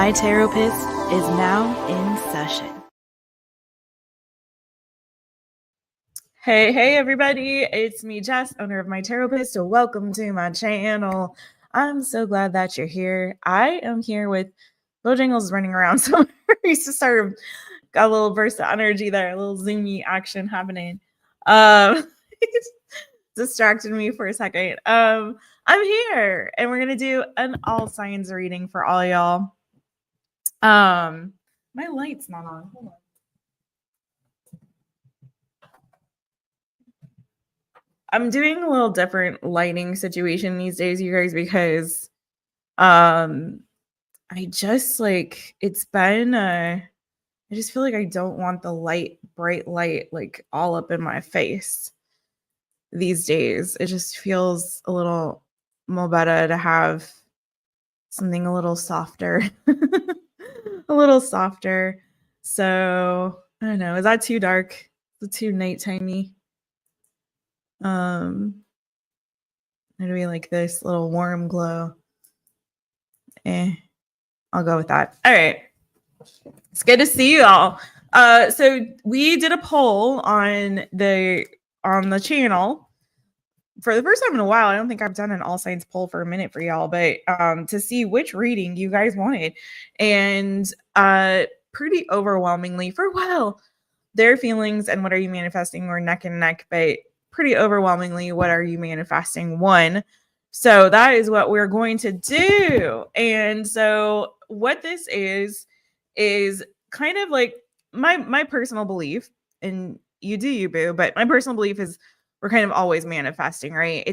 My Taropist is now in session. Hey everybody, it's me Jess, owner of My Taropist, so welcome to my channel. I'm so glad that you're here. I am here with Bojangles running around, so he's just sort of got a little burst of energy there, a little zoomy action happening. Distracted me for a second. I'm here and we're gonna do an all signs reading for all y'all. My light's not on. Hold on. I'm doing a little different lighting situation these days, you guys, because I just it's been I just feel like I don't want the bright light like all up in my face these days. It just feels a little more better to have something a little softer. A little softer. So I don't know. Is that too dark? Is it too nighttimey? It'll be like this little warm glow. I'll go with that. All right. It's good to see you all. So we did a poll on the channel for the first time in a while. I don't think I've done an all signs poll for a minute for y'all, but to see which reading you guys wanted. And pretty overwhelmingly for a while, their feelings and what are you manifesting were neck and neck, but pretty overwhelmingly, what are you manifesting won. So that is what we're going to do. And so what this is kind of like my personal belief, and you do you, boo, but my personal belief is we're kind of always manifesting, right?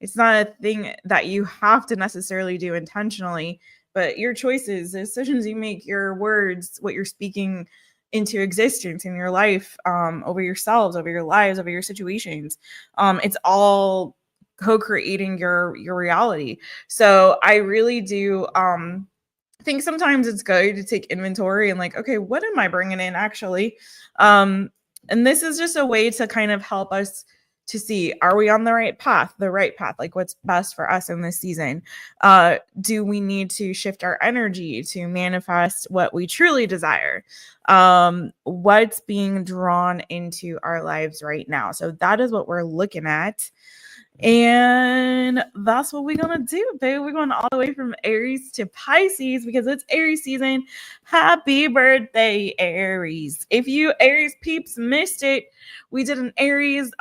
It's not a thing that you have to necessarily do intentionally, but your choices, the decisions you make, your words, what you're speaking into existence in your life, over yourselves, over your lives, over your situations, it's all co-creating your reality. So I really do think sometimes it's good to take inventory and like, okay, what am I bringing in actually? And this is just a way to kind of help us to see, are we on the right path, like what's best for us in this season? Do we need to shift our energy to manifest what we truly desire? What's being drawn into our lives right now? So that is what we're looking at. And that's what we're gonna do, babe. We're going all the way from Aries to Pisces because it's Aries season. Happy birthday, Aries. If you Aries peeps missed it, we did an Aries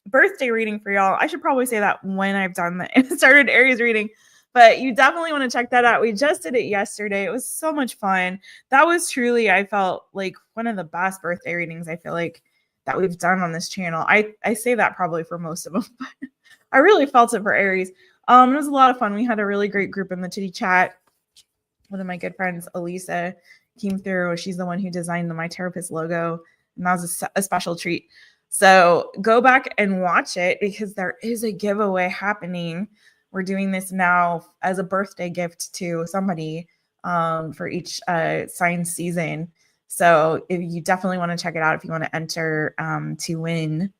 birthday reading for y'all. I should probably say that when I've done the started Aries reading, but you definitely want to check that out. We just did it yesterday. It was so much fun. That was truly, I felt like one of the best birthday readings I feel like that we've done on this channel. I say that probably for most of them, but I really felt it for Aries. It was a lot of fun. We had a really great group in the chitty chat. One of my good friends, Elisa, came through. She's the one who designed the My Taropist logo, and that was a special treat. So go back and watch it because there is a giveaway happening. We're doing this now as a birthday gift to somebody for each sign season. So if you definitely want to check it out if you want to enter to win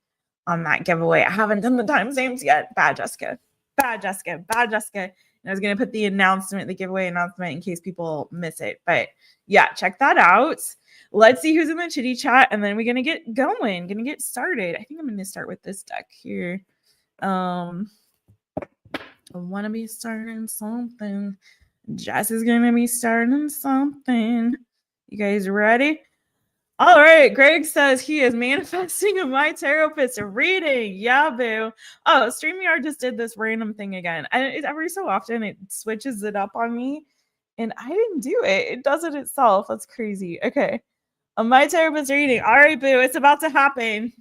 on that giveaway. I haven't done the timestamps yet. Bad Jessica. And I was going to put the giveaway announcement in case people miss it. But yeah, check that out. Let's see who's in the chitty chat. And then we're going to get going, going to get started. I think I'm going to start with this deck here. I want to be starting something. Jess is going to be starting something. You guys ready? All right. Greg says he is manifesting a My Taropist reading. Yeah, boo. Oh, StreamYard just did this random thing again. And every so often it switches it up on me. And I didn't do it. It does it itself. That's crazy. Okay. A My Taropist reading. All right, boo. It's about to happen.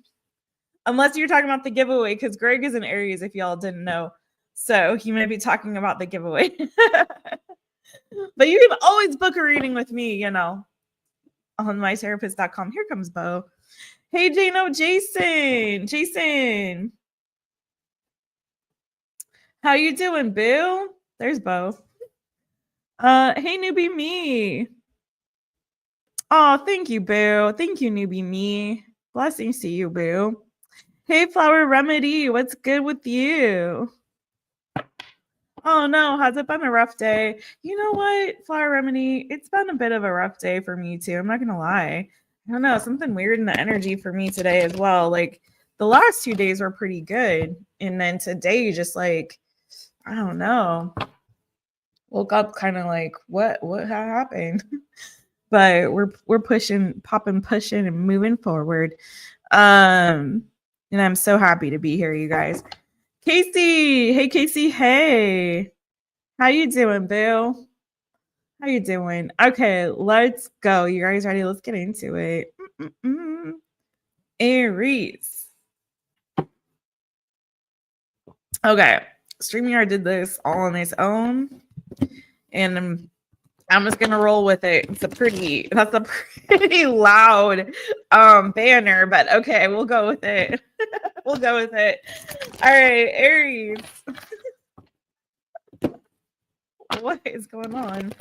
Unless you're talking about the giveaway, because Greg is in Aries, if y'all didn't know. So he may be talking about the giveaway. But you can always book a reading with me, you know, on mytherapist.com. Here comes Bo. Hey, Jano, Jason. How you doing, Bill? There's Bo. Hey, newbie me. Oh, thank you, Boo. Thank you, newbie me. Blessings to you, Boo. Hey, Flower Remedy, what's good with you? Oh no, has it been a rough day? You know what, Flower Remedy? It's been a bit of a rough day for me too. I'm not gonna lie. I don't know, something weird in the energy for me today as well. Like the last 2 days were pretty good. And then today just like, I don't know. Woke up kind of like, what happened? But we're pushing, popping, pushing, and moving forward. And I'm so happy to be here, you guys. Casey, hey Casey, hey. How you doing, Bill? How you doing? Okay, let's go. You guys ready? Let's get into it. Aries. Okay, StreamYard did this all on its own, and I'm just gonna roll with it. That's a pretty loud banner, but okay, we'll go with it. We'll go with it. All right, Aries. What is going on?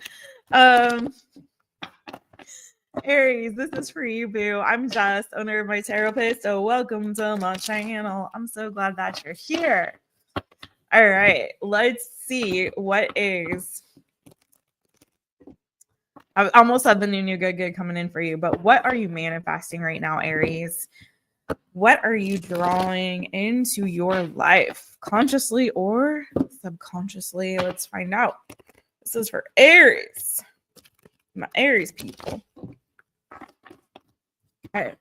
Aries, this is for you, boo. I'm Jess, owner of My Taropist, so welcome to my channel. I'm so glad that you're here. All right, let's see what is. I almost had the new good coming in for you, but what are you manifesting right now, Aries? What are you drawing into your life, consciously or subconsciously? Let's find out. This is for Aries, my Aries people. Okay.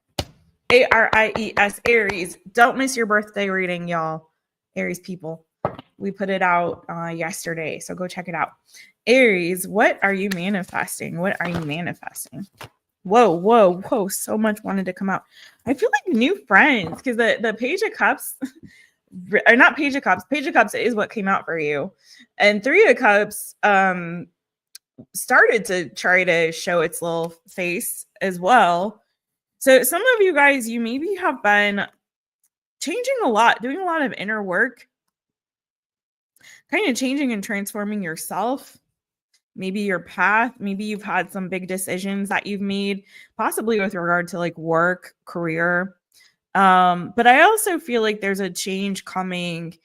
Aries, Aries. Don't miss your birthday reading, y'all. Aries people. We put it out yesterday, so go check it out. Aries, what are you manifesting? What are you manifesting? Whoa. So much wanted to come out. I feel like new friends because the Page of Cups, or not Page of Cups, Page of Cups is what came out for you. And Three of Cups started to try to show its little face as well. So some of you guys, you maybe have been changing a lot, doing a lot of inner work, kind of changing and transforming yourself, maybe your path. Maybe you've had some big decisions that you've made, possibly with regard to like work, career. But I also feel like there's a change coming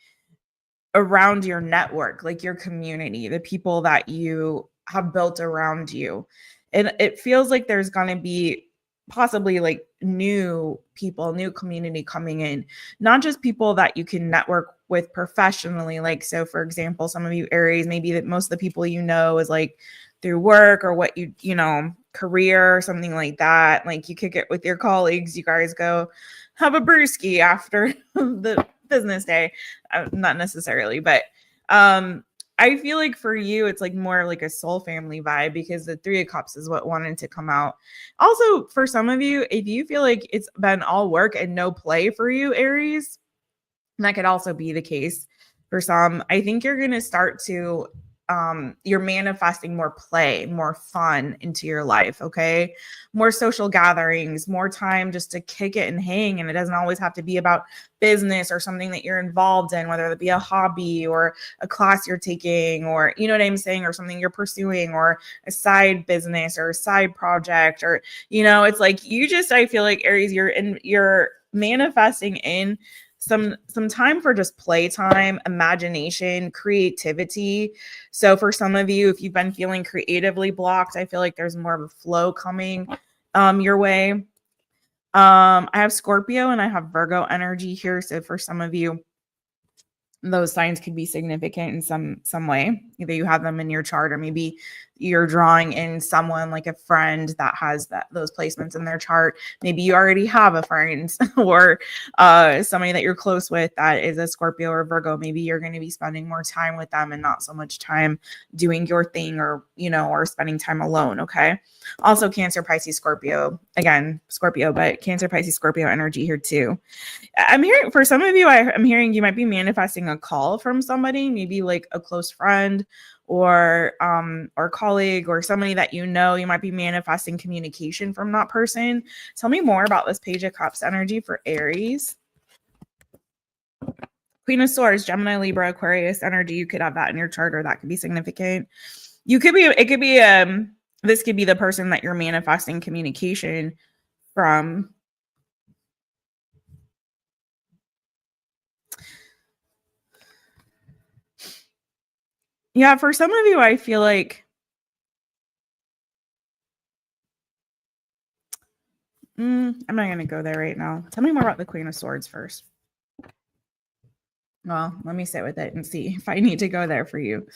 around your network, like your community, the people that you have built around you. And it feels like there's going to be possibly like new people, new community coming in, not just people that you can network with professionally. Like, so for example, some of you Aries, maybe that most of the people you know is like through work or what you know, career or something like that. Like you kick it with your colleagues, you guys go have a brewski after the business day. Not necessarily, but I feel like for you, it's like more like a soul family vibe because the Three of Cups is what wanted to come out. Also, for some of you, if you feel like it's been all work and no play for you, Aries, that could also be the case for some. I think you're going to start to you're manifesting more play, more fun into your life. Okay. More social gatherings, more time just to kick it and hang. And it doesn't always have to be about business or something that you're involved in, whether it be a hobby or a class you're taking, or, you know what I'm saying, or something you're pursuing, or a side business or a side project, or, you know, it's like you just, I feel like Aries, you're manifesting in some time for just playtime, imagination, creativity. So for some of you, if you've been feeling creatively blocked, I feel like there's more of a flow coming your way. I have Scorpio and I have Virgo energy here. So for some of you, those signs could be significant in some way. Either you have them in your chart, or maybe you're drawing in someone like a friend that has those placements in their chart. Maybe you already have a friend or somebody that you're close with that is a Scorpio or Virgo. Maybe you're going to be spending more time with them and not so much time doing your thing, or, you know, or spending time alone. Okay. Also Cancer, Pisces, Scorpio, again, Scorpio, but Cancer, Pisces, Scorpio energy here too. I'm hearing for some of you, I'm hearing you might be manifesting a call from somebody, maybe like a close friend or colleague or somebody that you know. You might be manifesting communication from that person. Tell me more about this Page of Cups energy for Aries. Queen of Swords, Gemini, Libra, Aquarius energy. You could have that in your chart, or that could be significant. It could be this could be the person that you're manifesting communication from. Yeah, for some of you, I feel like I'm not going to go there right now. Tell me more about the Queen of Swords first. Well, let me sit with it and see if I need to go there for you.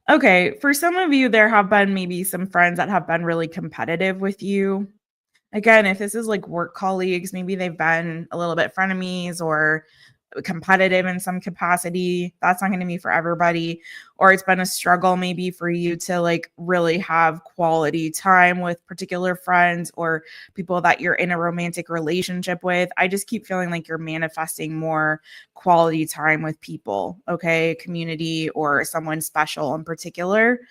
Okay, for some of you, there have been maybe some friends that have been really competitive with you. Again, if this is like work colleagues, maybe they've been a little bit frenemies or competitive in some capacity. That's not going to be for everybody. Or it's been a struggle maybe for you to like really have quality time with particular friends or people that you're in a romantic relationship with. I just keep feeling like you're manifesting more quality time with people, okay? Community or someone special in particular.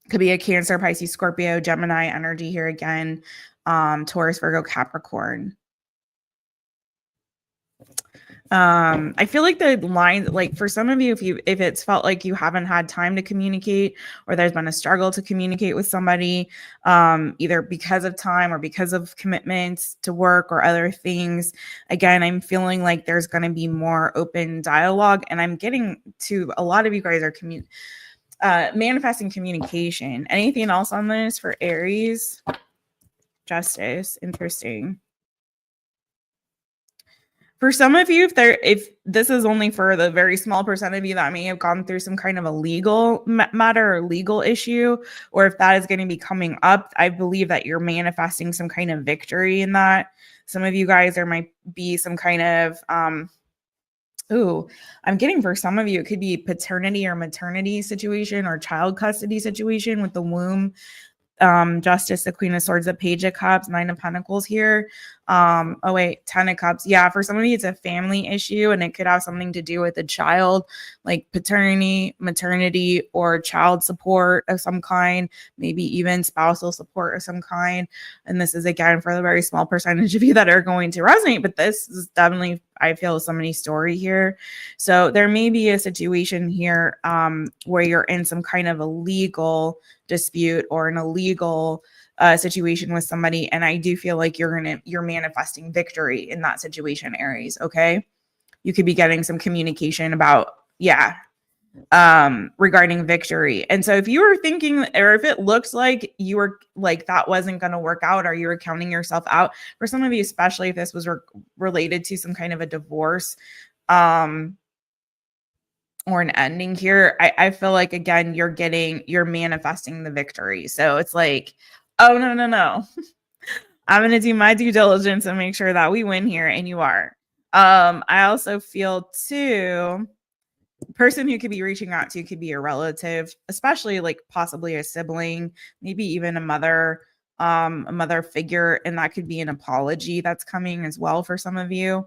Could be a Cancer, Pisces, Scorpio, Gemini energy here again. Taurus, Virgo, Capricorn. I feel like the line, like for some of you, if it's felt like you haven't had time to communicate or there's been a struggle to communicate with somebody, either because of time or because of commitments to work or other things, again, I'm feeling like there's going to be more open dialogue, and I'm getting to a lot of you guys are manifesting communication. Anything else on this for Aries? Justice. Interesting. For some of you, if this is only for the very small percent of you that may have gone through some kind of a legal matter or legal issue, or if that is going to be coming up, I believe that you're manifesting some kind of victory in that. Some of you guys, there might be some kind of, I'm getting for some of you, it could be paternity or maternity situation or child custody situation with the womb. Justice, the Queen of Swords, the Page of Cups, Nine of Pentacles here. Oh wait, Ten of Cups. Yeah, for some of you, it's a family issue, and it could have something to do with a child, like paternity, maternity, or child support of some kind, maybe even spousal support of some kind. And this is again for the very small percentage of you that are going to resonate, but this is definitely, I feel, somebody's story here. So there may be a situation here where you're in some kind of a legal dispute or an illegal situation with somebody, and I do feel like you're manifesting victory in that situation, Aries. Okay, you could be getting some communication about regarding victory. And so if you were thinking, or if it looks like you were like that wasn't going to work out, or you were counting yourself out, for some of you, especially if this was related to some kind of a divorce or an ending here, I feel like, again, you're manifesting the victory. So it's like, oh, no. I'm going to do my due diligence and make sure that we win here. And you are. I also feel too, the person who could be reaching out to could be a relative, especially like possibly a sibling, maybe even a mother figure. And that could be an apology that's coming as well for some of you,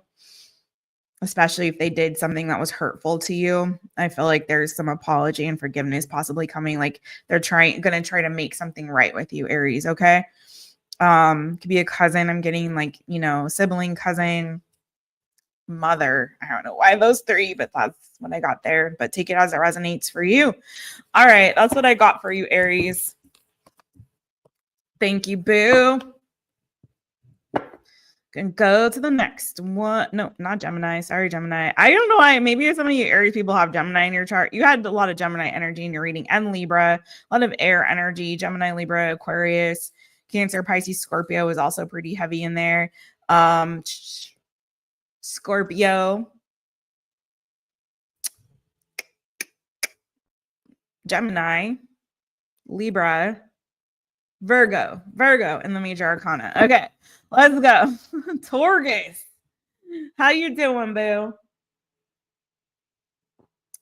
especially if they did something that was hurtful to you. I feel like there's some apology and forgiveness possibly coming, like they're going to try to make something right with you, Aries. Okay. Could be a cousin. I'm getting like, sibling, cousin, mother. I don't know why those three, but that's what I got there. But take it as it resonates for you. All right. That's what I got for you, Aries. Thank you, boo. Can go to the next one. No, not Gemini. Sorry, Gemini. I don't know why. Maybe some of you Aries people have Gemini in your chart. You had a lot of Gemini energy in your reading, and Libra, a lot of air energy. Gemini, Libra, Aquarius, Cancer, Pisces, Scorpio is also pretty heavy in there. Scorpio, Gemini, Libra, Virgo in the major arcana. Okay, let's go. Taurus, how you doing, boo?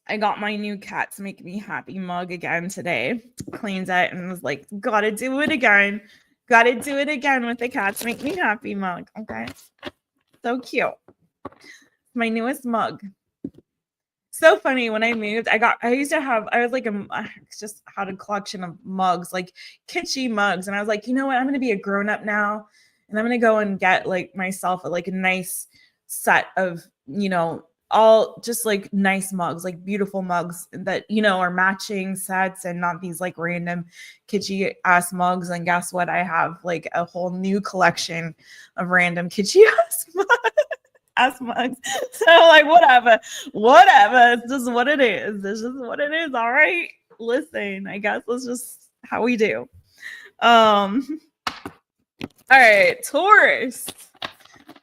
I got my new Cats Make Me Happy mug again today. Cleaned it and was like, gotta do it again. Gotta do it again with the Cats Make Me Happy mug. Okay, so cute. My newest mug. So funny, when I moved, I just had a collection of mugs, like kitschy mugs. And I was like, you know what? I'm going to be a grown up now. And I'm going to go and get like myself like a nice set of, all just like nice mugs, like beautiful mugs that, are matching sets and not these like random kitschy ass mugs. And guess what? I have like a whole new collection of random kitschy ass mugs. ass mugs. So like whatever. It's just what it is. It's just what it is. All right. Listen, I guess that's just how we do. All right, Taurus.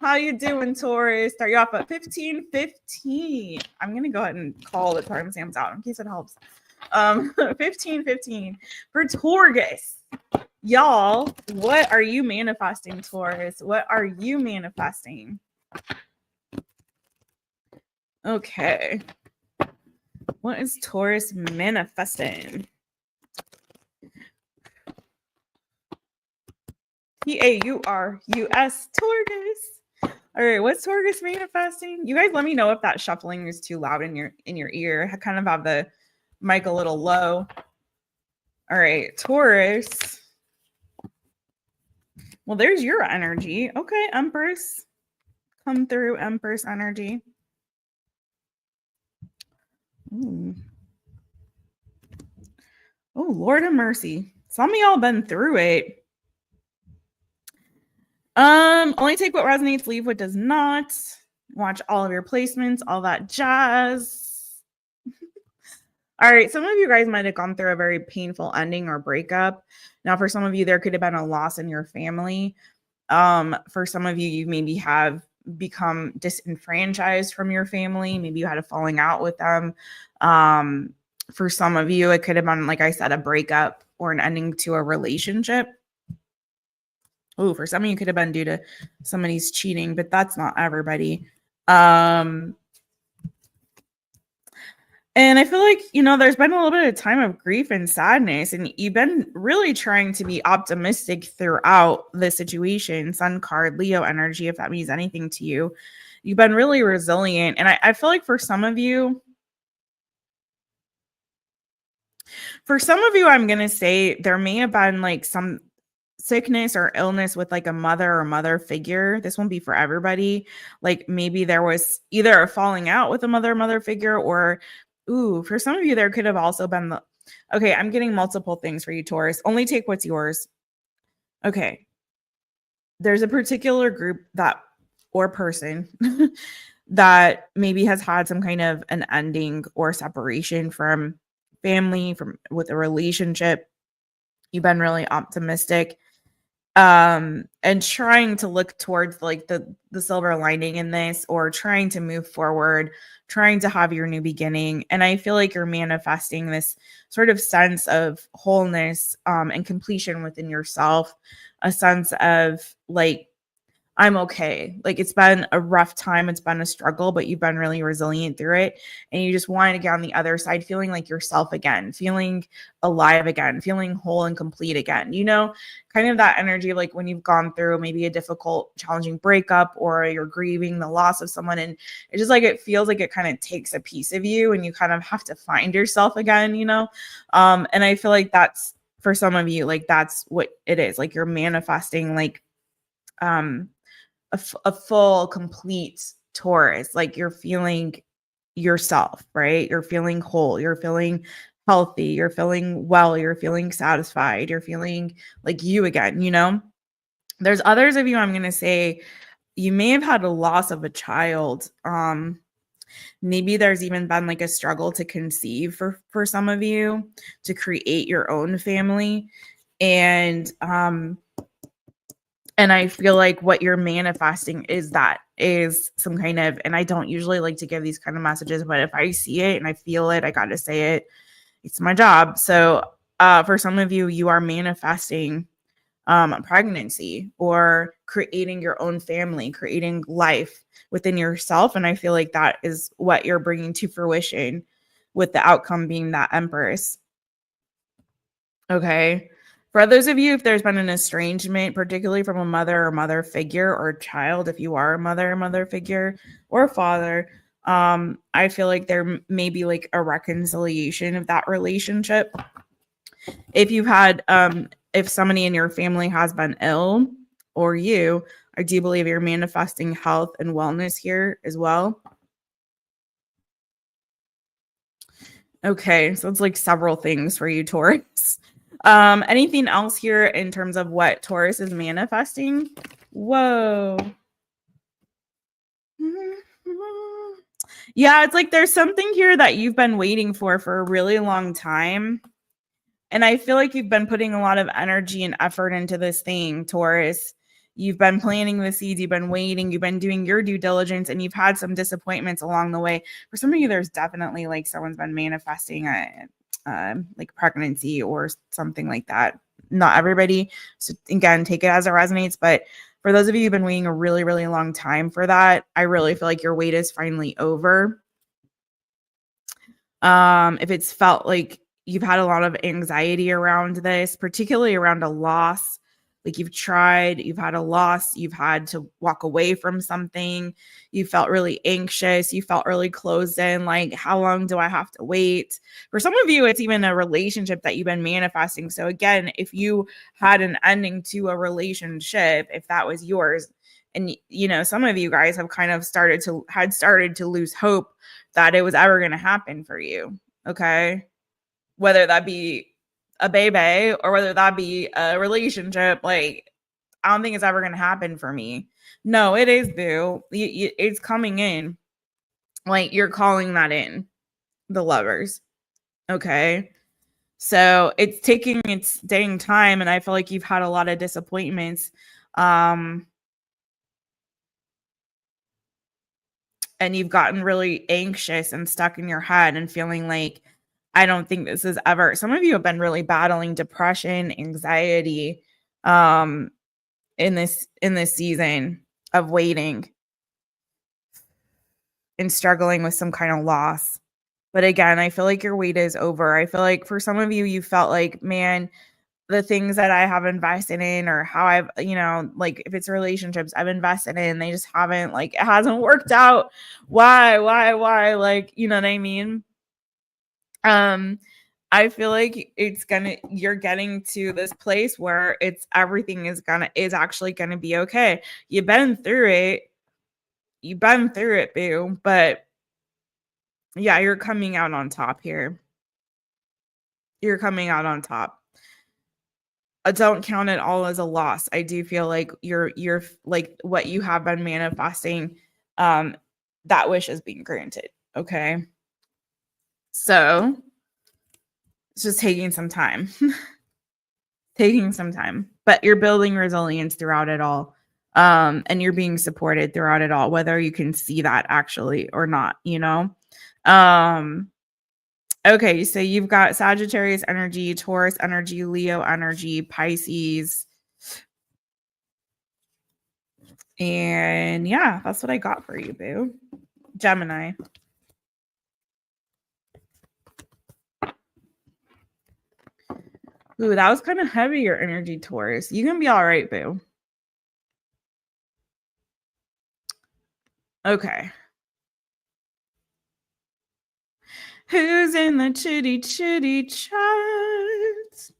How you doing, Taurus? Start you off at 1515. I'm gonna go ahead and call the time stamps out in case it helps. 1515 for Taurus. Y'all, what are you manifesting, Taurus? What are you manifesting? Okay. What is Taurus manifesting? TAURUS, Taurus. All right, what's Taurus manifesting? You guys let me know if that shuffling is too loud in your ear. I kind of have the mic a little low. All right, Taurus. Well, there's your energy. Okay, Empress. Come through, Empress energy. Ooh. Oh, Lord of mercy. Some of y'all been through it. Only take what resonates, leave what does not. Watch all of your placements, all that jazz. All right, some of you guys might have gone through a very painful ending or breakup. Now, for some of you, there could have been a loss in your family. For some of you, you maybe have become disenfranchised from your family. Maybe you had a falling out with them. For some of you, it could have been, like I said, a breakup or an ending to a relationship. Oh, for some of you, could have been due to somebody's cheating, but that's not everybody. And I feel like, there's been a little bit of time of grief and sadness, and you've been really trying to be optimistic throughout the situation. Sun card, Leo energy, if that means anything to you. You've been really resilient. And I feel like for some of you, I'm going to say there may have been like some sickness or illness with like a mother or mother figure. This won't be for everybody. Like maybe there was either a falling out with a mother figure, or for some of you, there could have also been okay, I'm getting multiple things for you, Taurus. Only take what's yours. Okay. There's a particular group or person that maybe has had some kind of an ending or separation from family, with a relationship. You've been really optimistic and trying to look towards like the silver lining in this, or trying to move forward, trying to have your new beginning. And I feel like you're manifesting this sort of sense of wholeness and completion within yourself, a sense of like, I'm okay. Like it's been a rough time. It's been a struggle, but you've been really resilient through it. And you just want to get on the other side, feeling like yourself again, feeling alive again, feeling whole and complete again, kind of that energy, like when you've gone through maybe a difficult, challenging breakup, or you're grieving the loss of someone. And it's just like, it feels like it kind of takes a piece of you and you kind of have to find yourself again, and I feel like that's for some of you, like that's what it is. Like you're manifesting like, a full, complete Taurus. Like you're feeling yourself, right? You're feeling whole. You're feeling healthy. You're feeling well. You're feeling satisfied. You're feeling like you again, There's others of you, I'm going to say, you may have had a loss of a child. Maybe there's even been like a struggle to conceive for some of you, to create your own family. And I feel like what you're manifesting is some kind of, and I don't usually like to give these kind of messages, but if I see it and I feel it, I got to say it. It's my job. So for some of you, you are manifesting pregnancy or creating your own family, creating life within yourself. And I feel like that is what you're bringing to fruition, with the outcome being that Empress. Okay. For those of you, if there's been an estrangement, particularly from a mother or mother figure, or a child, if you are a mother or mother figure, or a father, I feel like there may be like a reconciliation of that relationship. If you've had, if somebody in your family has been ill, or you, I do believe you're manifesting health and wellness here as well. Okay, so it's like several things for you, Taurus. Anything else here in terms of what Taurus is manifesting? Whoa. Yeah, it's like there's something here that you've been waiting for a really long time. And I feel like you've been putting a lot of energy and effort into this thing, Taurus. You've been planting the seeds, you've been waiting, you've been doing your due diligence, and you've had some disappointments along the way. For some of you, there's definitely like someone's been manifesting like pregnancy or something like that. Not everybody. So again, take it as it resonates. But for those of you who've been waiting a really, really long time for that, I really feel like your wait is finally over. If it's felt like you've had a lot of anxiety around this, particularly around a loss, like you've had a loss, you've had to walk away from something, you felt really anxious, you felt really closed in, like, how long do I have to wait? For some of you, it's even a relationship that you've been manifesting. So again, if you had an ending to a relationship, if that was yours, and you know, some of you guys have kind of started to lose hope that it was ever going to happen for you. Okay. Whether that be a baby or whether that be a relationship, like, I don't think it's ever going to happen for me. No, it is, boo. It's coming in. Like, you're calling that in, the Lovers. Okay. So it's taking its dang time. And I feel like you've had a lot of disappointments. And you've gotten really anxious and stuck in your head and feeling like, I don't think this is ever. Some of you have been really battling depression, anxiety, in this season of waiting and struggling with some kind of loss. But again, I feel like your wait is over. I feel like for some of you, you felt like, man, the things that I have invested in, or how I've, you know, like if it's relationships I've invested in, they just haven't, like, it hasn't worked out. Why? Like, you know what I mean? I feel like you're getting to this place where everything is actually gonna be okay. You've been through it, boo. But yeah, you're coming out on top here. You're coming out on top. I don't count it all as a loss. I do feel like you're like what you have been manifesting, that wish is being granted. Okay. So it's just taking some time. But you're building resilience throughout it all. And you're being supported throughout it all, whether you can see that actually or not, you know? Okay, so you've got Sagittarius energy, Taurus energy, Leo energy, Pisces. And yeah, that's what I got for you, boo. Gemini. Ooh, that was kind of heavy, your energy, Taurus. You can be all right, boo. Okay. Who's in the chitty chats?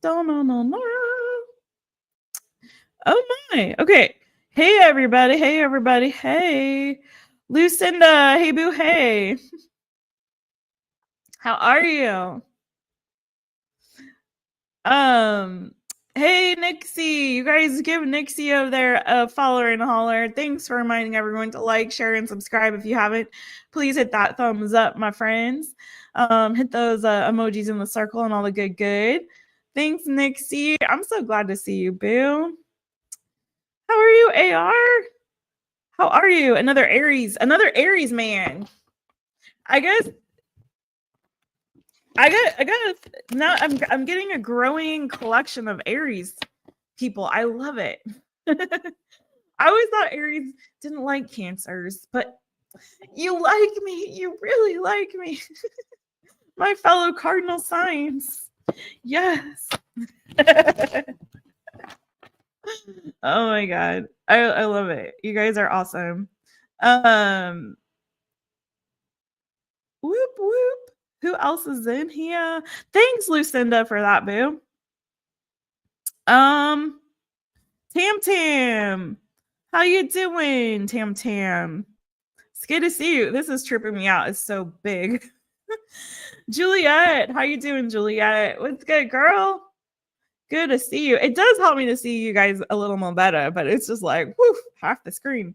Don't know. Oh my. Okay. Hey everybody. Hey. Lucinda. Hey boo. Hey. How are you? Hey Nixie. You guys give Nixie over there a follower and a holler. Thanks for reminding everyone to like, share, and subscribe. If you haven't, please hit that thumbs up, my friends. Hit those emojis in the circle and all the good. Thanks, Nixie. I'm so glad to see you, boo. How are you, AR? How are you? Another Aries man. I guess I got now I'm getting a growing collection of Aries people. I love it. I always thought Aries didn't like Cancers, but you like me. You really like me. My fellow cardinal signs. Yes. Oh my god. I love it. You guys are awesome. Whoop whoop. Who else is in here? Thanks, Lucinda, for that, boo. Tam Tam. How you doing, Tam Tam? It's good to see you. This is tripping me out. It's so big. Juliet, how you doing, Juliet? What's good, girl? Good to see you. It does help me to see you guys a little more better, but it's just like, whew, half the screen.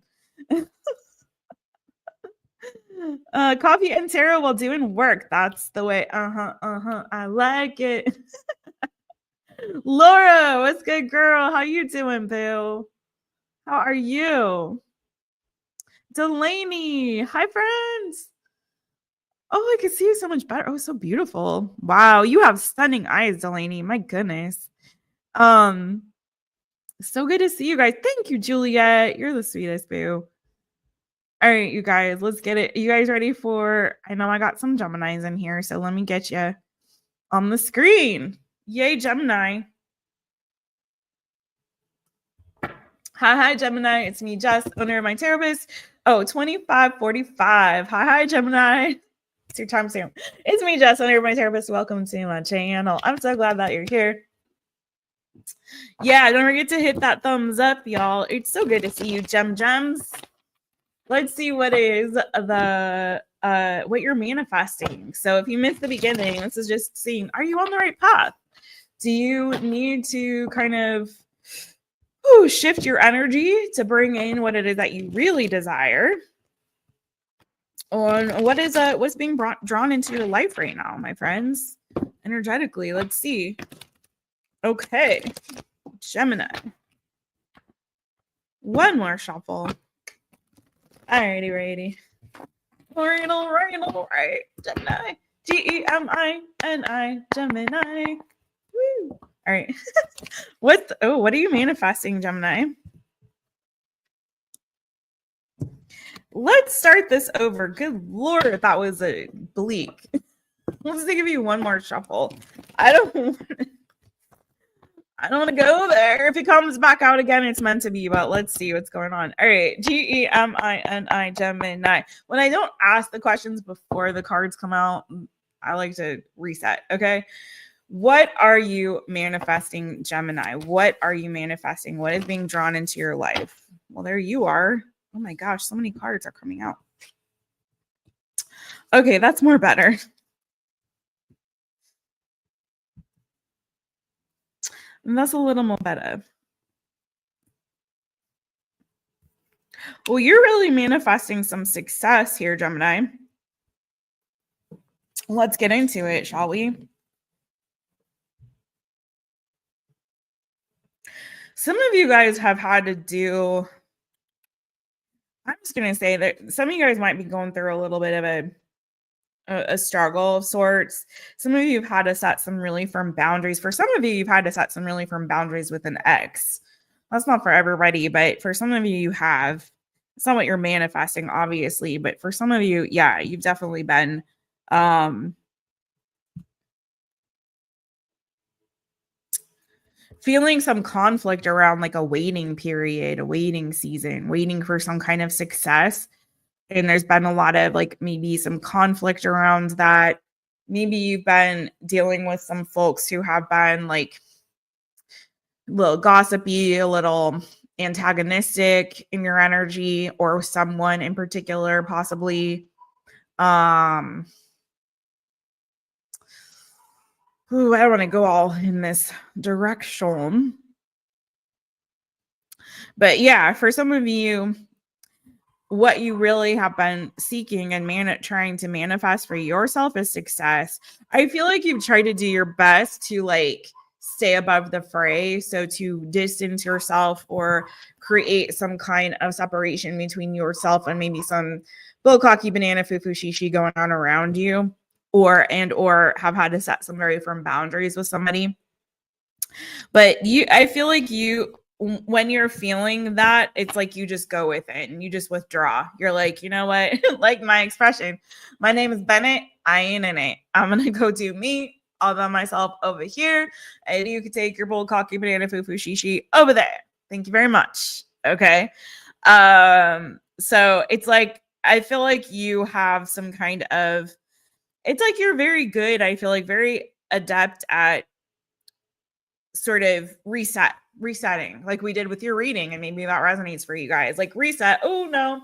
Coffee and tarot while doing work. That's the way. I like it. Laura, what's good, girl? How you doing, boo? How are you? Delaney, hi, friends. Oh, I can see you so much better. Oh, so beautiful. Wow, you have stunning eyes, Delaney. My goodness. So good to see you guys. Thank you, Juliet. You're the sweetest, boo. All right, you guys, let's get it. You guys ready for? I know I got some Geminis in here, so let me get you on the screen. Yay, Gemini. Hi, Gemini. It's me, Jess, owner of My Taropist. Oh, 2545. Hi, Gemini. It's your time soon. It's me, Jess, owner of My Taropist. Welcome to my channel. I'm so glad that you're here. Yeah, don't forget to hit that thumbs up, y'all. It's so good to see you, gems. Let's see what is the what you're manifesting. So if you missed the beginning, this is just seeing, are you on the right path? Do you need to kind of shift your energy to bring in what it is that you really desire? On what is what's being drawn into your life right now, my friends? Energetically, let's see. Okay, Gemini. One more shuffle. Alrighty. All right. Gemini. GEMINI. Gemini. Woo. All right. What are you manifesting, Gemini? Let's start this over. Good Lord, that was a bleak. Let's give you one more shuffle. I don't want to go there. If it comes back out again, it's meant to be, but let's see what's going on. All right. GEMINI, Gemini. When I don't ask the questions before the cards come out, I like to reset. Okay. What are you manifesting, Gemini? What are you manifesting? What is being drawn into your life? Well, there you are. Oh my gosh, so many cards are coming out. Okay, that's more better. And that's a little more better. Well, you're really manifesting some success here, Gemini. Let's get into it, shall we? Some of you guys have had to do, I'm just going to say that some of you guys might be going through a little bit of a struggle of sorts. Some of you have had to set some really firm boundaries. For some of you, you've had to set some really firm boundaries with an ex. That's not for everybody, but for some of you, you have. It's not what you're manifesting, obviously, but for some of you, yeah, you've definitely been feeling some conflict around like a waiting period, a waiting season, waiting for some kind of success. And there's been a lot of like maybe some conflict around that. Maybe you've been dealing with some folks who have been like a little gossipy, a little antagonistic in your energy, or someone in particular, possibly. Ooh, I don't want to go all in this direction. But yeah, for some of you, what you really have been seeking and trying to manifest for yourself is success. I feel like you've tried to do your best to like stay above the fray. So to distance yourself or create some kind of separation between yourself and maybe some bull cocky banana foo-foo shishi going on around you, or have had to set some very firm boundaries with somebody. But I feel like when you're feeling that, it's like you just go with it and you just withdraw. You're like, you know what? Like my expression, my name is Bennett. I ain't in it. I'm going to go do me all by myself over here. And you can take your bull cocky banana foo-foo shishi over there. Thank you very much. Okay. So it's like, I feel like you have some kind of, it's like you're very good. I feel like very adept at sort of resetting like we did with your reading, and maybe that resonates for you guys. Like reset. Oh no,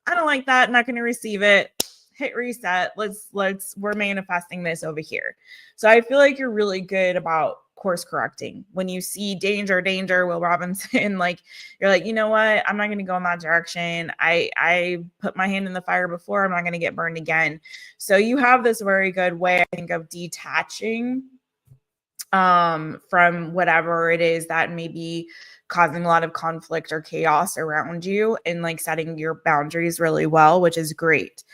I don't like that. I'm not going to receive it. Hit reset. We're manifesting this over here. So I feel like you're really good about course correcting. When you see danger, Will Robinson, like you're like, you know what? I'm not going to go in that direction. I put my hand in the fire before. I'm not going to get burned again. So you have this very good way, I think, of detaching from whatever it is that may be causing a lot of conflict or chaos around you, and like setting your boundaries really well, which is great.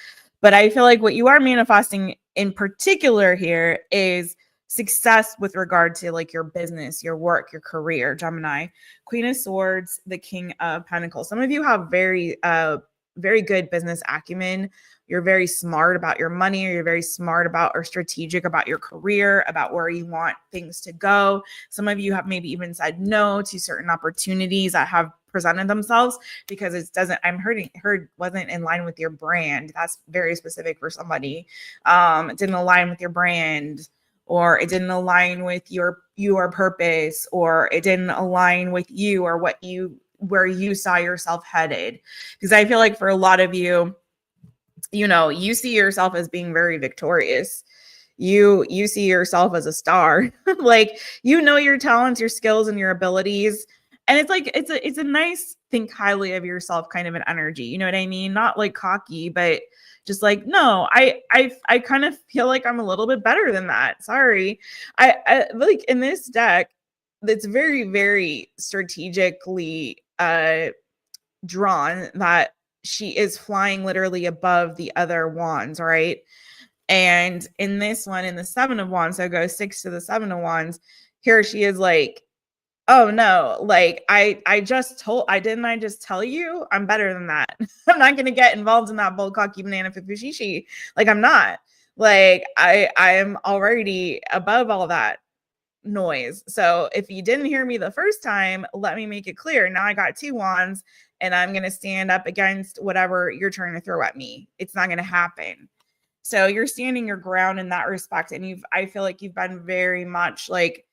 But I feel like what you are manifesting in particular here is success with regard to like your business, your work, your career, Gemini. Queen of Swords, the King of Pentacles. Some of you have very good business acumen. You're very smart about your money, or you're very smart about or strategic about your career, about where you want things to go. Some of you have maybe even said no to certain opportunities that have presented themselves because it doesn't, heard wasn't in line with your brand. That's very specific for somebody. It didn't align with your brand, or it didn't align with your purpose, or it didn't align with you or where you saw yourself headed. Because I feel like for a lot of you, you know, you see yourself as being very victorious. You see yourself as a star. Like, you know, your talents, your skills, and your abilities. And it's like, it's a nice think highly of yourself kind of an energy. You know what I mean? Not like cocky, but just like, no, I kind of feel like I'm a little bit better than that. Sorry. I like in this deck, that's very, very strategically drawn, that she is flying literally above the other wands, right? And in this one, in the 7 of Wands, so it goes 6 to the 7 of Wands, here she is like, oh no, like I just tell you I'm better than that. I'm not gonna get involved in that bull cocky banana fushishi. Like, I'm not. Like, I am already above all that noise. So if you didn't hear me the first time, let me make it clear. Now I got 2 wands, and I'm going to stand up against whatever you're trying to throw at me. It's not going to happen. So you're standing your ground in that respect. And I feel like you've been very much like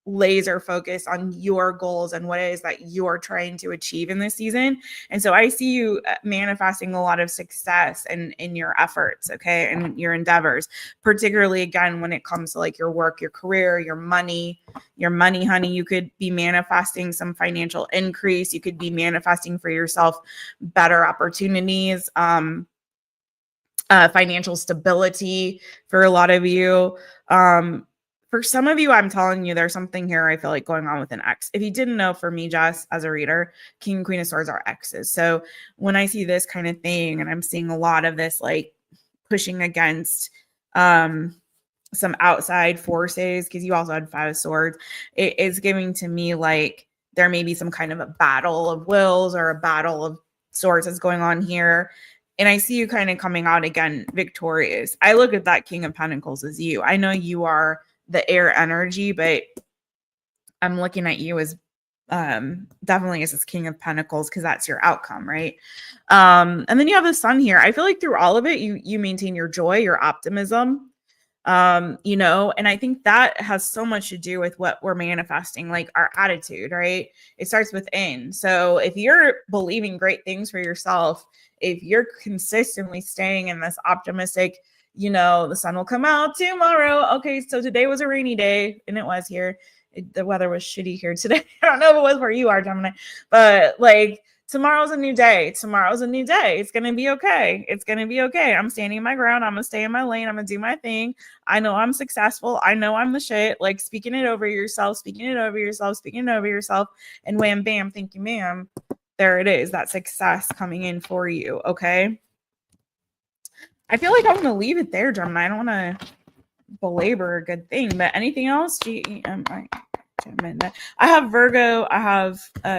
laser focused on your goals and what it is that you're trying to achieve in this season. And so I see you manifesting a lot of success in your efforts, okay, and your endeavors, particularly again when it comes to like your work, your career, your money, honey. You could be manifesting some financial increase. You could be manifesting for yourself better opportunities, financial stability for a lot of you. For some of you, I'm telling you, there's something here I feel like going on with an ex. If you didn't know, for me, Jess, as a reader, King and Queen of Swords are exes. So when I see this kind of thing, and I'm seeing a lot of this like pushing against some outside forces, because you also had 5 of Swords, it is giving to me like there may be some kind of a battle of wills or a battle of swords that's going on here. And I see you kind of coming out again victorious. I look at that King of Pentacles as you. I know you are the air energy, but I'm looking at you as definitely as this King of Pentacles, because that's your outcome, right? And then you have the Sun here. I feel like through all of it, you maintain your joy, your optimism, you know, and I think that has so much to do with what we're manifesting, like our attitude, right? It starts within. So if you're believing great things for yourself, if you're consistently staying in this optimistic, you know, the sun will come out tomorrow. Okay, so today was a rainy day, and it was here. The weather was shitty here today. I don't know if it was where you are, Gemini, but like tomorrow's a new day. Tomorrow's a new day. It's going to be okay. It's going to be okay. I'm standing my ground. I'm going to stay in my lane. I'm going to do my thing. I know I'm successful. I know I'm the shit. Like speaking it over yourself, speaking it over yourself, speaking it over yourself. And wham, bam, thank you, ma'am. There it is. That success coming in for you. Okay. I feel like I'm going to leave it there, Gemini. I don't want to belabor a good thing, but anything else? I have Virgo. I have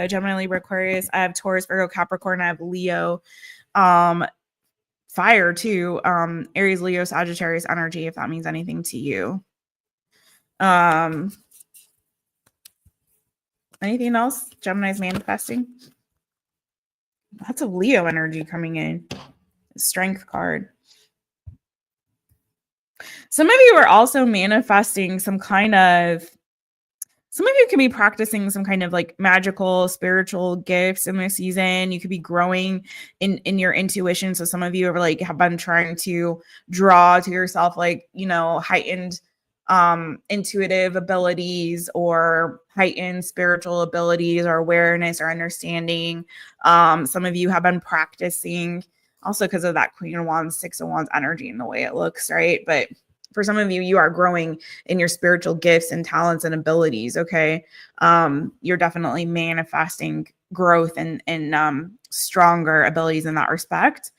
Gemini, Libra, Aquarius. I have Taurus, Virgo, Capricorn. I have Leo. Fire too. Aries, Leo, Sagittarius energy, if that means anything to you. Anything else? Gemini's manifesting. Lots of Leo energy coming in. Strength card. Some of you are also manifesting some of you can be practicing some kind of like magical spiritual gifts in this season. You could be growing in your intuition. So some of you are like have been trying to draw to yourself like, you know, heightened intuitive abilities or heightened spiritual abilities or awareness or understanding. Some of you have been practicing also because of that Queen of Wands, Six of Wands energy and the way it looks, right? But for some of you, you are growing in your spiritual gifts and talents and abilities, okay? You're definitely manifesting growth and stronger abilities in that respect.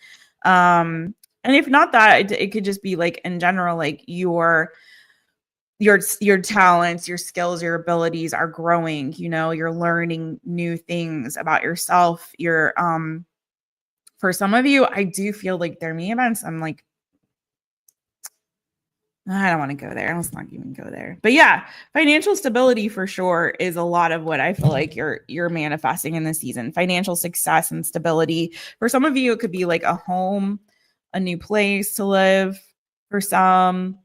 And if not that, it could just be like in general, like your talents, your skills, your abilities are growing, you know, you're learning new things about yourself. You're for some of you, I do feel like there may have been some like, I don't want to go there. Let's not even go there. But yeah, financial stability for sure is a lot of what I feel like you're manifesting in this season. Financial success and stability. For some of you, it could be like a home, a new place to live. For some,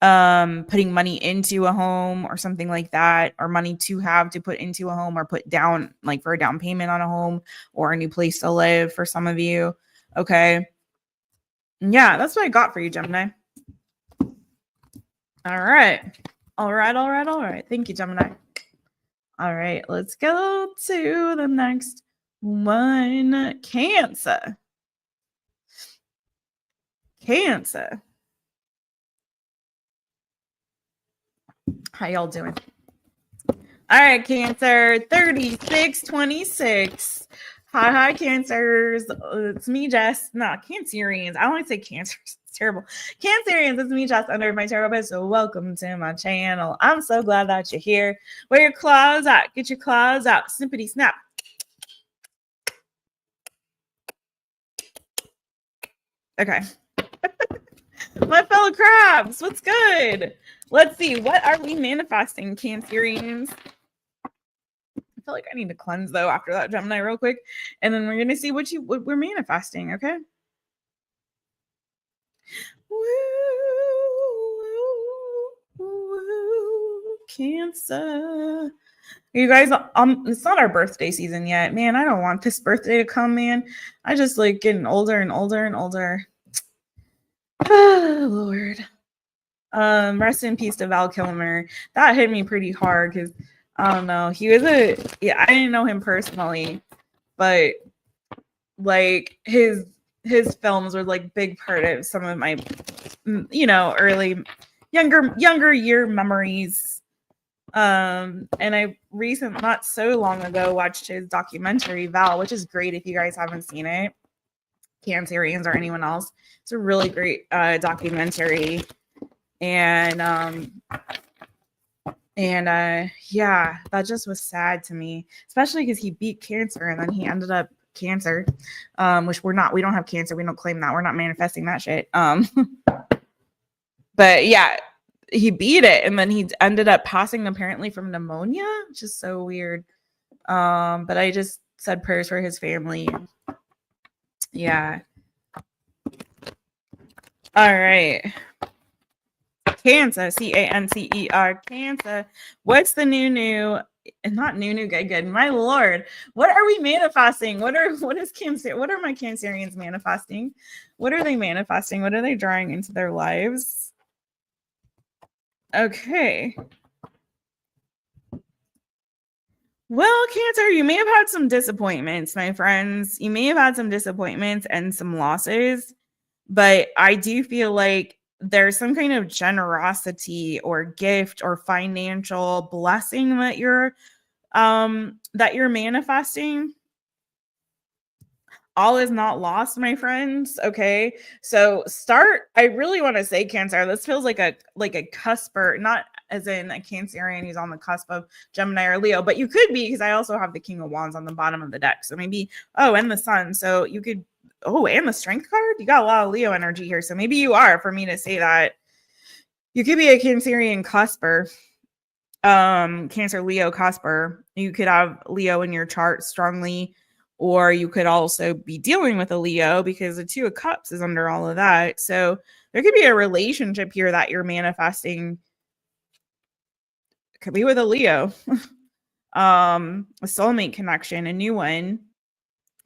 putting money into a home or something like that, or money to have to put into a home or put down like for a down payment on a home or a new place to live for some of you. Okay. Yeah, that's what I got for you, Gemini. All right. All right. Thank you, Gemini. All right, let's go to the next one. Cancer. How y'all doing? All right, Cancer, 3626. Hi, Cancers. It's me, Jess. No, Cancerians. I don't want to say Cancers. It's terrible. Cancerians, it's me, Jess, under My Taropist. So welcome to my channel. I'm so glad that you're here. Where your claws at? Get your claws out. Snippity snap. Okay. My fellow crabs, what's good? Let's see. What are we manifesting, Cancerians? I feel like I need to cleanse though after that, Gemini, real quick, and then we're gonna see what we're manifesting. Okay. Woo, Cancer. You guys, it's not our birthday season yet, man. I don't want this birthday to come, man. I just like getting older and older and older. Oh, Lord. Rest in peace to Val Kilmer. That hit me pretty hard because I don't know. He was I didn't know him personally, but like his films were like big part of some of my, you know, early younger year memories. And I not so long ago watched his documentary Val, which is great if you guys haven't seen it, Cancerians or anyone else. It's a really great documentary. And yeah, that just was sad to me, especially because he beat cancer and then he ended up cancer, which we don't have cancer. We don't claim that. We're not manifesting that shit. But yeah, he beat it and then he ended up passing apparently from pneumonia, which is so weird. But I just said prayers for his family. Yeah. All right. Cancer, Cancer, Cancer. What's the new? Not new, good. My Lord, what are we manifesting? What is Cancer? What are my Cancerians manifesting? What are they manifesting? What are they drawing into their lives? Okay. Well, Cancer, you may have had some disappointments, my friends. You may have had some disappointments and some losses, but I do feel like there's some kind of generosity or gift or financial blessing that you're manifesting. All is not lost, my friends. Okay. So I really want to say, Cancer, this feels like a cusper, not as in a Cancerian who's on the cusp of Gemini or Leo, but you could be, because I also have the King of Wands on the bottom of the deck. So maybe, and the Sun. So you could, and the Strength card. You got a lot of Leo energy here. So maybe you are, for me to say that. You could be a Cancerian cusper. Cancer, Leo, cusper. You could have Leo in your chart strongly, or you could also be dealing with a Leo because the Two of Cups is under all of that. So there could be a relationship here that you're manifesting. It could be with a Leo, a soulmate connection, a new one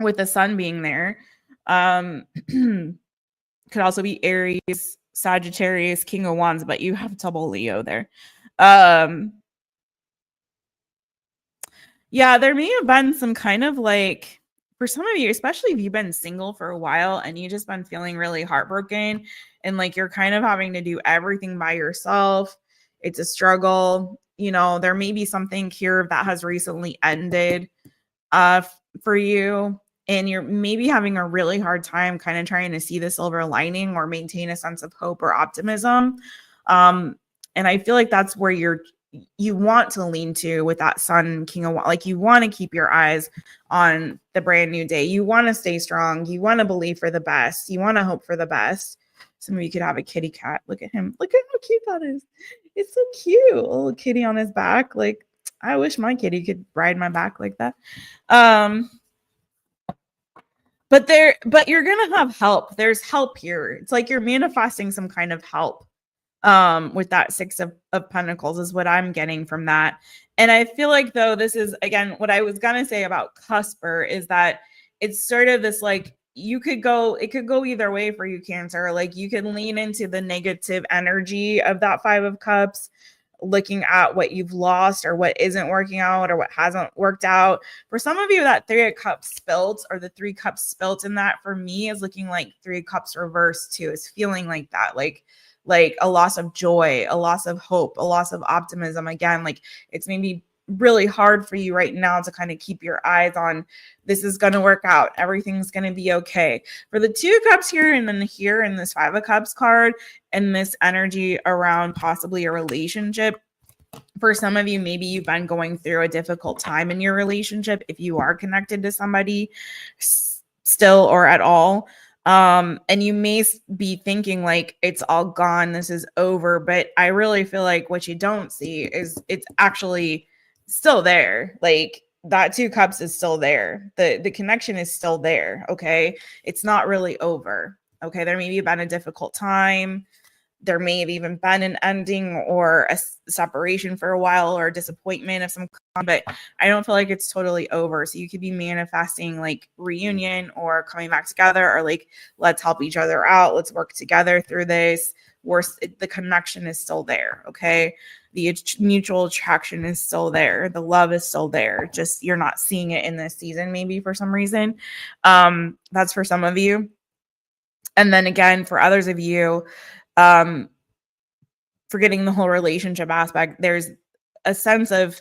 with the Sun being there. Could also be Aries, Sagittarius, King of Wands, but you have double Leo there. Yeah, there may have been some kind of like, for some of you, especially if you've been single for a while and you just been feeling really heartbroken and like you're kind of having to do everything by yourself. It's a struggle. You know, there may be something here that has recently ended for you, and you're maybe having a really hard time kind of trying to see the silver lining or maintain a sense of hope or optimism. And I feel like that's where you want to lean to with that Sun, King of Wands. Like you want to keep your eyes on the brand new day. You want to stay strong. You want to believe for the best. You want to hope for the best. Some of you could have a kitty cat. Look at him. Look at how cute that is. It's so cute. A little kitty on his back. Like, I wish my kitty could ride my back like that. But you're gonna have help. There's help here. It's like you're manifesting some kind of help. With that Six of Pentacles is what I'm getting from that. And I feel like, though, this is, again, what I was gonna say about Cusper is that it's sort of this, like, it could go either way for you, Cancer. Like, you can lean into the negative energy of that Five of Cups, looking at what you've lost or what isn't working out or what hasn't worked out. For some of you, that Three of Cups spilt, or the Three Cups spilt in that, for me, is looking like Three Cups reversed too. It's feeling like that, like a loss of joy, a loss of hope, a loss of optimism. Again, like it's maybe really hard for you right now to kind of keep your eyes on, this is going to work out. Everything's going to be okay. For the Two of Cups here, and then here in this Five of Cups card, and this energy around possibly a relationship. For some of you, maybe you've been going through a difficult time in your relationship if you are connected to somebody still or at all. And you may be thinking like it's all gone, this is over, but I really feel like what you don't see is it's actually still there. Like that Two Cups is still there. The connection is still there. Okay. It's not really over. Okay. There may have been a difficult time. There may have even been an ending or a separation for a while or a disappointment of some kind, but I don't feel like it's totally over. So you could be manifesting like reunion or coming back together, or like, let's help each other out. Let's work together through this. The connection is still there. Okay. The mutual attraction is still there. The love is still there. Just, you're not seeing it in this season, maybe for some reason. That's for some of you. And then again, for others of you, forgetting the whole relationship aspect, there's a sense of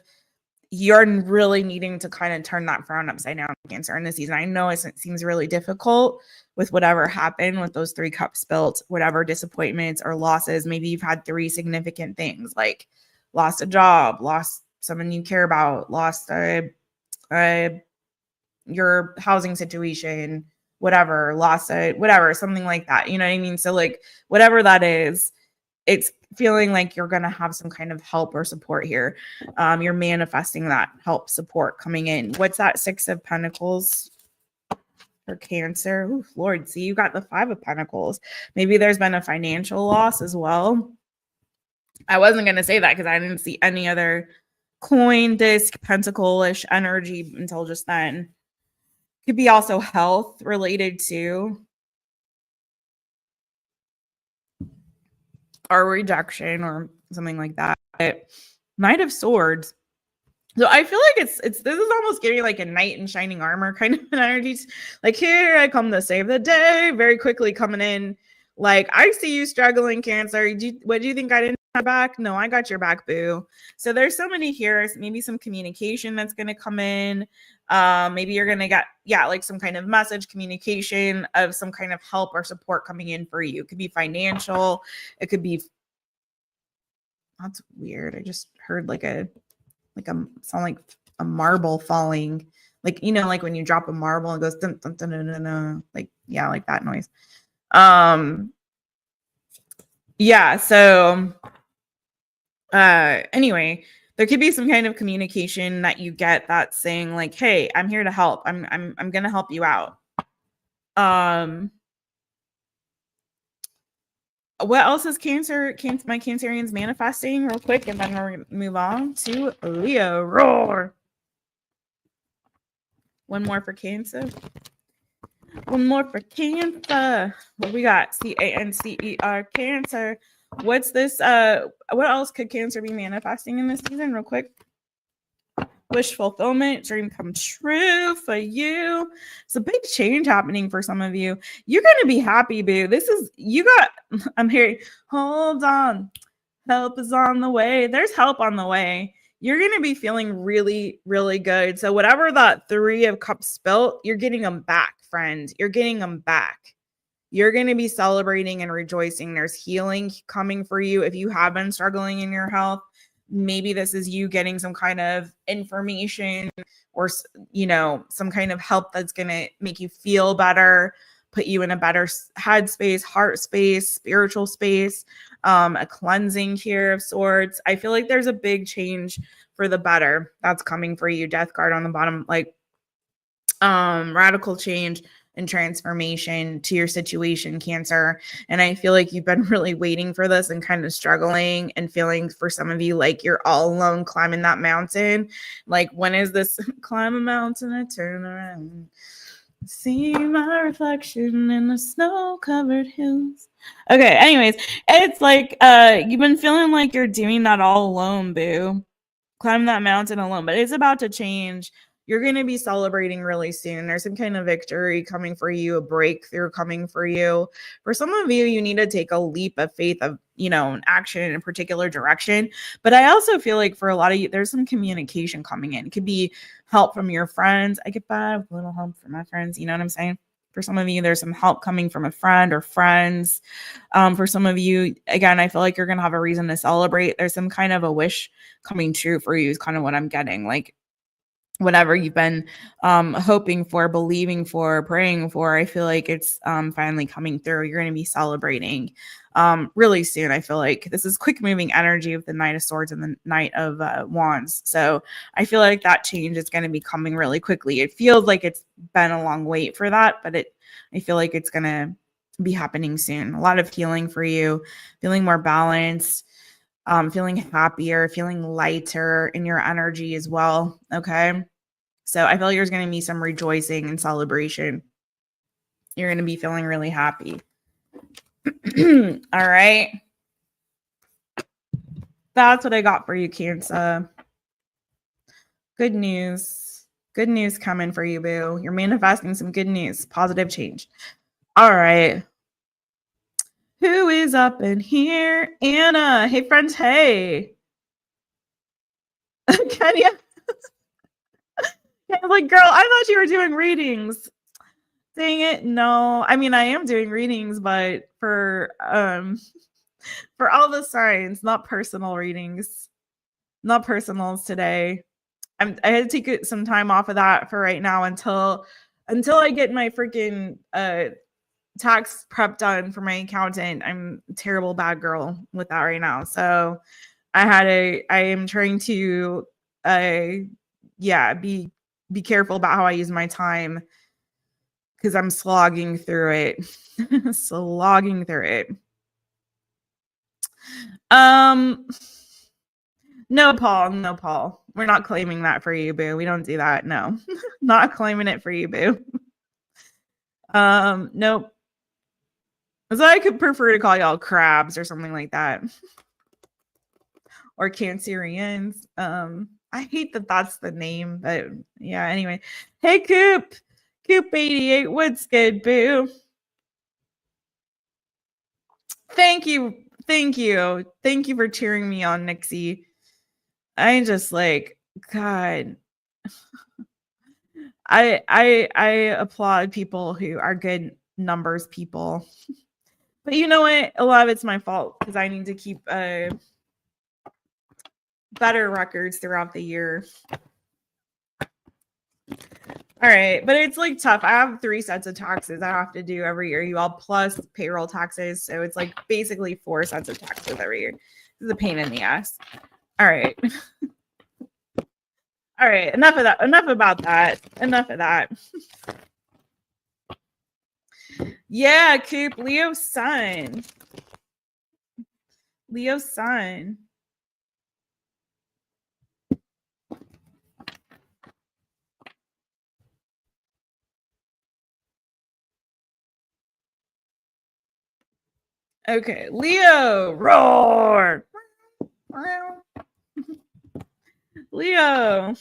you're really needing to kind of turn that frown upside down, Cancer, in this season. I know it seems really difficult with whatever happened with those Three Cups spilt, whatever disappointments or losses. Maybe you've had three significant things, like lost a job, lost someone you care about, lost your housing situation, whatever, lost it, whatever, something like that. You know what I mean? So like whatever that is, it's feeling like you're going to have some kind of help or support here. You're manifesting that help, support coming in. What's that Six of Pentacles for Cancer? Ooh, Lord, see, you got the Five of Pentacles. Maybe there's been a financial loss as well. I wasn't going to say that because I didn't see any other coin, disc, pentacle-ish energy until just then. Could be also health related too, or rejection or something like that. Knight of Swords. So I feel like it's this is almost getting like a knight in shining armor kind of an energy. Like, here I come to save the day, very quickly coming in. Like, I see you struggling, Cancer. What do you think I didn't have back? No, I got your back, boo. So there's so many here. Maybe some communication that's going to come in. Maybe you're going to get, like some kind of message, communication of some kind of help or support coming in for you. It could be financial. It could be, that's weird. I just heard like a sound like a marble falling. Like, you know, like when you drop a marble and it goes, dun, dun, dun, dun, dun, dun. Like, yeah, like that noise. Yeah. So, anyway, there could be some kind of communication that you get that's saying like, hey, I'm here to help. I'm going to help you out. What else is my Cancerians manifesting real quick, and then we'll move on to Leo. Roar. One more for Cancer. One more for Cancer. What we got? Cancer, Cancer. What's this? What else could Cancer be manifesting in this season? Real quick. Wish fulfillment, dream come true for you. It's a big change happening for some of you. You're gonna be happy, boo. This is you got. I'm hearing. Hold on, help is on the way. There's help on the way. You're gonna be feeling really, really good. So whatever that 3 of Cups spilt, you're getting them back, friend. You're getting them back. You're going to be celebrating and rejoicing. There's healing coming for you. If you have been struggling in your health, maybe this is you getting some kind of information or, you know, some kind of help that's going to make you feel better, put you in a better head space, heart space, spiritual space, a cleansing here of sorts. I feel like there's a big change for the better that's coming for you. Death card on the bottom, like radical change and transformation to your situation, Cancer. And I feel like you've been really waiting for this and kind of struggling and feeling for some of you like you're all alone climbing that mountain. Like, when is this climb a mountain and turn around? See my reflection in the snow-covered hills. Okay, anyways, it's like you've been feeling like you're doing that all alone, boo. Climb that mountain alone, but it's about to change. You're going to be celebrating really soon. There's some kind of victory coming for you, a breakthrough coming for you. For some of you, you need to take a leap of faith of, you know, an action in a particular direction. But I also feel like for a lot of you, there's some communication coming in. It could be help from your friends. I get by with a little help from my friends. You know what I'm saying? For some of you, there's some help coming from a friend or friends. For some of you, again, I feel like you're going to have a reason to celebrate. There's some kind of a wish coming true for you is kind of what I'm getting. Like, whatever you've been hoping for, believing for, praying for, I feel like it's finally coming through. You're going to be celebrating really soon. I feel like this is quick moving energy with the Knight of Swords and the Knight of Wands. So I feel like that change is going to be coming really quickly. It feels like it's been a long wait for that, but I feel like it's going to be happening soon. A lot of healing for you, feeling more balanced, feeling happier, feeling lighter in your energy as well. Okay. So I feel like there's going to be some rejoicing and celebration. You're going to be feeling really happy. All right. That's what I got for you, Cancer. Good news. Good news coming for you, boo. You're manifesting some good news, positive change. All right. Who is up in here? Anna. Hey, friends. Hey. Kenya. I was like, girl, I thought you were doing readings. Dang it. No. I mean, I am doing readings, but for all the signs, not personal readings. Not personals today. I had to take some time off of that for right now until I get my freaking tax prep done for my accountant. I'm a terrible bad girl with that right now. So I am trying to be careful about how I use my time because I'm slogging through it. Slogging through it. No, Paul. We're not claiming that for you, boo. We don't do that. No. Not claiming it for you, boo. Nope. So I could prefer to call y'all crabs or something like that. Or Cancerians. I hate that that's the name, but yeah, anyway. Hey, Coop 88, what's good, boo? Thank you for cheering me on, Nixie. I just like, God, I applaud people who are good numbers people. But you know what? A lot of it's my fault because I need to keep better records throughout the year. All right, but it's like tough. I have 3 sets of taxes I have to do every year. You all plus payroll taxes, so it's like basically 4 sets of taxes every year. This is a pain in the ass. All right. All right, enough of that. Enough about that. Enough of that. Yeah, Coop, Leo's sun. Leo's sun. Okay, Leo, roar. Leo,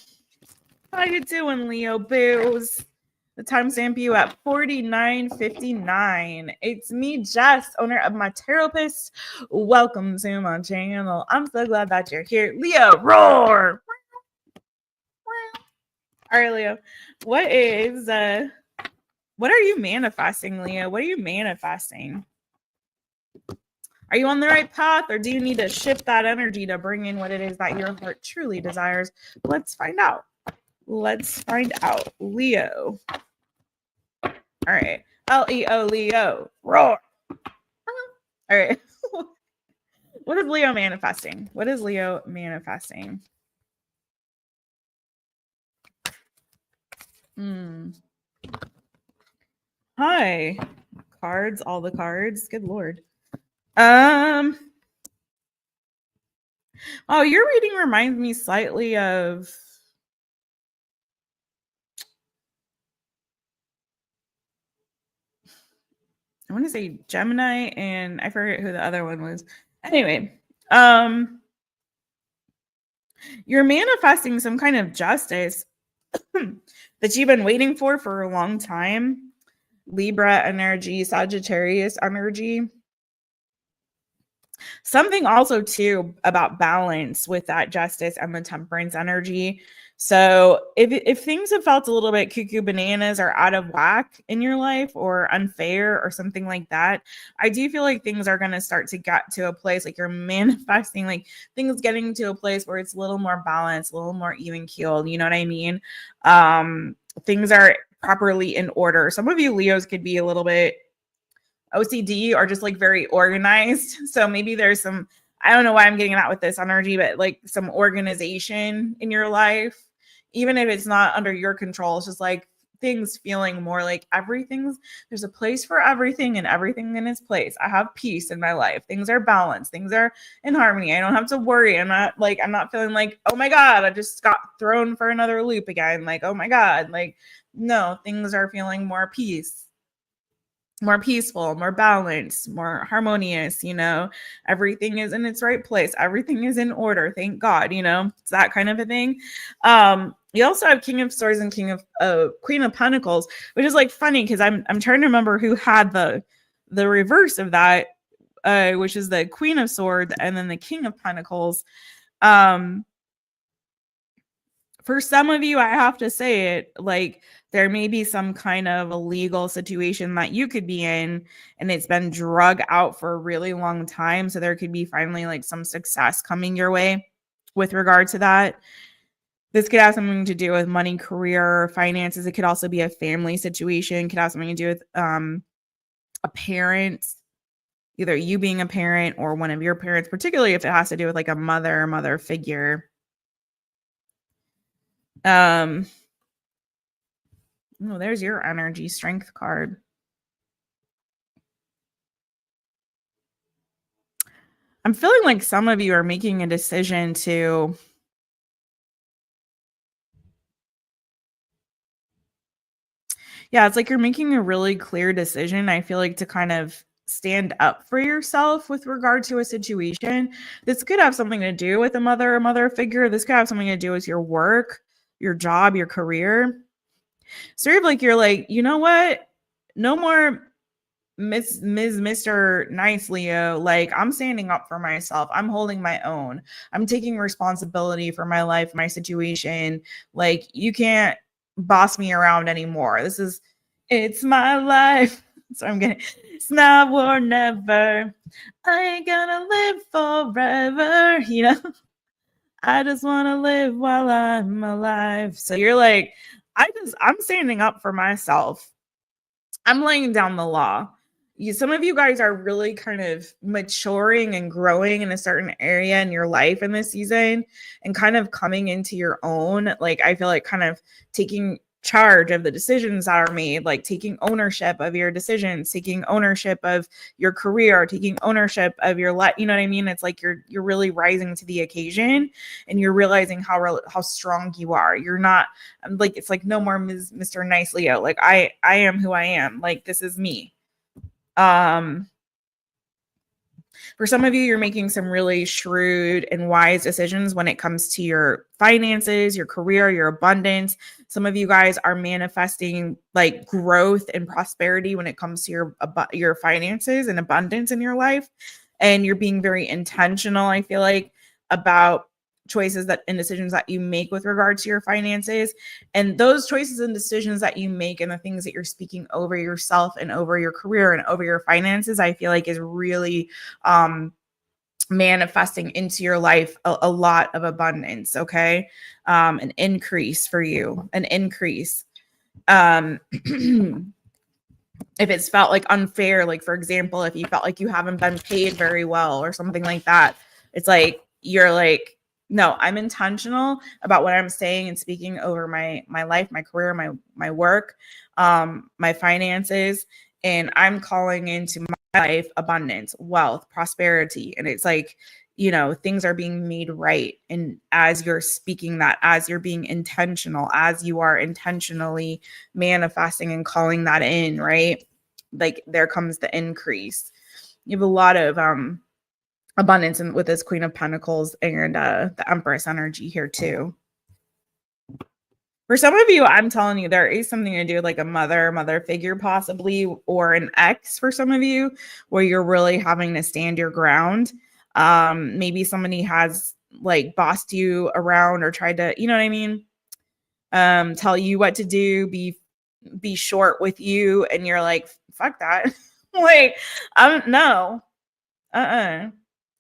how you doing, Leo Boos? The timestamp you at 49:59. It's me, Jess, owner of My Taropist. Welcome to my channel. I'm so glad that you're here. Leo, roar. All right, Leo. What are you manifesting, Leo? What are you manifesting? Are you on the right path, or do you need to shift that energy to bring in what it is that your heart truly desires? Let's find out. Let's find out. Leo. All right. Leo, Leo. Roar. All right. What is Leo manifesting? What is Leo manifesting? Hi. Cards, all the cards. Good Lord. Oh, your reading reminds me slightly of I want to say Gemini, and I forget who the other one was. Anyway, you're manifesting some kind of justice that you've been waiting for a long time. Libra energy, Sagittarius energy. Something also too about balance with that justice and the temperance energy. So if things have felt a little bit cuckoo bananas or out of whack in your life or unfair or something like that, I do feel like things are going to start to get to a place like you're manifesting, like things getting to a place where it's a little more balanced, a little more even keeled. You know what I mean? Things are properly in order. Some of you Leos could be a little bit OCD or just like very organized. So maybe there's some, I don't know why I'm getting that with this energy, but like some organization in your life, even if it's not under your control, it's just like things feeling more like there's a place for everything and everything in its place. I have peace in my life. Things are balanced. Things are in harmony. I don't have to worry. I'm not feeling like, oh my God, I just got thrown for another loop again. Like, oh my God, like, no, things are feeling more peaceful, more balanced, more harmonious, everything is in its right place. Everything is in order. Thank God, it's that kind of a thing. You also have King of Swords and Queen of Pentacles, which is like funny because I'm trying to remember who had the reverse of that, which is the Queen of Swords and then the King of Pentacles. For some of you, I have to say it, like there may be some kind of a legal situation that you could be in and it's been drug out for a really long time. So there could be finally like some success coming your way with regard to that. This could have something to do with money, career, finances. It could also be a family situation. It could have something to do with a parent, either you being a parent or one of your parents, particularly if it has to do with like a mother figure. Oh, there's your energy strength card. I'm feeling like some of you are making a decision to it's like you're making a really clear decision. I feel like to kind of stand up for yourself with regard to a situation. This could have something to do with a mother figure. This could have something to do with your work, your job, your career. Sort of like you're like, you know what? No more Mr. Nice Leo. Like I'm standing up for myself. I'm holding my own. I'm taking responsibility for my life, my situation. Like you can't boss me around anymore. It's my life. So I'm getting it's now or never. I ain't gonna live forever. I just want to live while I'm alive. So you're like, I'm standing up for myself. I'm laying down the law. Some of you guys are really kind of maturing and growing in a certain area in your life in this season and kind of coming into your own. Like, I feel like kind of taking charge of the decisions that are made, like taking ownership of your decisions, taking ownership of your career, taking ownership of your life. You know what I mean? It's like you're really rising to the occasion and you're realizing how strong you are. You're not like, it's like no more Mr. Nice Leo. Like I am who I am. Like this is me. For some of you, you're making some really shrewd and wise decisions when it comes to your finances, your career, your abundance. Some of you guys are manifesting like growth and prosperity when it comes to your finances and abundance in your life. And you're being very intentional, I feel like, about choices that and decisions that you make with regard to your finances. And those choices and decisions that you make and the things that you're speaking over yourself and over your career and over your finances, I feel like is really manifesting into your life a lot of abundance. Okay. An increase for you, an increase. If it's felt like unfair, like for example, if you felt like you haven't been paid very well or something like that, it's like you're like, no, I'm intentional about what I'm saying and speaking over my life, my career, my work, my finances, and I'm calling into my life abundance, wealth, prosperity, and it's like, you know, things are being made right. And as you're speaking that, as you're being intentional, as you are intentionally manifesting and calling that in, right? Like there comes the increase. You have a lot of abundance with this Queen of Pentacles and the Empress energy here too. For some of you, I'm telling you, there is something to do with like a mother figure possibly, or an ex for some of you, where you're really having to stand your ground. Maybe somebody has like bossed you around or tried to, you know what I mean? Tell you what to do, be short with you, and you're like, fuck that. Like, no,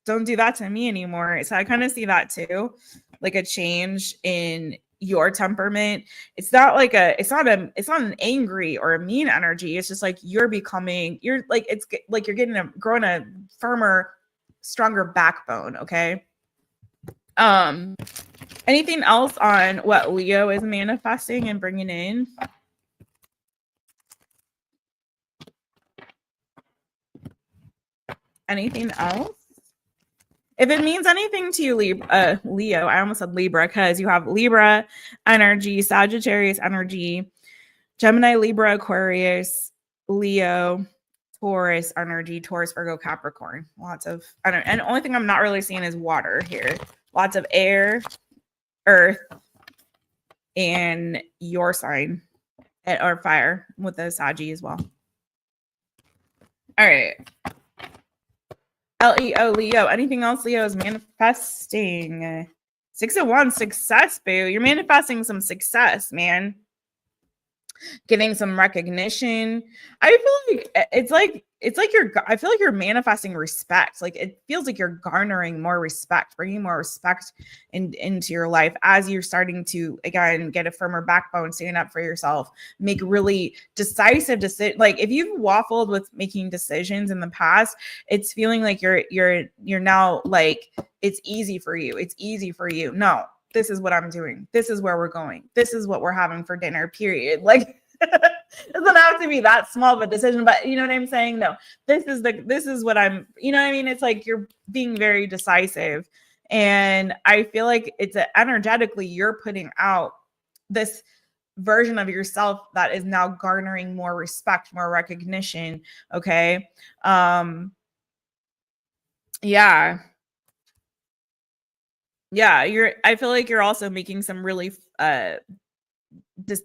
don't do that to me anymore. So I kind of see that too, like a change in your temperament. It's not an angry or a mean energy. It's just like you're like, it's like you're growing a firmer, stronger backbone. Okay. Anything else on what Leo is manifesting and bringing in? Anything else? If it means anything to you, Leo, I almost said Libra, because you have Libra energy, Sagittarius energy, Gemini, Libra, Aquarius, Leo, Taurus energy, Taurus, Virgo, Capricorn. Lots of, and the only thing I'm not really seeing is water here. Lots of air, earth, and your sign, or fire with the Sagi as well. All right. Leo, Leo. Anything else Leo is manifesting? 6 of Wands, success, boo. You're manifesting some success, man. Getting some recognition. I feel like I feel like you're manifesting respect. Like it feels like you're garnering more respect, bringing more respect into your life as you're starting to, again, get a firmer backbone, stand up for yourself, make really decisive decisions. Like if you've waffled with making decisions in the past, it's feeling like you're now like it's easy for you. It's easy for you. No, this is what I'm doing. This is where we're going. This is what we're having for dinner, period. Like it doesn't have to be that small of a decision, but you know what I'm saying? No, this is what I'm, you know what I mean? It's like you're being very decisive. And I feel like it's energetically, you're putting out this version of yourself that is now garnering more respect, more recognition. Okay. Yeah. Yeah, I feel like you're also making some really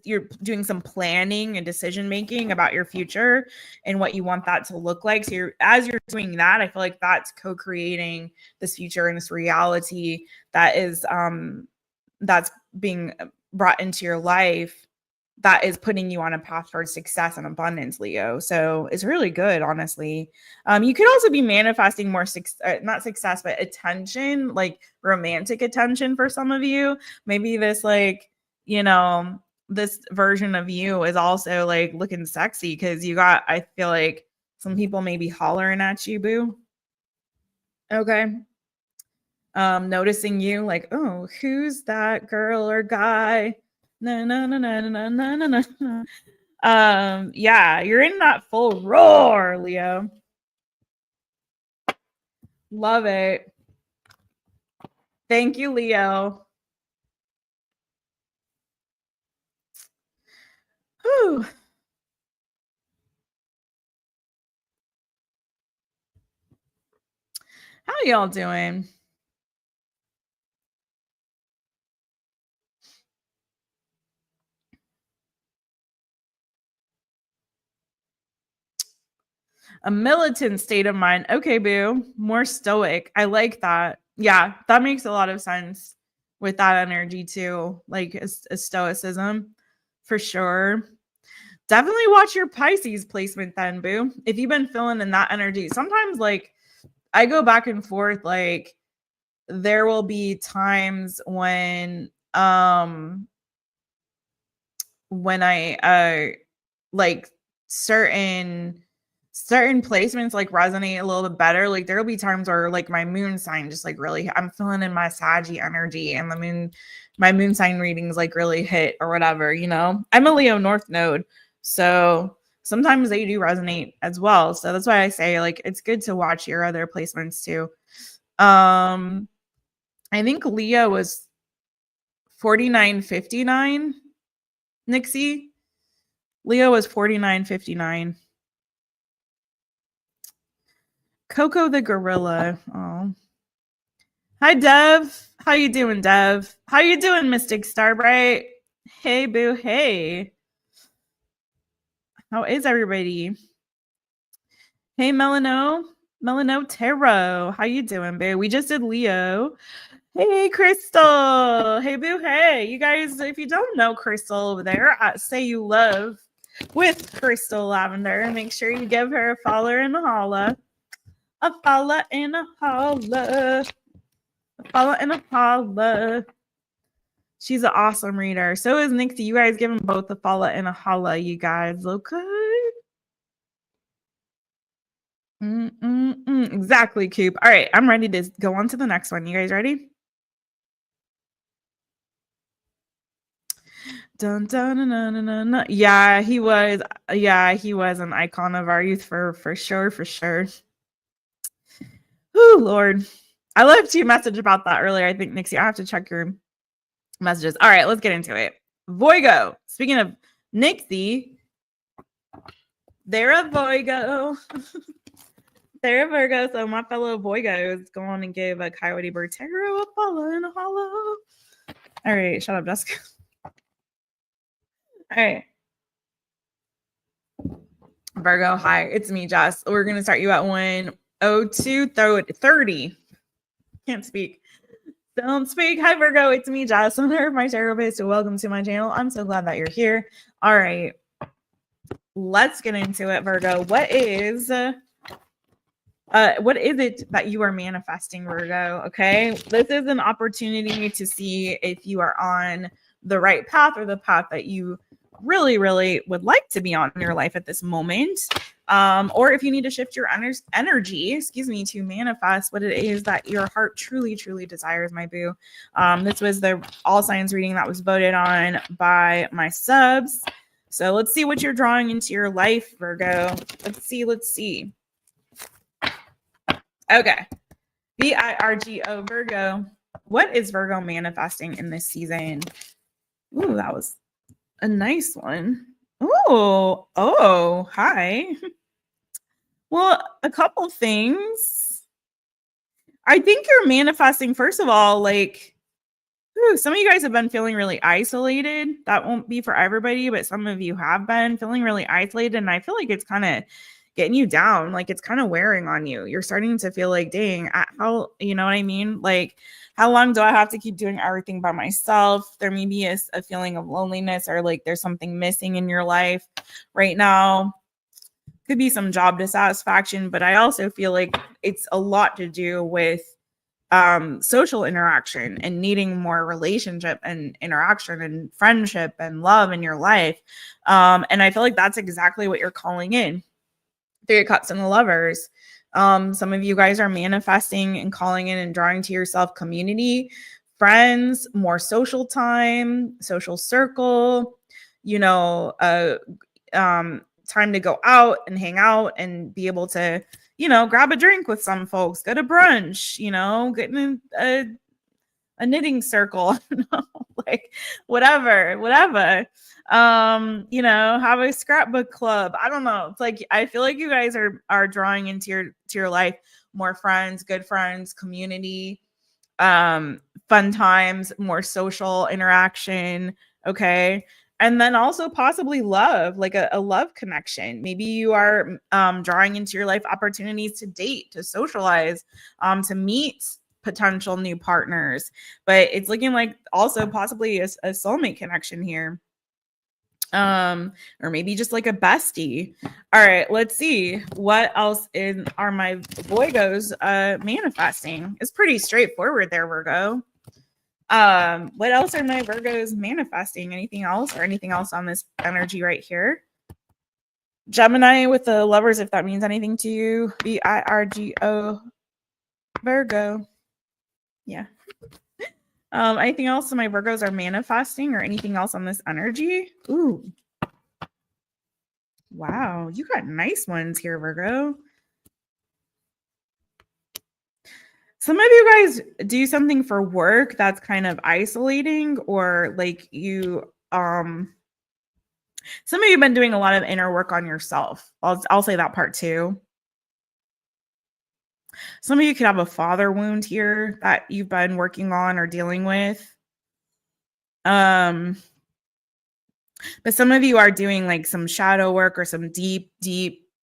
you're doing some planning and decision making about your future and what you want that to look like. So as you're doing that, I feel like that's co-creating this future and this reality that is that's being brought into your life, that is putting you on a path towards success and abundance, Leo. So it's really good, honestly. You could also be manifesting more not success, but attention, like romantic attention for some of you. Maybe this, like, you know, this version of you is also like looking sexy because I feel like some people may be hollering at you, boo. Okay. Noticing you like, oh, who's that girl or guy? No, no, no, no, no, no, no, no, no. Yeah, you're in that full roar, Leo. Love it. Thank you, Leo. Whew. How y'all doing? A militant state of mind. Okay, boo. More stoic. I like that. Yeah, that makes a lot of sense with that energy too. Like a stoicism for sure. Definitely watch your Pisces placement then, boo. If you've been feeling in that energy. Sometimes like I go back and forth, like there will be times when I like certain placements like resonate a little bit better. Like there'll be times where like my moon sign just like really I'm feeling in my Saggy energy and my moon sign readings like really hit or whatever, you know. I'm a Leo North node, so sometimes they do resonate as well. So that's why I say like it's good to watch your other placements too. I think Leo was 4959. Nixie. Leo was 4959. Coco the gorilla. Oh. Hi, Dev. How you doing, Dev? How you doing, Mystic Starbright? Hey, boo. Hey. How is everybody? Hey, Melano Tarot. How you doing, boo? We just did Leo. Hey, Crystal. Hey, boo. Hey. You guys, if you don't know Crystal over there, say you love with Crystal Lavender. Make sure you give her a follow and a holla. A follow and a holla. A follow and a holla. She's an awesome reader. So is Nixie. You guys give them both a follow and a holla, you guys. Okay. Exactly, Coop. All right, I'm ready to go on to the next one. You guys ready? Dun, dun, dun, dun, dun, dun, dun. Yeah, he was. Yeah, he was an icon of our youth for sure, for sure. Oh Lord, I left you a message about that earlier. I think Nixie, I have to check your messages. All right, let's get into it. Voigo. Speaking of Nixie, they're a Voigo. They're a Virgo, so my fellow Voigos go on and give a Coyote Bird Tarot a follow and a hollow. All right, shut up, Jessica. All right. Virgo, hi, it's me, Jess. We're going to start you at 1:02:30. Can't speak. Don't speak. Hi, Virgo. It's me, Jess. I'm My Taropist. Welcome to my channel. I'm so glad that you're here. All right. Let's get into it, Virgo. What is it that you are manifesting, Virgo? Okay. This is an opportunity to see if you are on the right path or the path that you really, really would like to be on in your life at this moment. Or if you need to shift your energy, to manifest what it is that your heart truly, truly desires, my boo. This was the all signs reading that was voted on by my subs. So let's see what you're drawing into your life, Virgo. Let's see. Okay. VIRGO, Virgo. What is Virgo manifesting in this season? Ooh, that was a nice one. Oh, hi. Well, a couple things. I think you're manifesting, first of all, like, some of you guys have been feeling really isolated. That won't be for everybody, but some of you have been feeling really isolated. And I feel like it's kind of getting you down. Like it's kind of wearing on you. You're starting to feel like, dang, how, you know what I mean? Like, how long do I have to keep doing everything by myself? There may be a feeling of loneliness or like there's something missing in your life right now. Could be some job dissatisfaction, but I also feel like it's a lot to do with social interaction and needing more relationship and interaction and friendship and love in your life. And I feel like that's exactly what you're calling in. 3 of Cups and the Lovers. Some of you guys are manifesting and calling in and drawing to yourself community, friends, more social time, social circle, time to go out and hang out and be able to, grab a drink with some folks, go to brunch, get in a knitting circle, like whatever. You know, have a scrapbook club. I don't know. It's like I feel like you guys are drawing into your life more friends, good friends, community, fun times, more social interaction. Okay. And then also possibly love, like a love connection. Maybe you are drawing into your life opportunities to date, to socialize, to meet potential new partners. But it's looking like also possibly a soulmate connection here. Or maybe just like a bestie. All right, let's see what else are my Virgos manifesting. It's pretty straightforward there, Virgo. What else are my Virgos manifesting? Anything else or anything else on this energy right here? Gemini with the Lovers, if that means anything to you. VIRGO, Virgo. Yeah. Anything else my Virgos are manifesting or anything else on this energy? Ooh. Wow, you got nice ones here, Virgo. Some of you guys do something for work that's kind of isolating, or like you some of you have been doing a lot of inner work on yourself. I'll say that part too. Some of you could have a father wound here that you've been working on or dealing with. But some of you are doing like some shadow work or some deep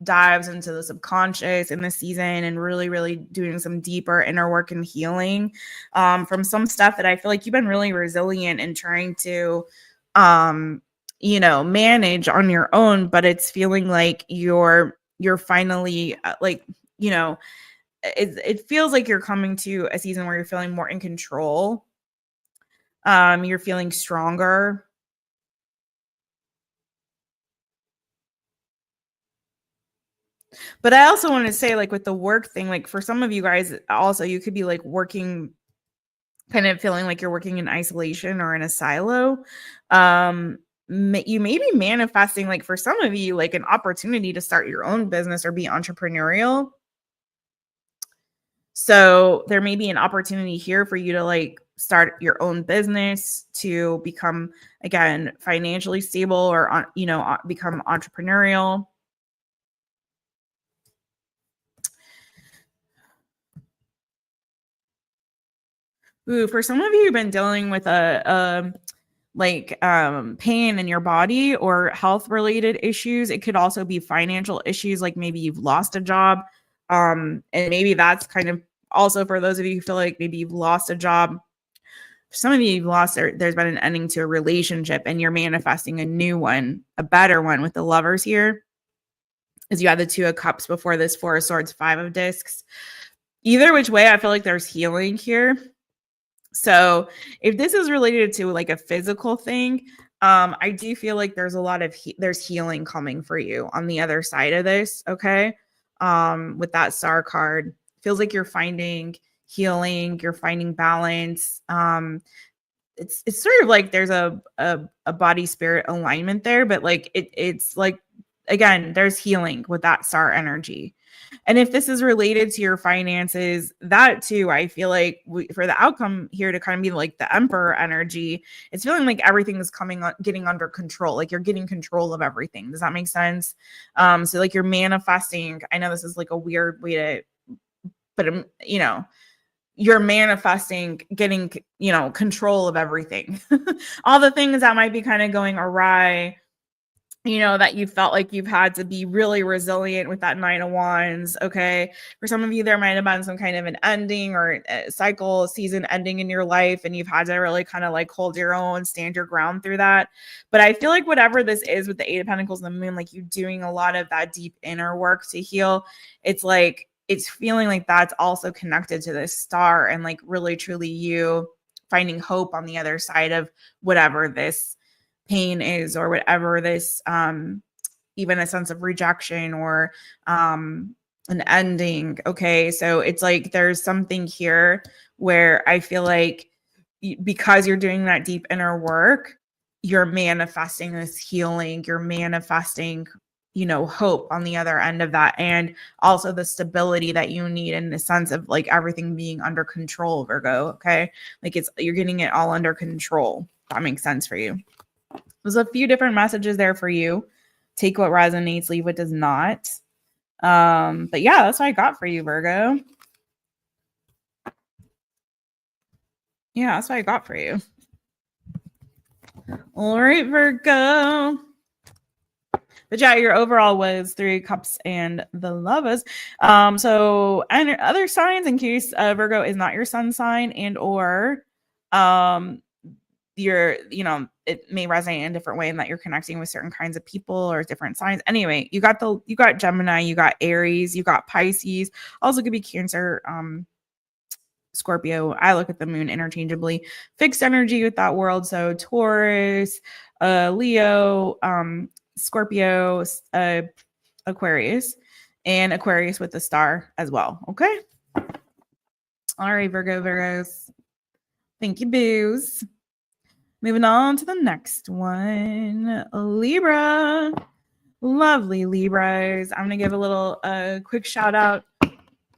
dives into the subconscious in this season and really doing some deeper inner work and healing from some stuff that I feel like you've been really resilient in trying to you know, manage on your own, but it's feeling like you're finally like, you know, it feels like you're coming to a season where you're feeling more in control. You're feeling stronger. But I also want to say, like with the work thing, like for some of you guys also, you could be like working, kind of feeling like you're working in isolation or in a silo. You may be manifesting, like for some of you, like an opportunity to start your own business or be entrepreneurial. So there may be an opportunity here for you to like start your own business, to become, again, financially stable or, you know, become entrepreneurial. Ooh, for some of you who've been dealing with pain in your body or health related issues, it could also be financial issues, like maybe you've lost a job. And maybe that's kind of also for those of you who feel like maybe you've lost a job. For some of you, there's been an ending to a relationship and you're manifesting a new one, a better one with the Lovers here. As you had the Two of Cups before this, Four of Swords, Five of Discs. Either which way, I feel like there's healing here. So if this is related to like a physical thing, I do feel like there's a lot of there's healing coming for you on the other side of this. Okay. With that Star card, feels like you're finding healing, you're finding balance. It's sort of like there's a body spirit alignment there, but like it's like, again, there's healing with that Star energy. And if this is related to your finances, that too, I feel like for the outcome here to kind of be like the Emperor energy, it's feeling like everything is getting under control. Like you're getting control of everything. Does that make sense? So like you're manifesting. I know this is like a weird way to, but you know, you're manifesting getting, you know, control of everything. All the things that might be kind of going awry, you know, that you felt like you've had to be really resilient with that Nine of Wands. Okay. For some of you, there might have been some kind of an ending or a cycle, season ending in your life, and you've had to really kind of like hold your own, stand your ground through that. But I feel like whatever this is with the Eight of Pentacles and the Moon, like you're doing a lot of that deep inner work to heal. It's like, it's feeling like that's also connected to this Star and like really truly you finding hope on the other side of whatever this pain is, or whatever this even a sense of rejection or an ending. Okay, so it's like there's something here where I feel like because you're doing that deep inner work, you're manifesting this healing, you're manifesting, you know, hope on the other end of that, and also the stability that you need in the sense of like everything being under control, Virgo. Okay, like you're getting it all under control. that makes sense for you. There's a few different messages there for you. Take what resonates, leave what does not. But yeah, that's what I got for you, Virgo. Yeah, that's what I got for you. All right, Virgo. But yeah, your overall was 3 cups and the lovers. So and other signs, in case Virgo is not your sun sign, and or your, you know, it may resonate in a different way in that you're connecting with certain kinds of people or different signs. Anyway, you got Gemini, you got Aries, you got Pisces. Also could be Cancer, Scorpio. I look at the moon interchangeably. Fixed energy with that world. So Taurus, Leo, Scorpio, Aquarius, and Aquarius with the star as well. Okay. All right, Virgos. Thank you, boos. Moving on to the next one, Libra. Lovely Libras. I'm gonna give a little quick shout out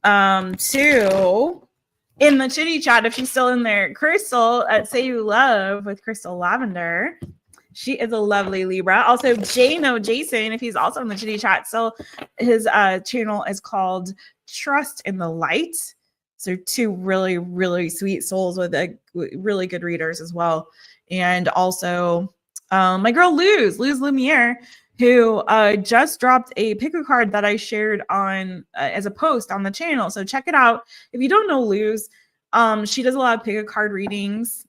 to, in the chitty chat, if she's still in there, Crystal at Say You Love with Crystal Lavender. She is a lovely Libra. Also, Jason, if he's also in the chitty chat, so his channel is called Trust in the Light. So 2 really, really sweet souls with really good readers as well. And also my girl Luz Lumiere, who just dropped a pick a card that I shared on as a post on the channel. So check it out. If you don't know Luz, she does a lot of pick a card readings,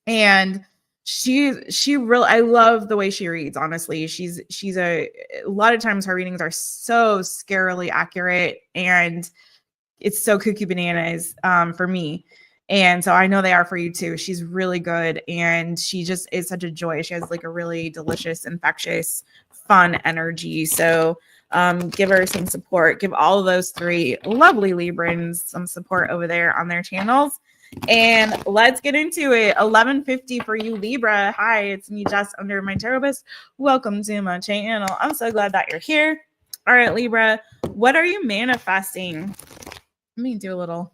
and she really, I love the way she reads. Honestly, she's a lot of times her readings are so scarily accurate, and it's so cuckoo bananas for me. And so I know they are for you too. She's really good, and she just is such a joy. She has like a really delicious, infectious, fun energy. So give her some support. Give all of those 3 lovely Librans some support over there on their channels. And let's get into it. 11:50 for you, Libra. Hi, it's me, Jess, under My Taropist. Welcome to my channel. I'm so glad that you're here. All right, Libra, what are you manifesting? Let me do a little.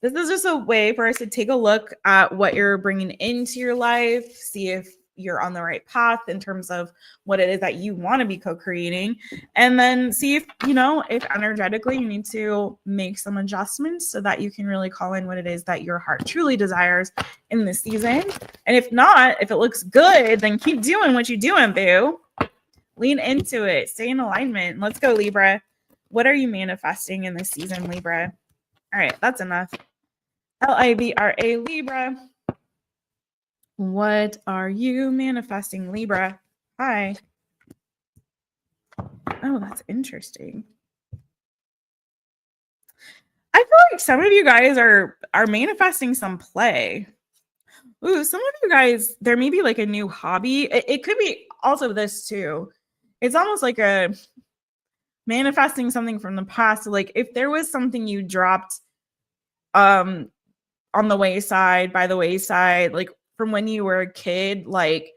This is just a way for us to take a look at what you're bringing into your life, see if you're on the right path in terms of what it is that you want to be co-creating, and then see if, you know, if energetically you need to make some adjustments so that you can really call in what it is that your heart truly desires in this season. And if not, if it looks good, then keep doing what you're doing, boo. Lean into it. Stay in alignment. Let's go, Libra. What are you manifesting in this season, Libra? All right, that's enough. Libra, Libra. What are you manifesting, Libra? Hi. Oh, that's interesting. I feel like some of you guys are manifesting some play. Ooh, some of you guys, there may be like a new hobby. It could be also this too. It's almost like a manifesting something from the past. Like if there was something you dropped on the wayside, by the wayside, like from when you were a kid, like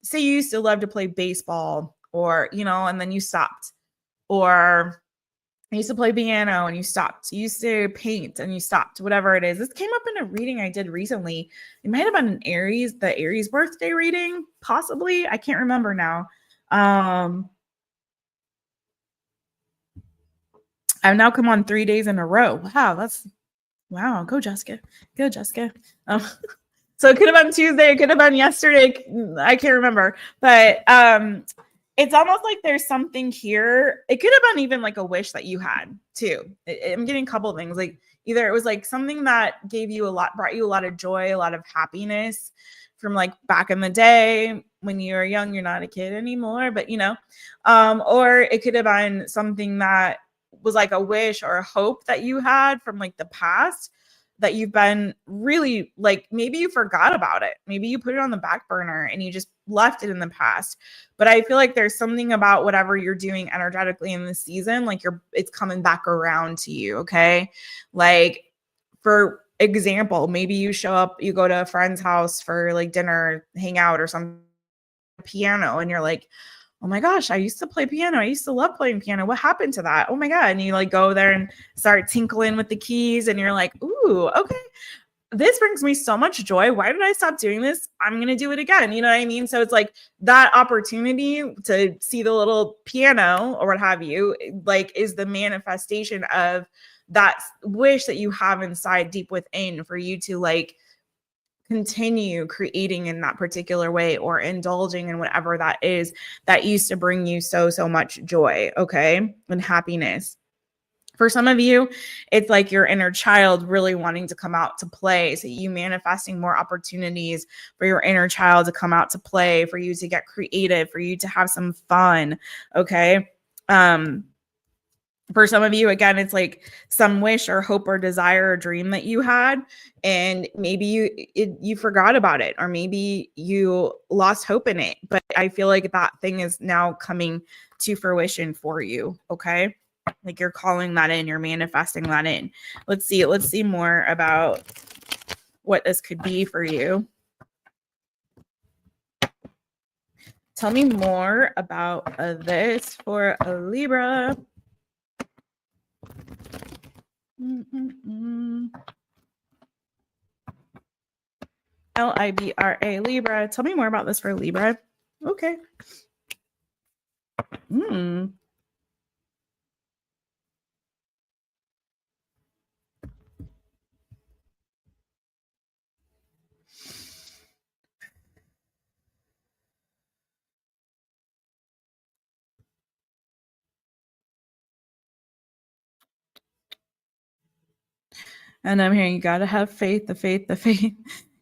say you used to love to play baseball, or, you know, and then you stopped, or you used to play piano and you stopped, you used to paint and you stopped, whatever it is. This came up in a reading I did recently. It might have been an Aries, the Aries birthday reading, possibly. I can't remember now. I've now come on 3 days in a row. Wow, go Jessica. Go Jessica. So it could have been Tuesday, it could have been yesterday. I can't remember. But it's almost like there's something here. It could have been even like a wish that you had too. I'm getting a couple of things. Like either it was like something that gave you brought you a lot of joy, a lot of happiness from like back in the day when you were young. You're not a kid anymore, but you know, or it could have been something that was like a wish or a hope that you had from like the past that you've been really like, maybe you forgot about it. Maybe you put it on the back burner and you just left it in the past. But I feel like there's something about whatever you're doing energetically in this season, like it's coming back around to you. Okay. Like for example, maybe you show up, you go to a friend's house for like dinner, hang out or some piano, and you're like, oh my gosh, I used to play piano. I used to love playing piano. What happened to that? Oh my God. And you like go there and start tinkling with the keys and you're like, ooh, okay. this brings me so much joy. Why did I stop doing this? I'm going to do it again. You know what I mean? So it's like that opportunity to see the little piano or what have you, like, is the manifestation of that wish that you have inside deep within for you to like continue creating in that particular way or indulging in whatever that is that used to bring you so much joy, okay, and happiness. For some of you, it's like your inner child really wanting to come out to play. So you manifesting more opportunities for your inner child to come out to play, for you to get creative, for you to have some fun, okay? For some of you, again, it's like some wish or hope or desire or dream that you had, and maybe you forgot about it, or maybe you lost hope in it. But I feel like that thing is now coming to fruition for you, okay? Like you're calling that in, you're manifesting that in. Let's see more about what this could be for you. Tell me more about this for a Libra. LIBRA, Libra. Tell me more about this for Libra. Okay. And I'm hearing you gotta have faith, the faith.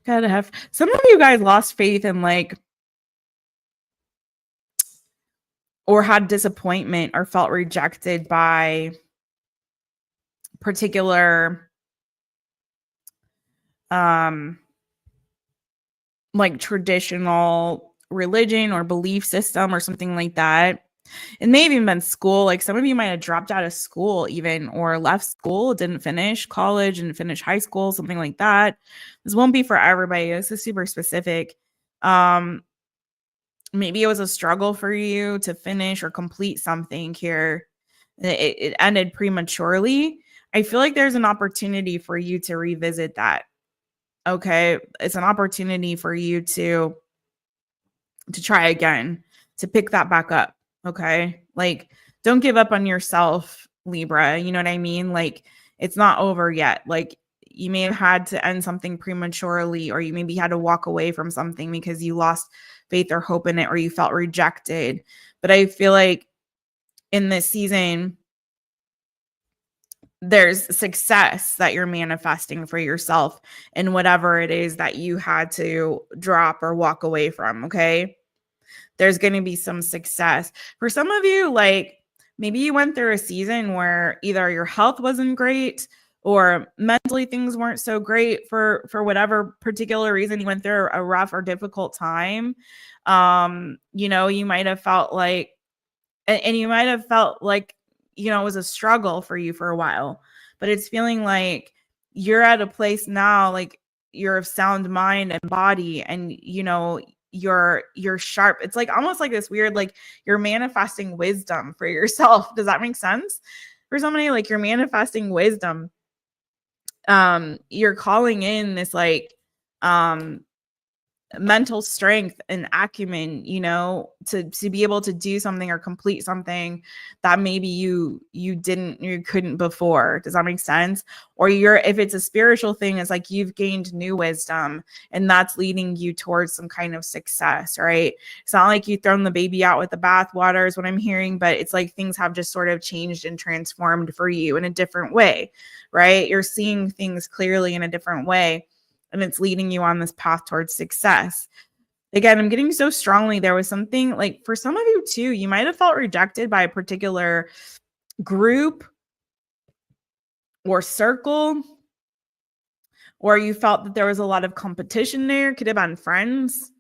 Gotta have. Some of you guys lost faith in like, or had disappointment or felt rejected by particular like traditional religion or belief system or something like that. It may have even been school. Like some of you might have dropped out of school even, or left school, didn't finish college, didn't finish high school, something like that. This won't be for everybody. This is super specific. Maybe it was a struggle for you to finish or complete something here. It ended prematurely. I feel like there's an opportunity for you to revisit that. Okay. It's an opportunity for you to try again, to pick that back up. Okay. Like, don't give up on yourself, Libra. You know what I mean? Like, it's not over yet. Like, you may have had to end something prematurely, or you maybe had to walk away from something because you lost faith or hope in it, or you felt rejected. But I feel like in this season, there's success that you're manifesting for yourself in whatever it is that you had to drop or walk away from. Okay. There's going to be some success. For some of you, like maybe you went through a season where either your health wasn't great or mentally things weren't so great for whatever particular reason. You went through a rough or difficult time. You know, you might have felt like, and you might have felt like, you know, it was a struggle for you for a while, but it's feeling like you're at a place now, like you're of sound mind and body, and you know, you're sharp. It's like almost like this weird, like you're manifesting wisdom for yourself. Does that make sense? For somebody, like you're manifesting wisdom. You're calling in this like mental strength and acumen, you know, to be able to do something or complete something that maybe you couldn't before. Does that make sense? Or if it's a spiritual thing, it's like you've gained new wisdom and that's leading you towards some kind of success, right? It's not like you've thrown the baby out with the bathwater is what I'm hearing, but it's like things have just sort of changed and transformed for you in a different way, right? You're seeing things clearly in a different way, and it's leading you on this path towards success. Again, I'm getting so strongly there was something like for some of you too, you might have felt rejected by a particular group or circle, or you felt that there was a lot of competition there, could have been friends.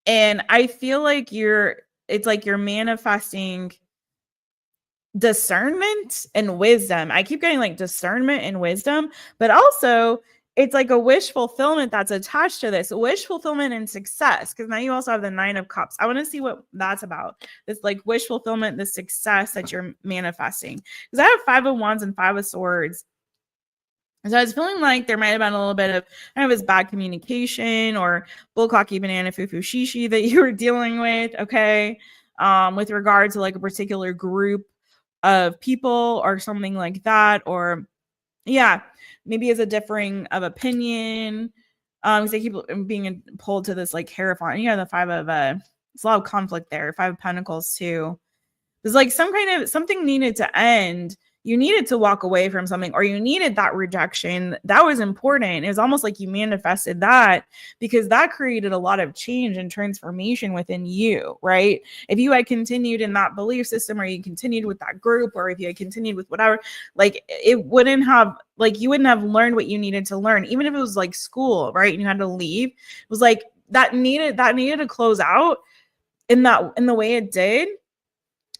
And I feel like it's like you're manifesting discernment and wisdom. I keep getting like discernment and wisdom, but also it's like a wish fulfillment that's attached to this wish fulfillment and success. Because now you also have the 9 of Cups. I want to see what that's about. This like wish fulfillment, the success that you're manifesting. Because I have 5 of Wands and 5 of Swords. So I was feeling like there might have been a little bit of kind of this bad communication or bullcocky banana foo foo shishi that you were dealing with, okay, with regard to like a particular group of people or something like that, or yeah, maybe as a differing of opinion. Because they keep being pulled to this like Hierophant. You know, the five of it's a lot of conflict there. Five of Pentacles too. It's like some kind of something needed to end. You needed to walk away from something, or you needed that rejection. That was important. It was almost like you manifested that because that created a lot of change and transformation within you, right? If you had continued in that belief system, or you continued with that group, or if you had continued with whatever, like it wouldn't have, like you wouldn't have learned what you needed to learn, even if it was like school, right? And you had to leave. It was like that needed to close out in the way it did.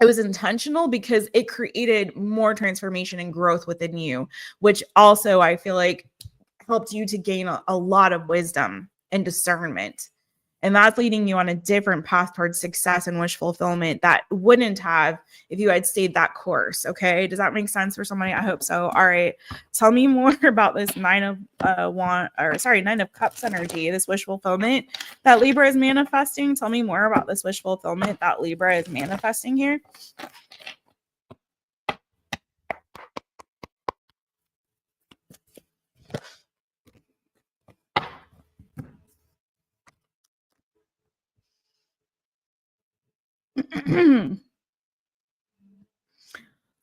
It was intentional because it created more transformation and growth within you, which also I feel like helped you to gain a lot of wisdom and discernment. And that's leading you on a different path towards success and wish fulfillment that wouldn't have if you had stayed that course. Okay. Does that make sense for somebody? I hope so. All right. Tell me more about this Nine of Cups energy, this wish fulfillment that Libra is manifesting. Tell me more about this wish fulfillment that Libra is manifesting here.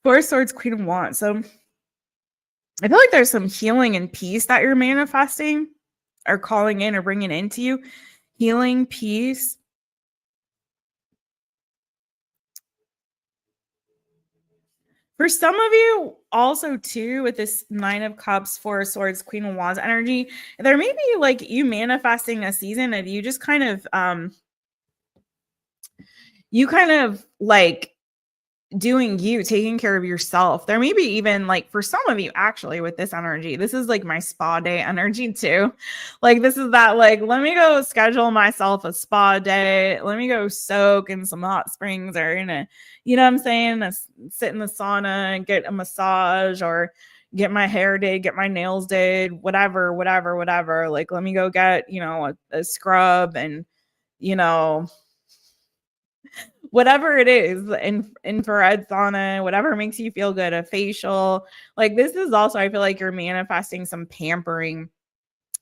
Four of Swords, Queen of Wands. So I feel like there's some healing and peace that you're manifesting or calling in or bringing into you. Healing, peace. For some of you also too, with this Nine of Cups, Four of Swords, Queen of Wands energy, there may be like you manifesting a season of you just kind of like doing you, taking care of yourself. There may be even like for some of you actually with this energy, this is like my spa day energy too. Like this is that like, let me go schedule myself a spa day. Let me go soak in some hot springs or in a, you know what I'm saying? Sit in the sauna and get a massage or get my hair did, get my nails did, whatever. Like, let me go get, you know, a scrub and, you know, whatever it is, infrared sauna, whatever makes you feel good, a facial. Like this is also, I feel like you're manifesting some pampering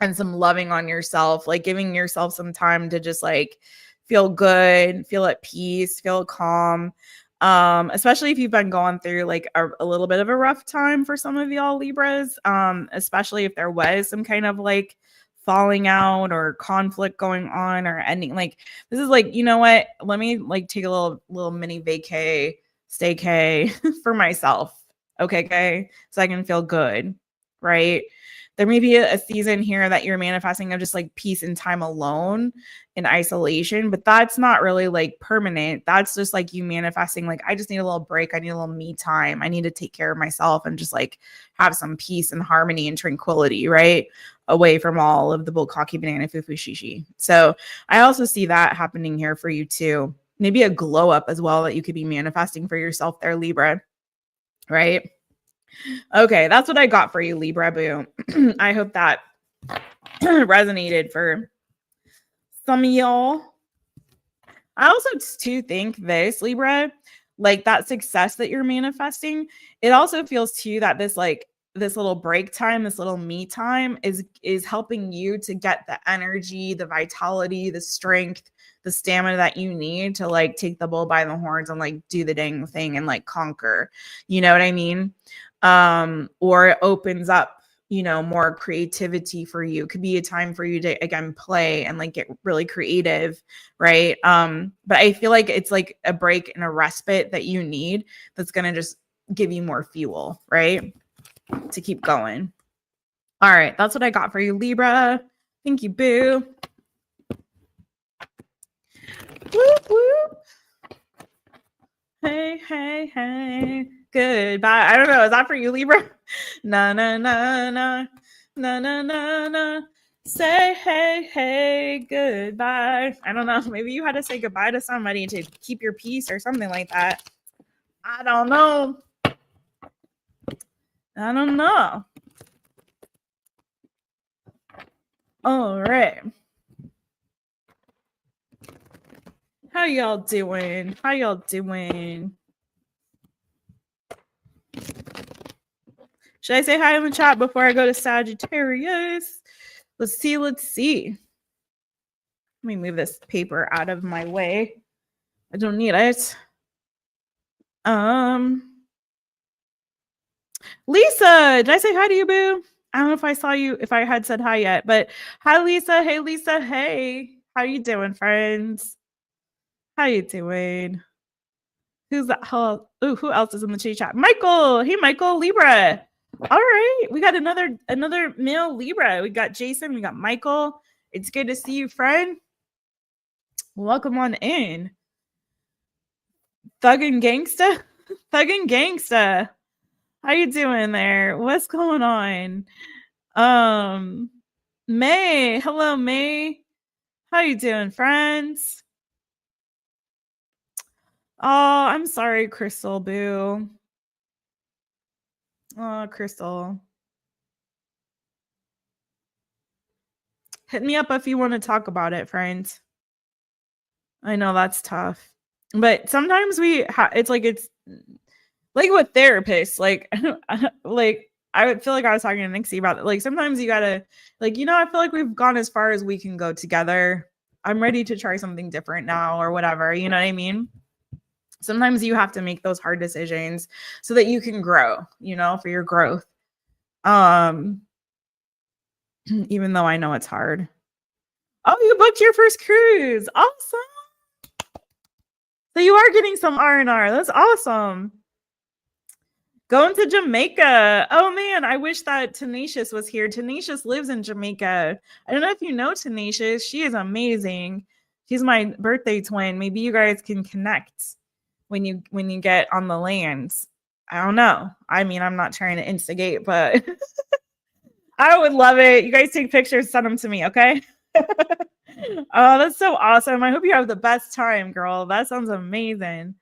and some loving on yourself, like giving yourself some time to just like feel good, feel at peace, feel calm. Especially if you've been going through like a little bit of a rough time for some of y'all Libras, especially if there was some kind of like falling out or conflict going on or ending. Like this is like, you know what, let me like take a little mini vacay staycay for myself, okay, so I can feel good, right? There may be a season here that you're manifesting of just like peace and time alone in isolation, but that's not really like permanent. That's just like you manifesting like, I just need a little break, I need a little me time, I need to take care of myself and just like have some peace and harmony and tranquility, right? Away from all of the bullcocky banana foo foo shishi. So I also see that happening here for you too. Maybe a glow up as well that you could be manifesting for yourself there, Libra, right? Okay, that's what I got for you, Libra boo. I hope that resonated for some of y'all. I also too think this, Libra, like that success that you're manifesting, it also feels too that this like this little break time, this little me time is helping you to get the energy, the vitality, the strength, the stamina that you need to like take the bull by the horns and like do the dang thing and like conquer. You know what I mean? Or it opens up, you know, more creativity for you. It could be a time for you to again play and like get really creative, right? But I feel like it's like a break and a respite that you need that's gonna just give you more fuel, right? To keep going. All right, that's what I got for you, Libra. Thank you, boo. Whoop, whoop. Hey, hey, hey. Goodbye. I don't know. Is that for you, Libra? Na na na na na na na na. Say hey, hey, goodbye. I don't know. Maybe you had to say goodbye to somebody to keep your peace or something like that. I don't know. All right. How y'all doing? How y'all doing? Should I say hi in the chat before I go to Sagittarius? Let's see. Let's see. Let me move this paper out of my way. I don't need it. Lisa, did I say hi to you, boo? I don't know if I saw you, if I had said hi yet, but hi, Lisa. Hey, Lisa. Hey, how you doing, friends? How you doing? Who's that? Oh, who else is in the chat? Michael. Hey, Michael. Libra. All right, we got another male Libra. We got Jason. We got Michael. It's good to see you, friend. Welcome on in. Thug and Gangsta. Thug and Gangsta. How you doing there? What's going on? May. Hello, May. How you doing, friends? Oh, I'm sorry, Crystal boo. Oh, Crystal. Hit me up if you want to talk about it, friends. I know that's tough. But sometimes it's like with therapists, like like I would feel like I was talking to Nixie about it. Like sometimes you gotta, like, I feel like we've gone as far as we can go together. I'm ready to try something different now or whatever. You know what I mean? Sometimes you have to make those hard decisions so that you can grow, for your growth. Even though I know it's hard. Oh, you booked your first cruise. Awesome. So you are getting some R&R. That's awesome. Going to Jamaica. Oh man, I wish that Tenacious was here. Tenacious lives in Jamaica. I don't know if you know Tenacious. She is amazing. She's my birthday twin. Maybe you guys can connect when you get on the lands. I don't know. I mean, I'm not trying to instigate, but I would love it. You guys take pictures, send them to me, okay? Oh, that's so awesome. I hope you have the best time, girl. That sounds amazing.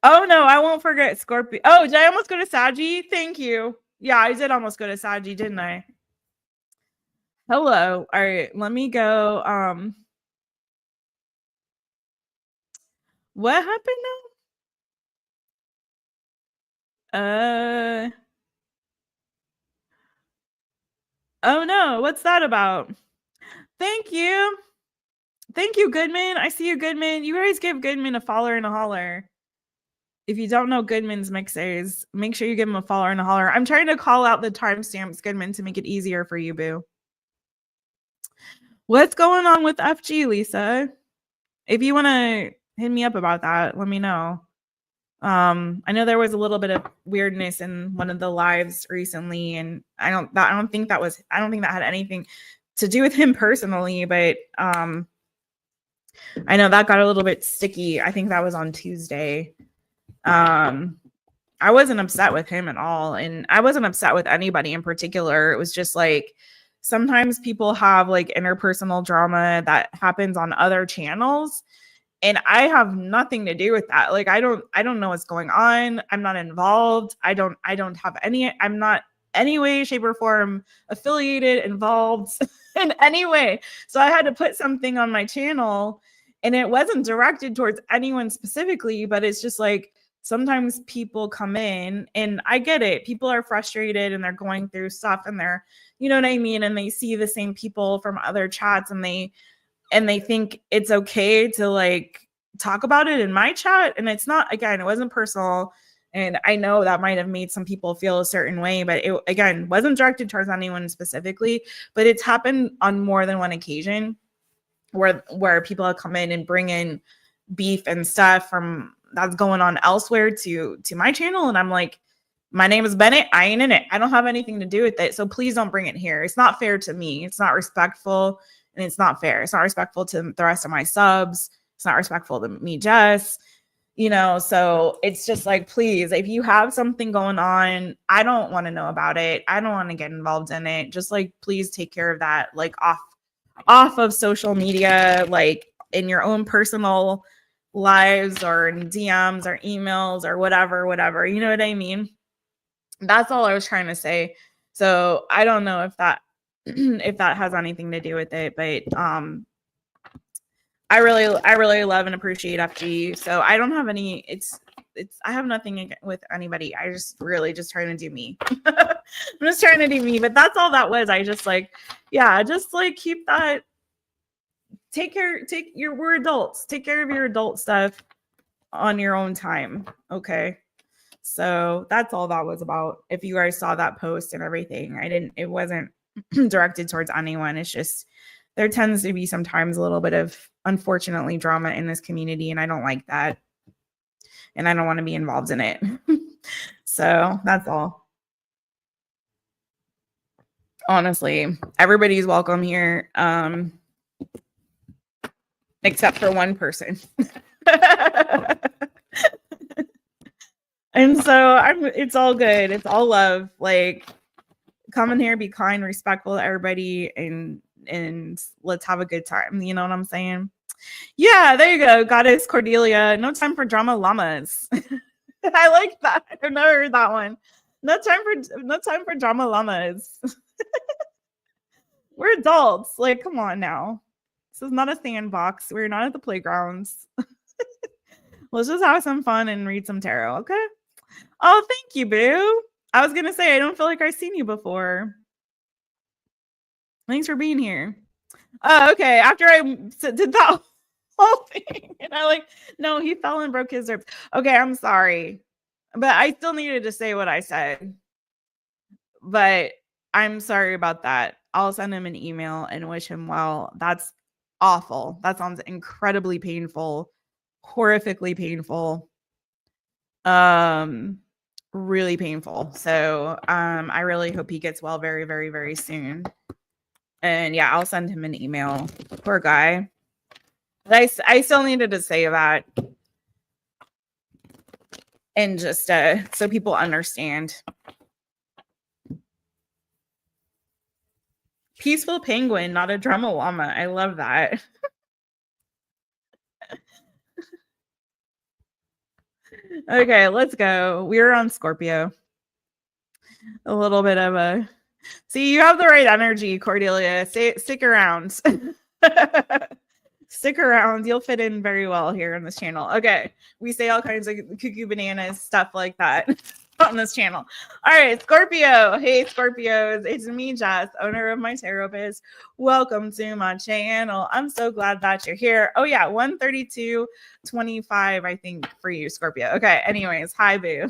Oh no, I won't forget Scorpio. Oh, did I almost go to Saggy? Thank you. Yeah, I did almost go to Saggy, didn't I? Hello. All right, let me go. What happened now? Oh no, what's that about? Thank you. Thank you, Goodman. I see you, Goodman. You guys give Goodman a follower and a holler. If you don't know Goodman's mixers, make sure you give him a follower and a holler. I'm trying to call out the timestamps, Goodman, to make it easier for you, boo. What's going on with FG, Lisa? If you want to hit me up about that, let me know. I know there was a little bit of weirdness in one of the lives recently, and I don't think that had anything to do with him personally, but I know that got a little bit sticky. I think that was on Tuesday. I wasn't upset with him at all, and I wasn't upset with anybody in particular. It was just like sometimes people have like interpersonal drama that happens on other channels, and I have nothing to do with that. Like I don't know what's going on. I'm not involved. I'm not any way, shape, or form affiliated, involved in any way. So I had to put something on my channel, and it wasn't directed towards anyone specifically, but it's just like sometimes people come in, and I get it. People are frustrated and they're going through stuff, and they're, you know what I mean? And they see the same people from other chats, and they think it's okay to like talk about it in my chat. And it's not, again, it wasn't personal. And I know that might have made some people feel a certain way, but it, again, wasn't directed towards anyone specifically, but it's happened on more than one occasion where people have come in and bring in beef and stuff from that's going on elsewhere to my channel. And I'm like, my name is Bennett. I ain't in it. I don't have anything to do with it. So please don't bring it here. It's not fair to me. It's not respectful, and it's not fair. It's not respectful to the rest of my subs. It's not respectful to me, Jess. So it's just like, please, if you have something going on, I don't want to know about it. I don't want to get involved in it. Just like, please take care of that, like off of social media, like in your own personal lives or in DMs or emails or whatever, you know what I mean? That's all I was trying to say. So I don't know if that if that has anything to do with it, but I really love and appreciate FG. So I don't have any. I have nothing with anybody. I just really just trying to do me. I'm just trying to do me. But that's all that was. I just like, yeah, just like keep that. We're adults. Take care of your adult stuff on your own time. Okay. So that's all that was about. If you guys saw that post and everything, it wasn't directed towards anyone. It's just, there tends to be sometimes a little bit of, unfortunately, drama in this community, and I don't like that. And I don't want to be involved in it. So that's all. Honestly, everybody's welcome here. Except for one person. And so it's all good. It's all love. Like, come in here, be kind, respectful to everybody, and let's have a good time. You know what I'm saying? Yeah, there you go. Goddess Cordelia. No time for drama llamas. I like that. I've never heard that one. No time for drama llamas. We're adults. Like, come on now. This is not a sandbox. We're not at the playgrounds. Let's just have some fun and read some tarot, okay? Oh, thank you, boo. I was gonna say I don't feel like I've seen you before. Thanks for being here. Oh, okay. After I did that whole thing, and I like, no, he fell and broke his ribs. Okay, I'm sorry, but I still needed to say what I said. But I'm sorry about that. I'll send him an email and wish him well. That's awful. That sounds incredibly painful, horrifically painful, really painful. So I really hope he gets well very, very, very soon. And yeah, I'll send him an email. Poor guy. But I still needed to say that, and just so people understand. Peaceful penguin, not a drama llama. I love that. Okay, let's go. We're on Scorpio. A little bit of a... See, you have the right energy, Cordelia. Stick around. Stick around. You'll fit in very well here on this channel. Okay, we say all kinds of cuckoo bananas, stuff like that on this channel. All right, Scorpio. Hey, Scorpios. It's me, Jess, owner of My Taropist. Welcome to my channel. I'm so glad that you're here. Oh, yeah, 132.25, I think, for you, Scorpio. Okay, anyways, hi, boo.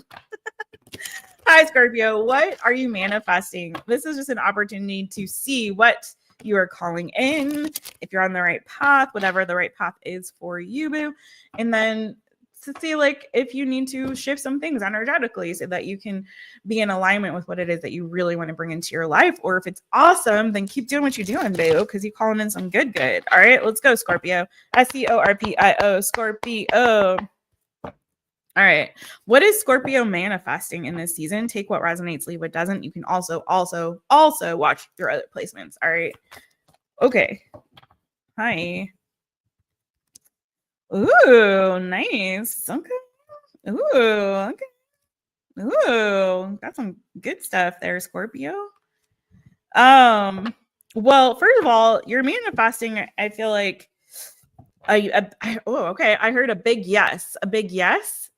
Hi, Scorpio. What are you manifesting? This is just an opportunity to see what you are calling in, if you're on the right path, whatever the right path is for you, boo. And then to see like if you need to shift some things energetically so that you can be in alignment with what it is that you really want to bring into your life. Or if it's awesome, then keep doing what you're doing, boo, because you're calling in some good. All right, let's go, Scorpio. SCORPIO, Scorpio. All right. What is Scorpio manifesting in this season? Take what resonates, leave what doesn't. You can also watch your other placements. All right. Okay. Hi. Ooh, nice. Okay. Ooh, okay. Ooh, got some good stuff there, Scorpio. Well, first of all, you're manifesting, I feel like okay. I heard a big yes.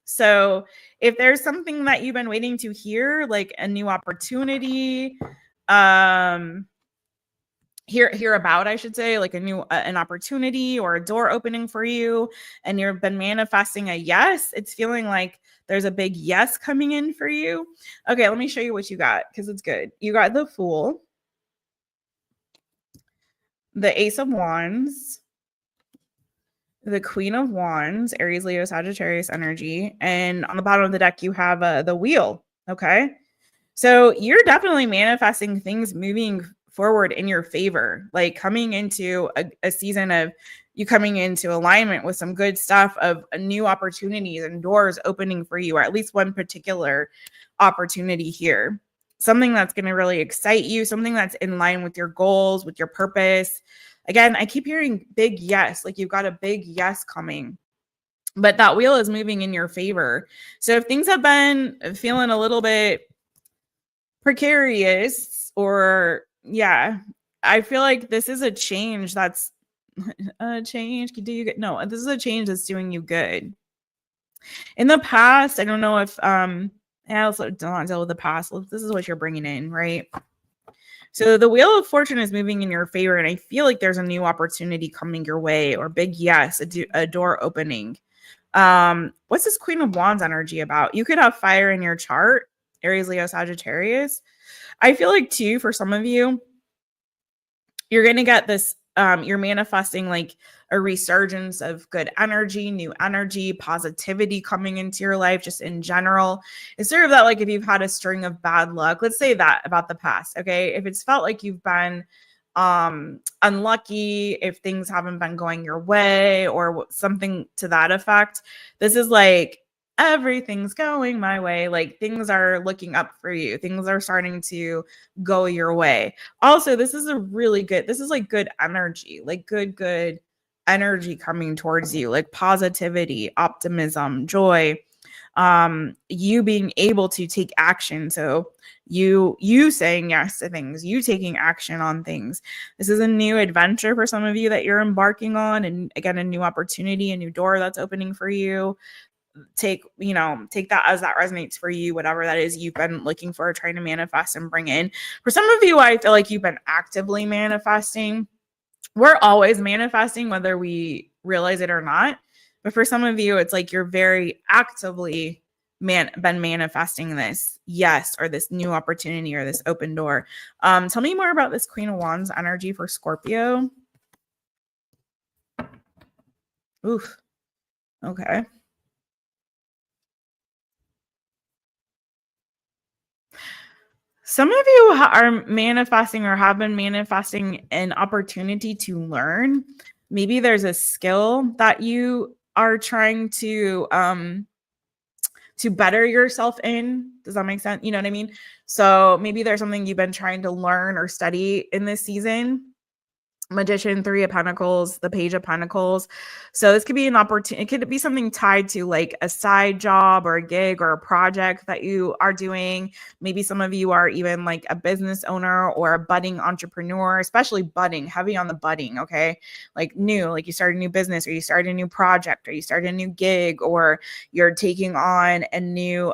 So if there's something that you've been waiting to hear, like a new opportunity, hear about, I should say, like an opportunity or a door opening for you, and you've been manifesting a yes, it's feeling like there's a big yes coming in for you. Okay, let me show you what you got, because it's good. You got the Fool, the Ace of Wands, the Queen of Wands, Aries, Leo, Sagittarius energy. And on the bottom of the deck, you have the Wheel. Okay. So you're definitely manifesting things moving forward in your favor, like coming into a season of you coming into alignment with some good stuff of new opportunities and doors opening for you, or at least one particular opportunity here. Something that's going to really excite you, something that's in line with your goals, with your purpose. Again, I keep hearing big yes, like you've got a big yes coming, but that wheel is moving in your favor. So if things have been feeling a little bit precarious, or yeah, I feel like this is a change that's a change. Do you get no? This is a change that's doing you good. In the past, I don't know if I also don't deal with the past. This is what you're bringing in, right? So the wheel of fortune is moving in your favor, and I feel like there's a new opportunity coming your way, or big yes, a door opening. What's this Queen of Wands energy about? You could have fire in your chart, Aries, Leo, Sagittarius. I feel like too, for some of you, you're going to get this, you're manifesting like a resurgence of good energy, new energy, positivity coming into your life just in general. It's sort of that, like if you've had a string of bad luck, let's say that about the past, okay? If it's felt like you've been unlucky, if things haven't been going your way or something to that effect, this is like everything's going my way. Like things are looking up for you. Things are starting to go your way. Also, this is a really good, this is like good energy, like good energy coming towards you, like positivity, optimism, joy, you being able to take action. So you saying yes to things, you taking action on things. This is a new adventure for some of you that you're embarking on, and again, a new opportunity, a new door that's opening for you. Take that as that resonates for you, whatever that is you've been looking for, trying to manifest and bring in. For some of you, I feel like you've been actively manifesting. We're always manifesting whether we realize it or not, but for some of you, it's like you're very actively been manifesting this yes, or this new opportunity, or this open door. Tell me more about this Queen of Wands energy for Scorpio. Oof. Okay. Some of you are manifesting or have been manifesting an opportunity to learn. Maybe there's a skill that you are trying to better yourself in. Does that make sense? You know what I mean? So maybe there's something you've been trying to learn or study in this season. Magician, Three of Pentacles, the Page of Pentacles. So this could be an opportunity. It could be something tied to like a side job or a gig or a project that you are doing. Maybe some of you are even like a business owner or a budding entrepreneur, especially budding, heavy on the budding. Okay. Like new, like you start a new business, or you start a new project, or you start a new gig, or you're taking on a new,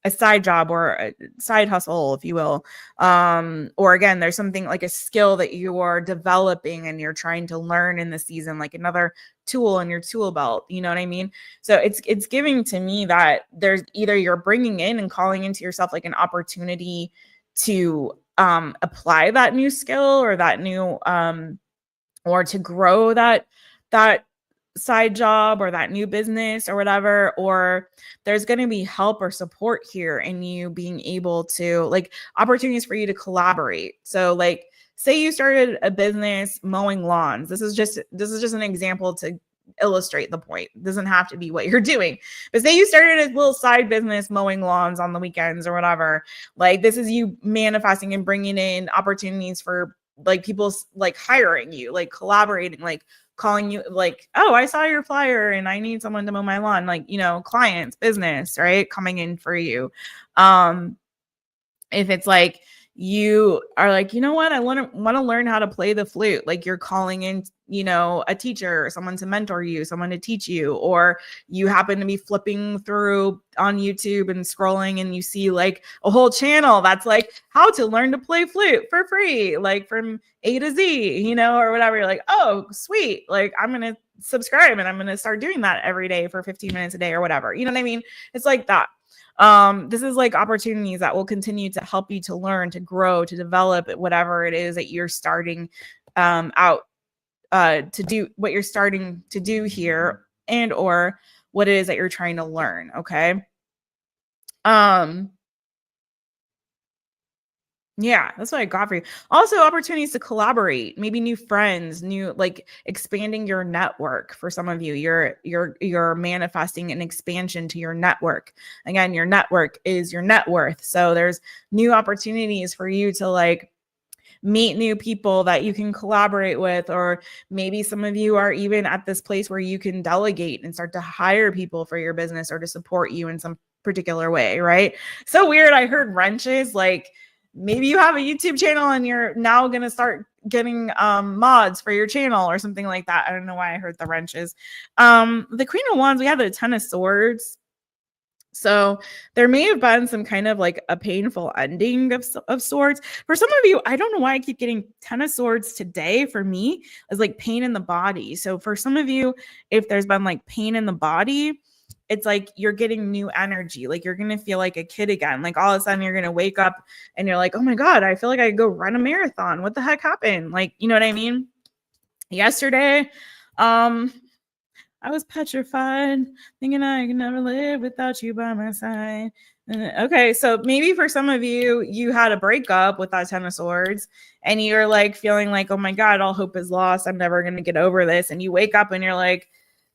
a side job or a side hustle, if you will. Or again, there's something like a skill that you are developing and you're trying to learn in the season, like another tool in your tool belt. You know what I mean? So it's giving to me that there's either you're bringing in and calling into yourself like an opportunity to apply that new skill, or that new or to grow that side job or that new business or whatever, or there's going to be help or support here in you being able to, like, opportunities for you to collaborate. So like, say you started a business mowing lawns. This is just an example to illustrate the point. It doesn't have to be what you're doing, but say you started a little side business mowing lawns on the weekends or whatever. Like, this is you manifesting and bringing in opportunities for like people like hiring you, like collaborating, like calling you, like, oh, I saw your flyer and I need someone to mow my lawn, like, you know, clients, business, right, coming in for you. If it's like you are like, you know what, I want to learn how to play the flute, like you're calling in, you know, a teacher, someone to mentor you, someone to teach you, or you happen to be flipping through on YouTube and scrolling and you see like a whole channel that's like how to learn to play flute for free, like from A to Z, you know, or whatever. You're like, oh, sweet, like I'm gonna subscribe and I'm gonna start doing that every day for 15 minutes a day or whatever. You know what I mean? It's like that. This is like opportunities that will continue to help you to learn, to grow, to develop whatever it is that you're starting out to do, what you're starting to do here, and or what it is that you're trying to learn. Okay. Yeah, that's what I got for you. Also, opportunities to collaborate, maybe new friends, new, like expanding your network. For some of you, you're manifesting an expansion to your network. Again, your network is your net worth. So there's new opportunities for you to like meet new people that you can collaborate with, or maybe some of you are even at this place where you can delegate and start to hire people for your business or to support you in some particular way, right? So weird. I heard wrenches. Like maybe you have a YouTube channel and you're now gonna start getting mods for your channel or something like that. I don't know why I heard the wrenches. The Queen of Wands, we have the Ten of Swords. So there may have been some kind of like a painful ending of sorts. For some of you, I don't know why I keep getting Ten of Swords today. For me, is like pain in the body. So for some of you, if there's been like pain in the body, it's like you're getting new energy. Like you're going to feel like a kid again. Like all of a sudden you're going to wake up and you're like, oh my God, I feel like I could go run a marathon. What the heck happened? Like, you know what I mean? Yesterday, I was petrified, thinking I could never live without you by my side. Okay, so maybe for some of you, you had a breakup with that Ten of Swords, and you're like feeling like, oh my God, all hope is lost. I'm never going to get over this. And you wake up and you're like,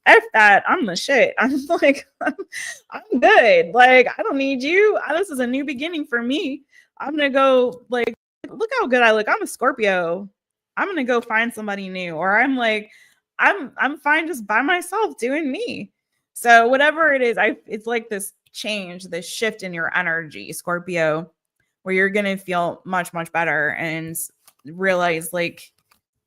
F that, I'm the shit. I'm like, I'm good. Like, I don't need you. This is a new beginning for me. I'm going to go, like, look how good I look. I'm a Scorpio. I'm going to go find somebody new. Or I'm like, I'm fine just by myself doing me. So whatever it is, it's like this change, this shift in your energy, Scorpio, where you're gonna feel much, much better and realize like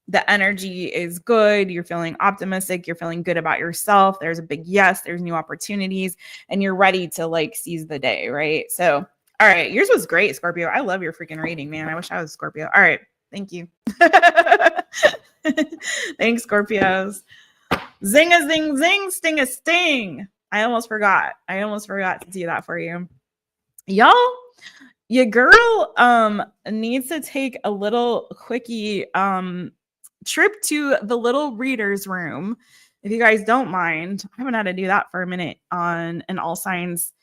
the energy is good. You're feeling optimistic. You're feeling good about yourself. There's a big yes. There's new opportunities, and you're ready to like seize the day, right? So, all right, yours was great, Scorpio. I love your freaking reading, man. I wish I was Scorpio. All right, thank you. Thanks, Scorpios. Zing a zing zing, sting a sting. I almost forgot to do that for you. Y'all, your girl needs to take a little quickie trip to the little reader's room. If you guys don't mind, I haven't had to do that for a minute on an all signs,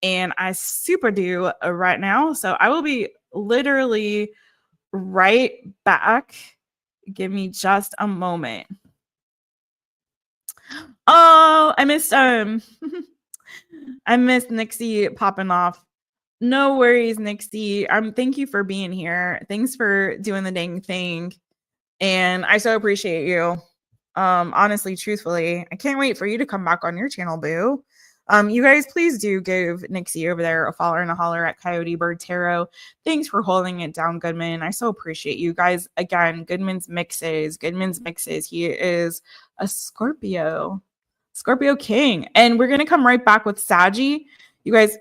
and I super do right now. So I will be literally right back. Give me just a moment. Oh, I missed I missed Nixie popping off. No worries, Nixie. Thank you for being here. Thanks for doing the dang thing. And I so appreciate you. Honestly, truthfully, I can't wait for you to come back on your channel, boo. You guys, please do give Nixie over there a follow and a holler at Coyote Bird Tarot. Thanks for holding it down, Goodman. I so appreciate you guys. Again, Goodman's Mixes. He is a Scorpio King. And we're going to come right back with Saggy. You guys,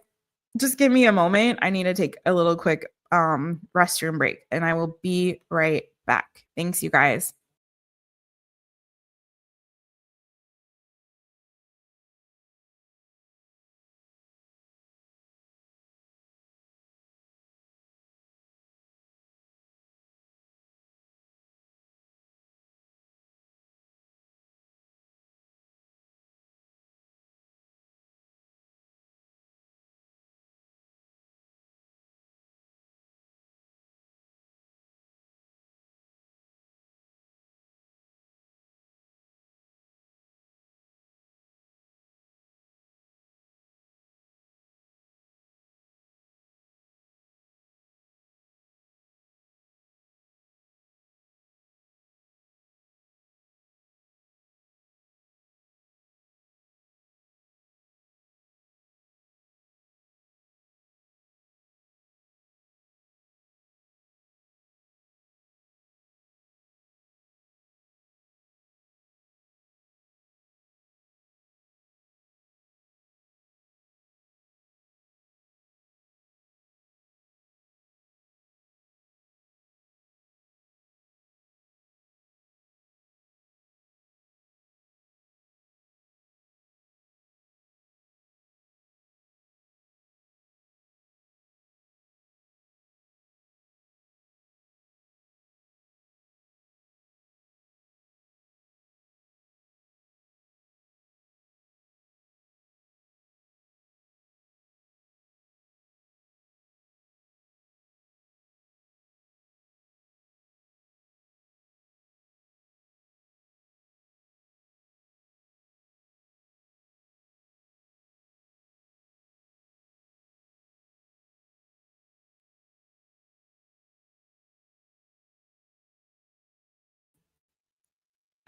just give me a moment. I need to take a little quick restroom break, and I will be right back. Thanks, you guys.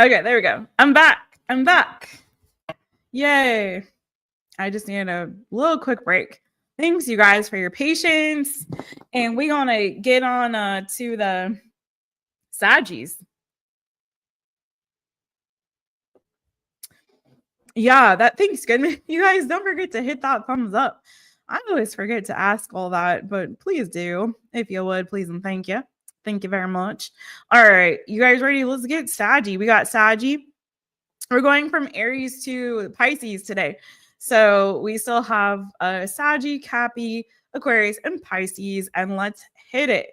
Okay, there we go. I'm back. Yay. I just need a little quick break. Thanks, you guys, for your patience. And we're going to get on to the Sagis. Yeah, that thanks, good. You guys don't forget to hit that thumbs up. I always forget to ask all that, but please do. If you would, please and thank you. Thank you very much. All right, you guys ready? Let's get Saggy. We got Saggy. We're going from Aries to Pisces today. So we still have Saggy, Cappy, Aquarius, and Pisces, and let's hit it.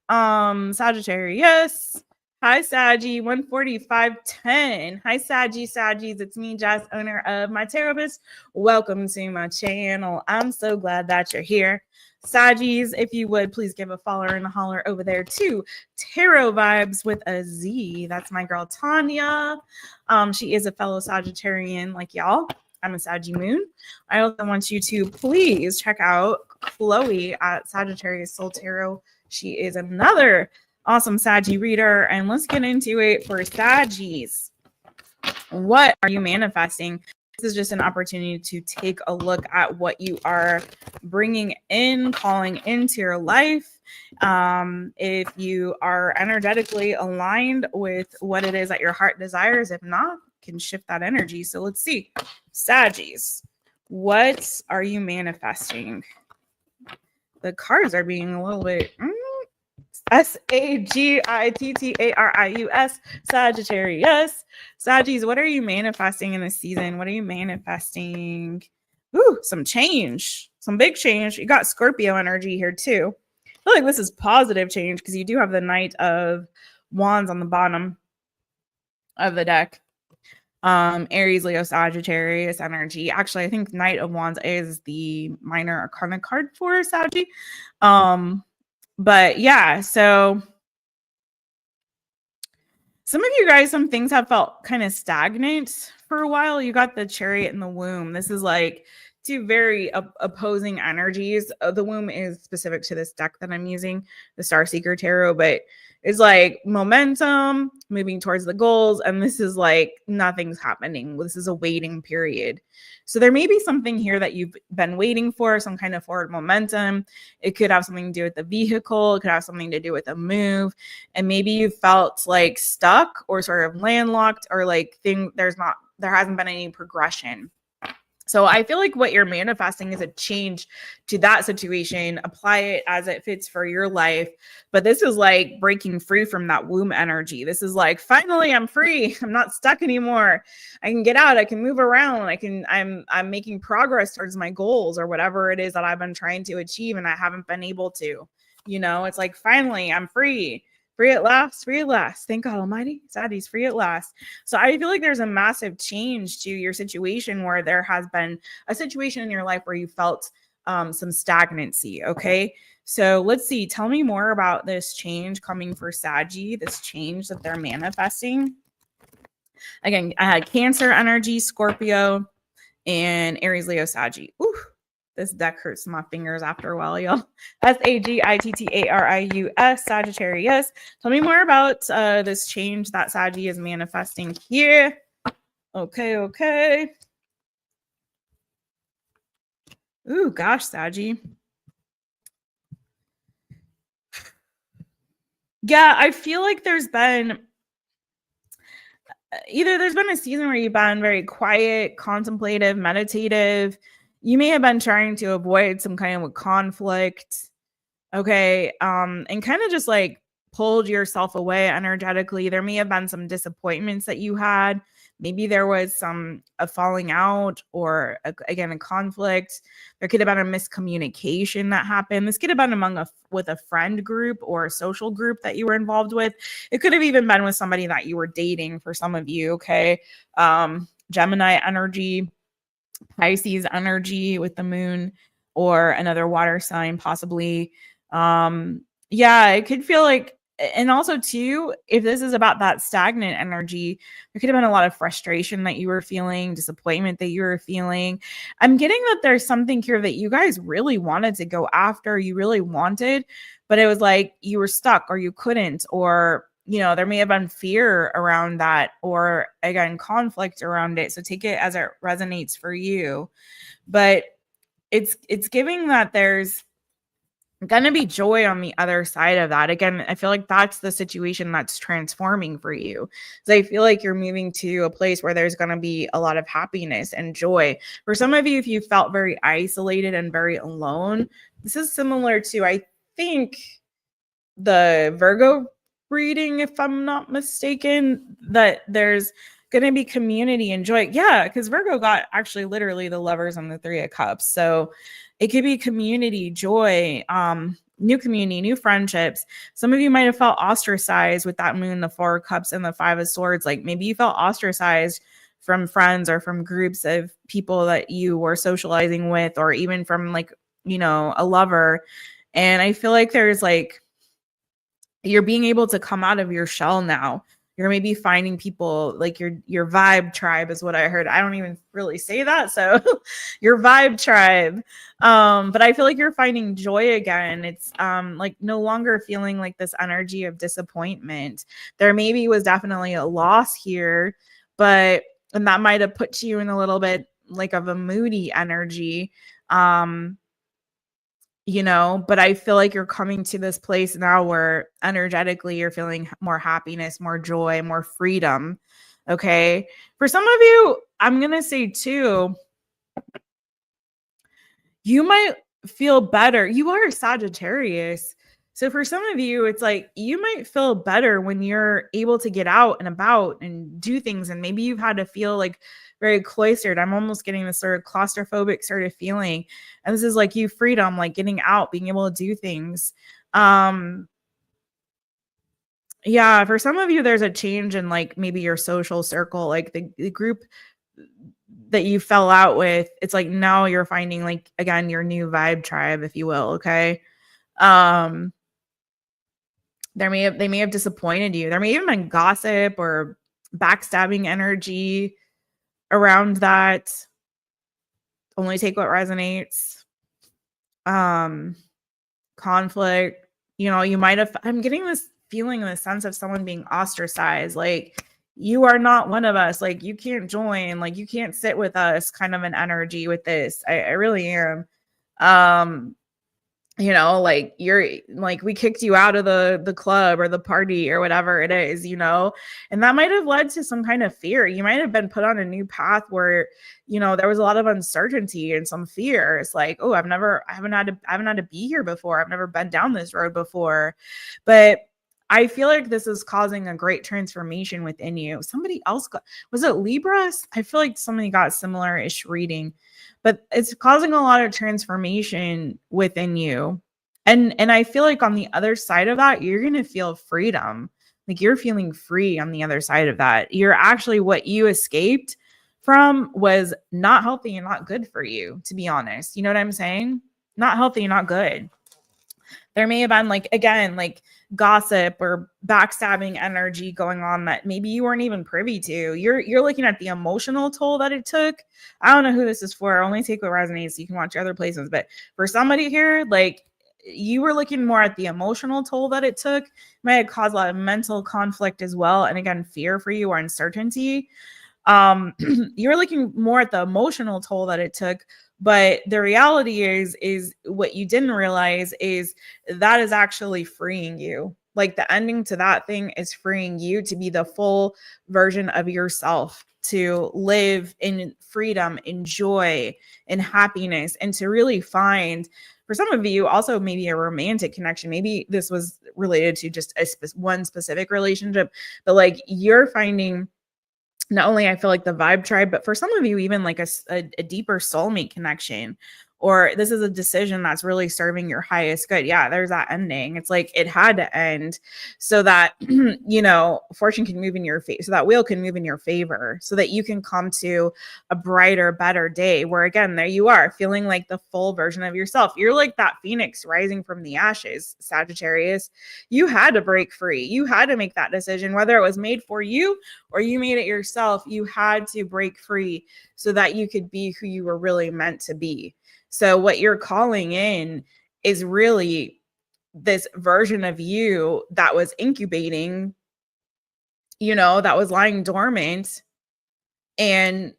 Sagittarius. Hi, Saggy, 14510. Hi, Saggies. It's me, Jess, owner of My Taropist. Welcome to my channel. I'm so glad that you're here. Saggies, if you would, please give a follow and a holler over there to Tarot Vibes with a Z. That's my girl, Tanya. She is a fellow Sagittarian like y'all. I'm a Saggy Moon. I also want you to please check out Chloe at Sagittarius Soul Tarot. She is another awesome Saggy reader. And let's get into it for Saggies. What are you manifesting? This is just an opportunity to take a look at what you are bringing in, calling into your life. If you are energetically aligned with what it is that your heart desires, if not, can shift that energy. So let's see. Saggies, what are you manifesting? The cards are being a little bit Sagittarius, Sagittarius. Saggies, what are you manifesting in this season? What are you manifesting? Ooh, some change, some big change. You got Scorpio energy here too. I feel like this is positive change because you do have the Knight of Wands on the bottom of the deck. Aries, Leo, Sagittarius energy. Actually, I think Knight of Wands is the minor arcana card for Saggy. But yeah, so some of you guys, some things have felt kind of stagnant for a while. You got the Chariot and the Womb. This is like two very opposing energies. The Womb is specific to this deck that I'm using, the Starseeker Tarot, but it's like momentum, moving towards the goals. And this is like nothing's happening. This is a waiting period. So there may be something here that you've been waiting for, some kind of forward momentum. It could have something to do with the vehicle. It could have something to do with a move. And maybe you felt like stuck or sort of landlocked or like there hasn't been any progression. So I feel like what you're manifesting is a change to that situation. Apply it as it fits for your life. But this is like breaking free from that womb energy. This is like, finally, I'm free. I'm not stuck anymore. I can get out. I can move around. I'm making progress towards my goals or whatever it is that I've been trying to achieve and I haven't been able to. You know, it's like, finally, I'm free. Free at last, free at last. Thank God Almighty. Sadie's free at last. So I feel like there's a massive change to your situation where there has been a situation in your life where you felt some stagnancy. Okay. So let's see. Tell me more about this change coming for Saggy, this change that they're manifesting. Again, I had Cancer energy, Scorpio, and Aries, Leo, Saggy. Ooh. This deck hurts my fingers after a while, y'all. Sagittarius, Sagittarius. Tell me more about this change that Saggy is manifesting here. Okay. Ooh, gosh, Saggy. Yeah, I feel like there's been a season where you've been very quiet, contemplative, meditative. You may have been trying to avoid some kind of a conflict, okay, and kind of just like pulled yourself away energetically. There may have been some disappointments that you had. Maybe there was a falling out or a conflict. There could have been a miscommunication that happened. This could have been with a friend group or a social group that you were involved with. It could have even been with somebody that you were dating for some of you, okay? Gemini energy, Pisces energy with the moon or another water sign possibly. Yeah, it could feel like, and also too, if this is about that stagnant energy, there could have been a lot of frustration that you were feeling, disappointment that you were feeling. I'm getting that there's something here that you guys really wanted to go after, you really wanted, but it was like you were stuck or you couldn't, or there may have been fear around that, or again, conflict around it. So take it as it resonates for you. But it's giving that there's gonna be joy on the other side of that. Again, I feel like that's the situation that's transforming for you. So I feel like you're moving to a place where there's gonna be a lot of happiness and joy. For some of you, if you felt very isolated and very alone, this is similar to, I think, the Virgo reading, if I'm not mistaken, that there's going to be community and joy. Yeah, because Virgo got actually literally the Lovers and the Three of Cups. So it could be community, joy, new community, new friendships. Some of you might have felt ostracized with that Moon, the Four of Cups, and the Five of Swords. Like maybe you felt ostracized from friends or from groups of people that you were socializing with, or even from like, a lover. And I feel like there's like, you're being able to come out of your shell now. You're maybe finding people like your vibe tribe is what I heard. I don't even really say that. So your vibe tribe. But I feel like you're finding joy again. It's like no longer feeling like this energy of disappointment. There maybe was definitely a loss here, and that might have put you in a little bit like of a moody energy. But I feel like you're coming to this place now where energetically you're feeling more happiness, more joy, more freedom. Okay. For some of you, I'm going to say too, you might feel better. You are a Sagittarius. So for some of you, it's like you might feel better when you're able to get out and about and do things. And maybe you've had to feel like very cloistered. I'm almost getting this sort of claustrophobic sort of feeling. And this is like you freedom, like getting out, being able to do things. Yeah, for some of you, there's a change in like maybe your social circle, like the group that you fell out with. It's like now you're finding like, again, your new vibe tribe, if you will. Okay. They may have disappointed you. There may even been gossip or backstabbing energy around that. Only take what resonates. Conflict. You might have. I'm getting this feeling in the sense of someone being ostracized. Like you are not one of us. Like you can't join. Like you can't sit with us. Kind of an energy with this. I really am. Like you're like we kicked you out of the club or the party or whatever it is, and that might have led to some kind of fear. You might have been put on a new path where there was a lot of uncertainty and some fear. It's like, oh, I haven't had to be here before. I've never been down this road before. But I feel like this is causing a great transformation within you. Somebody else was it Libra? I feel like somebody got similar-ish reading, but it's causing a lot of transformation within you. And I feel like on the other side of that, you're going to feel freedom. Like you're feeling free on the other side of that. You're actually, what you escaped from was not healthy and not good for you, to be honest. You know what I'm saying? Not healthy, not good. There may have been like, again, like gossip or backstabbing energy going on that maybe you weren't even privy to. You're looking at the emotional toll that it took. I don't know who this is for. Only take what resonates. So you can watch other places. But for somebody here, like you were looking more at the emotional toll that it took. It might have caused a lot of mental conflict as well. And again, fear for you or uncertainty. You're looking more at the emotional toll that it took. But the reality is what you didn't realize is that is actually freeing you. Like the ending to that thing is freeing you to be the full version of yourself, to live in freedom, in joy, in happiness, and to really find, for some of you, also maybe a romantic connection. Maybe this was related to just one specific relationship, but like you're finding not only I feel like the vibe tribe, but for some of you, even like a deeper soulmate connection, or this is a decision that's really serving your highest good. Yeah, there's that ending. It's like it had to end so that, fortune can move in your favor, so that wheel can move in your favor, so that you can come to a brighter, better day where, again, there you are feeling like the full version of yourself. You're like that phoenix rising from the ashes, Sagittarius. You had to break free. You had to make that decision, whether it was made for you or you made it yourself. You had to break free so that you could be who you were really meant to be. So what you're calling in is really this version of you that was incubating that was lying dormant and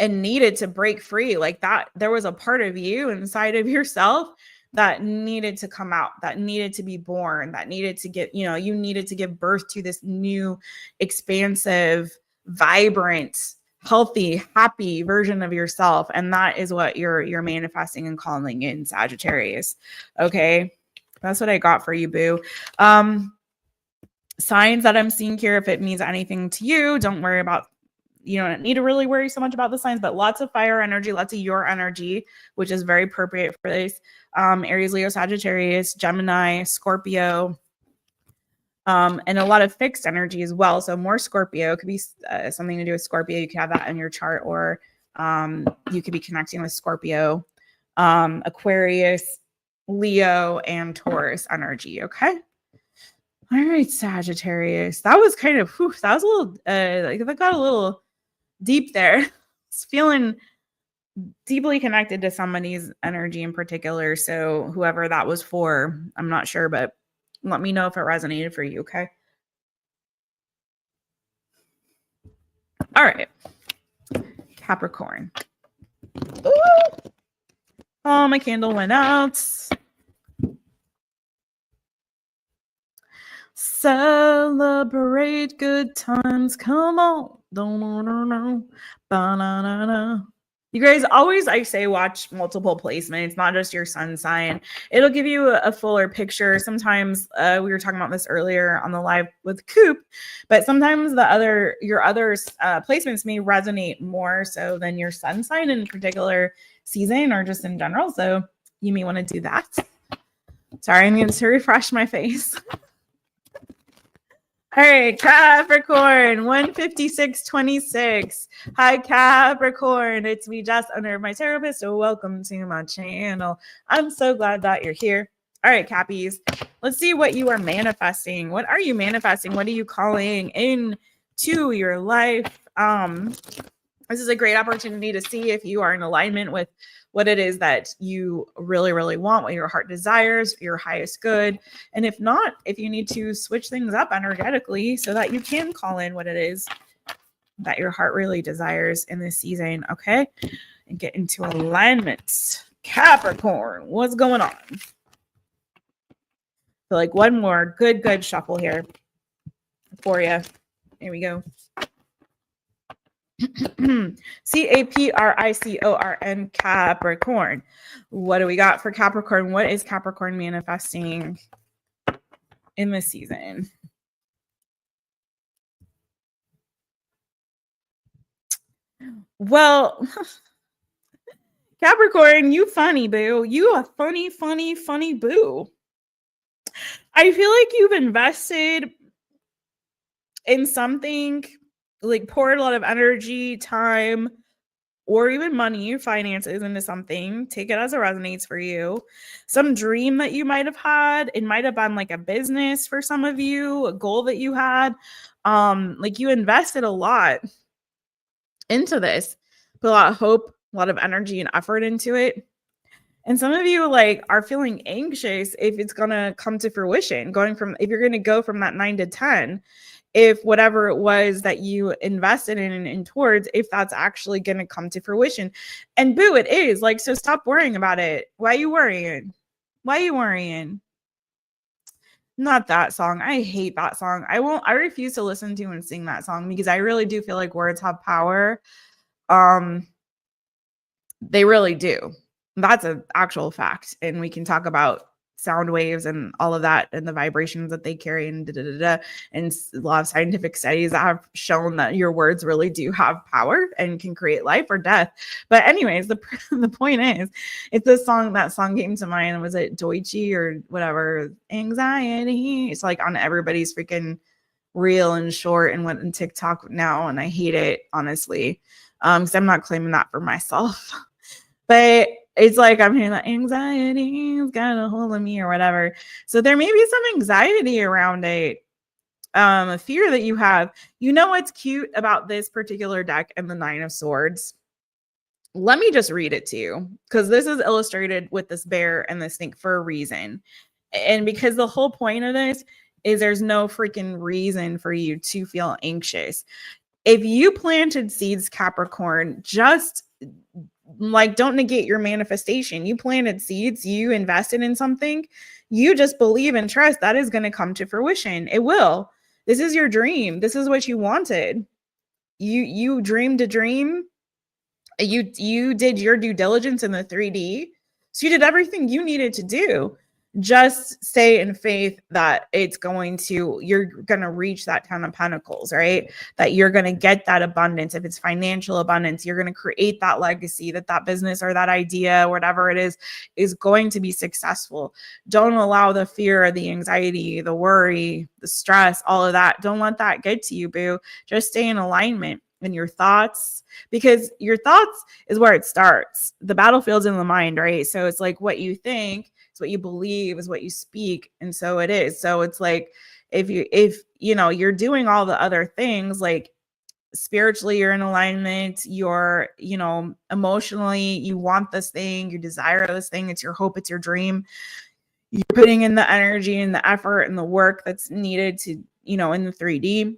needed to break free. Like that, there was a part of you inside of yourself that needed to come out, that needed to be born, that needed to get, you needed to give birth to this new, expansive, vibrant, healthy, happy version of yourself. And that is what you're manifesting and calling in, Sagittarius. Okay. That's what I got for you, boo. Signs that I'm seeing here, if it means anything to you, don't worry about, you don't need to really worry so much about the signs, but lots of fire energy, lots of your energy, which is very appropriate for this. Aries, Leo, Sagittarius, Gemini, Scorpio, and a lot of fixed energy as well. So more Scorpio, could be something to do with Scorpio. You could have that in your chart, or you could be connecting with Scorpio, Aquarius, Leo, and Taurus energy. Okay. All right, Sagittarius. That was kind of, that was a little, that got a little deep there. It's feeling deeply connected to somebody's energy in particular. So whoever that was for, I'm not sure, but let me know if it resonated for you, okay? All right. Capricorn. Ooh. Oh, my candle went out. Celebrate good times. Come on. Ba-na-na-na. You guys always, I say, watch multiple placements, not just your sun sign. It'll give you a fuller picture. Sometimes we were talking about this earlier on the live with Coop, but sometimes your other placements may resonate more so than your sun sign in a particular season or just in general. So you may want to do that. Sorry, I'm going to refresh my face. All right, Capricorn, 15626. Hi, Capricorn. It's me, Jess, owner of My Taropist. So welcome to my channel. I'm so glad that you're here. All right, Cappies, let's see what you are manifesting. What are you manifesting? What are you calling into your life? This is a great opportunity to see if you are in alignment with what it is that you really, really want, what your heart desires, your highest good. And if not, if you need to switch things up energetically so that you can call in what it is that your heart really desires in this season, okay? And get into alignment. Capricorn, what's going on? So like one more good shuffle here for you. Here we go. Capricorn, Capricorn. What do we got for Capricorn? What is Capricorn manifesting in this season? Well, Capricorn, you funny boo. You a funny boo. I feel like you've invested in something, like poured a lot of energy, time, or even money, finances into something. Take it as it resonates for you. Some dream that you might have had. It might have been like a business for some of you, a goal that you had. Like you invested a lot into this, put a lot of hope, a lot of energy and effort into it. And some of you like are feeling anxious if it's going to come to fruition, if you're going to go from that 9 to 10, if whatever it was that you invested in and towards, if that's actually going to come to fruition. And boo, it is. Like, so stop worrying about it. Why are you worrying? Not that song. I hate that song. I refuse to listen to and sing that song because I really do feel like words have power. They really do. That's an actual fact. And we can talk about sound waves and all of that and the vibrations that they carry and and a lot of scientific studies that have shown that your words really do have power and can create life or death. But anyways, the point is, it's this song, that song came to mind. Was it Deutsche or whatever? Anxiety. It's like on everybody's freaking reel and short and went in TikTok now. And I hate it, honestly. Because I'm not claiming that for myself. But it's like I'm hearing that anxiety's got a hold of me or whatever. So there may be some anxiety around it, a fear that you have. You know what's cute about this particular deck and the 9 of Swords? Let me just read it to you because this is illustrated with this bear and this snake for a reason. And because the whole point of this is there's no freaking reason for you to feel anxious. If you planted seeds, Capricorn, just like don't negate your manifestation. You planted seeds, you invested in something, you just believe and trust that is going to come to fruition. It will. This is your dream. This is what you wanted. You dreamed a dream. You did your due diligence in the 3D. So you did everything you needed to do. Just stay in faith that you're going to reach that 10 of Pentacles, right? That you're going to get that abundance. If it's financial abundance, you're going to create that legacy, that business or that idea, whatever it is going to be successful. Don't allow the fear, the anxiety, the worry, the stress, all of that. Don't let that get to you, boo. Just stay in alignment in your thoughts, because your thoughts is where it starts. The battlefield's in the mind, right? So it's like what you think, it's what you believe, is what you speak, and so it is. So it's like if you know you're doing all the other things, like spiritually you're in alignment, you're emotionally you want this thing, you desire this thing, it's your hope, it's your dream, you're putting in the energy and the effort and the work that's needed to in the 3D.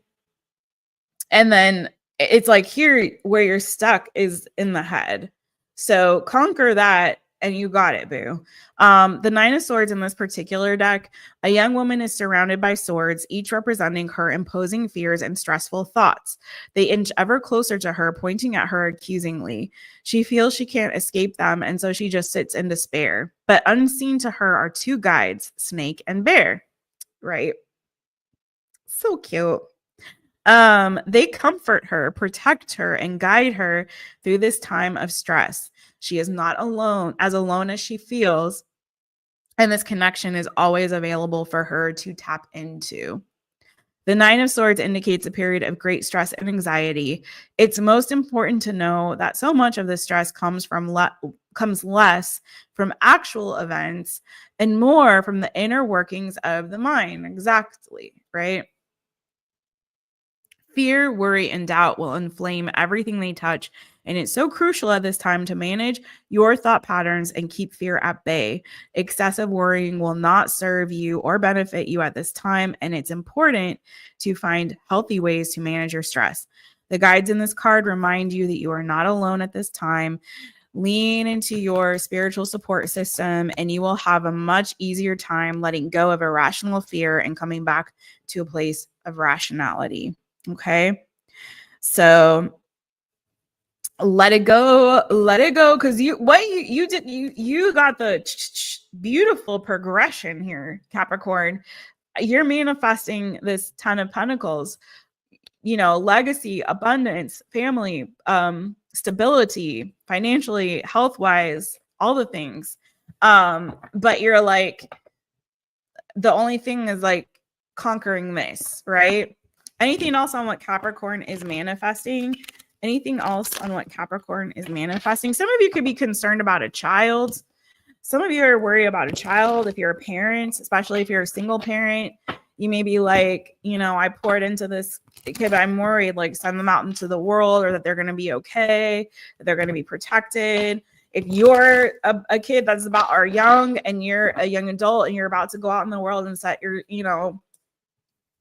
And then it's like here where you're stuck is in the head. So conquer that and you got it, boo. The 9 of Swords in this particular deck, a young woman is surrounded by swords, each representing her imposing fears and stressful thoughts. They inch ever closer to her, pointing at her accusingly. She feels she can't escape them, and so she just sits in despair. But unseen to her are 2 guides, Snake and Bear, right? So cute. They comfort her, protect her, and guide her through this time of stress. She is not alone as she feels, and this connection is always available for her to tap into. The 9 of Swords indicates a period of great stress and anxiety. It's most important to know that so much of the stress comes less from actual events and more from the inner workings of the mind. Exactly, right? Fear, worry, and doubt will inflame everything they touch, and it's so crucial at this time to manage your thought patterns and keep fear at bay. Excessive worrying will not serve you or benefit you at this time, and it's important to find healthy ways to manage your stress. The guides in this card remind you that you are not alone at this time. Lean into your spiritual support system, and you will have a much easier time letting go of irrational fear and coming back to a place of rationality. Okay, so let it go, because you did, you got the beautiful progression here, Capricorn. You're manifesting this 10 of Pentacles, legacy, abundance, family, stability, financially, health wise, all the things. But you're like, the only thing is like conquering this, right? Anything else on what Capricorn is manifesting? Anything else on what Capricorn is manifesting? Some of you could be concerned about a child. Some of you are worried about a child. If you're a parent, especially if you're a single parent, you may be like, I poured into this kid, but I'm worried, like send them out into the world, or that they're going to be okay, that they're going to be protected. If you're a kid that's are young and you're a young adult and you're about to go out in the world and set your,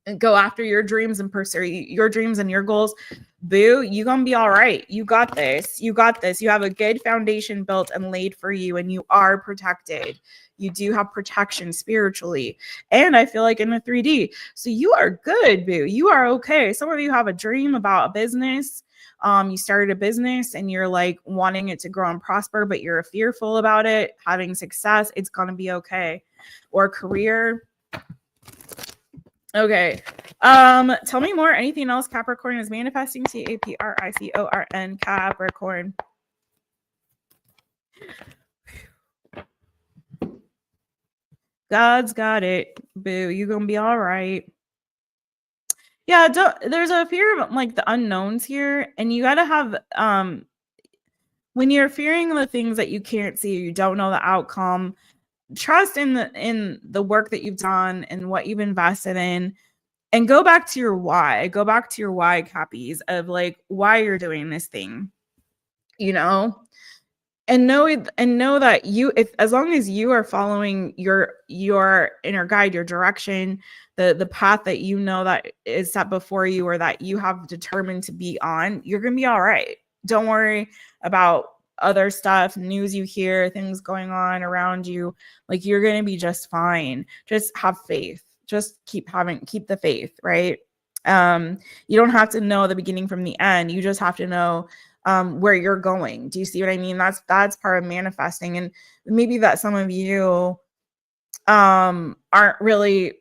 and go after your dreams and pursue your dreams and your goals, boo, you're gonna be all right. You got this. You got this. You have a good foundation built and laid for you, and you are protected. You do have protection spiritually, and I feel like in the 3D. So you are good, boo. You are okay. Some of you have a dream about a business. You started a business and you're like wanting it to grow and prosper, but you're fearful about it having success. It's gonna be okay. Or career. Okay. Tell me more. Anything else Capricorn is manifesting? CAPRICORN, Capricorn. God's got it. Boo. You're gonna be all right. Yeah, there's a fear of like the unknowns here, and you gotta have when you're fearing the things that you can't see, you don't know the outcome. Trust in the work that you've done and what you've invested in, and go back to your why. Go back to your why, Cappies, of like why you're doing this thing, and know that you, if as long as you are following your inner guide, your direction, the path that you know that is set before you, or that you have determined to be on, you're gonna be all right. Don't worry about other stuff, news you hear, things going on around you. Like, you're gonna be just fine. Just have faith. Just keep the faith, right? You don't have to know the beginning from the end. You just have to know where you're going. Do you see what I mean? That's part of manifesting. And maybe that some of you aren't really,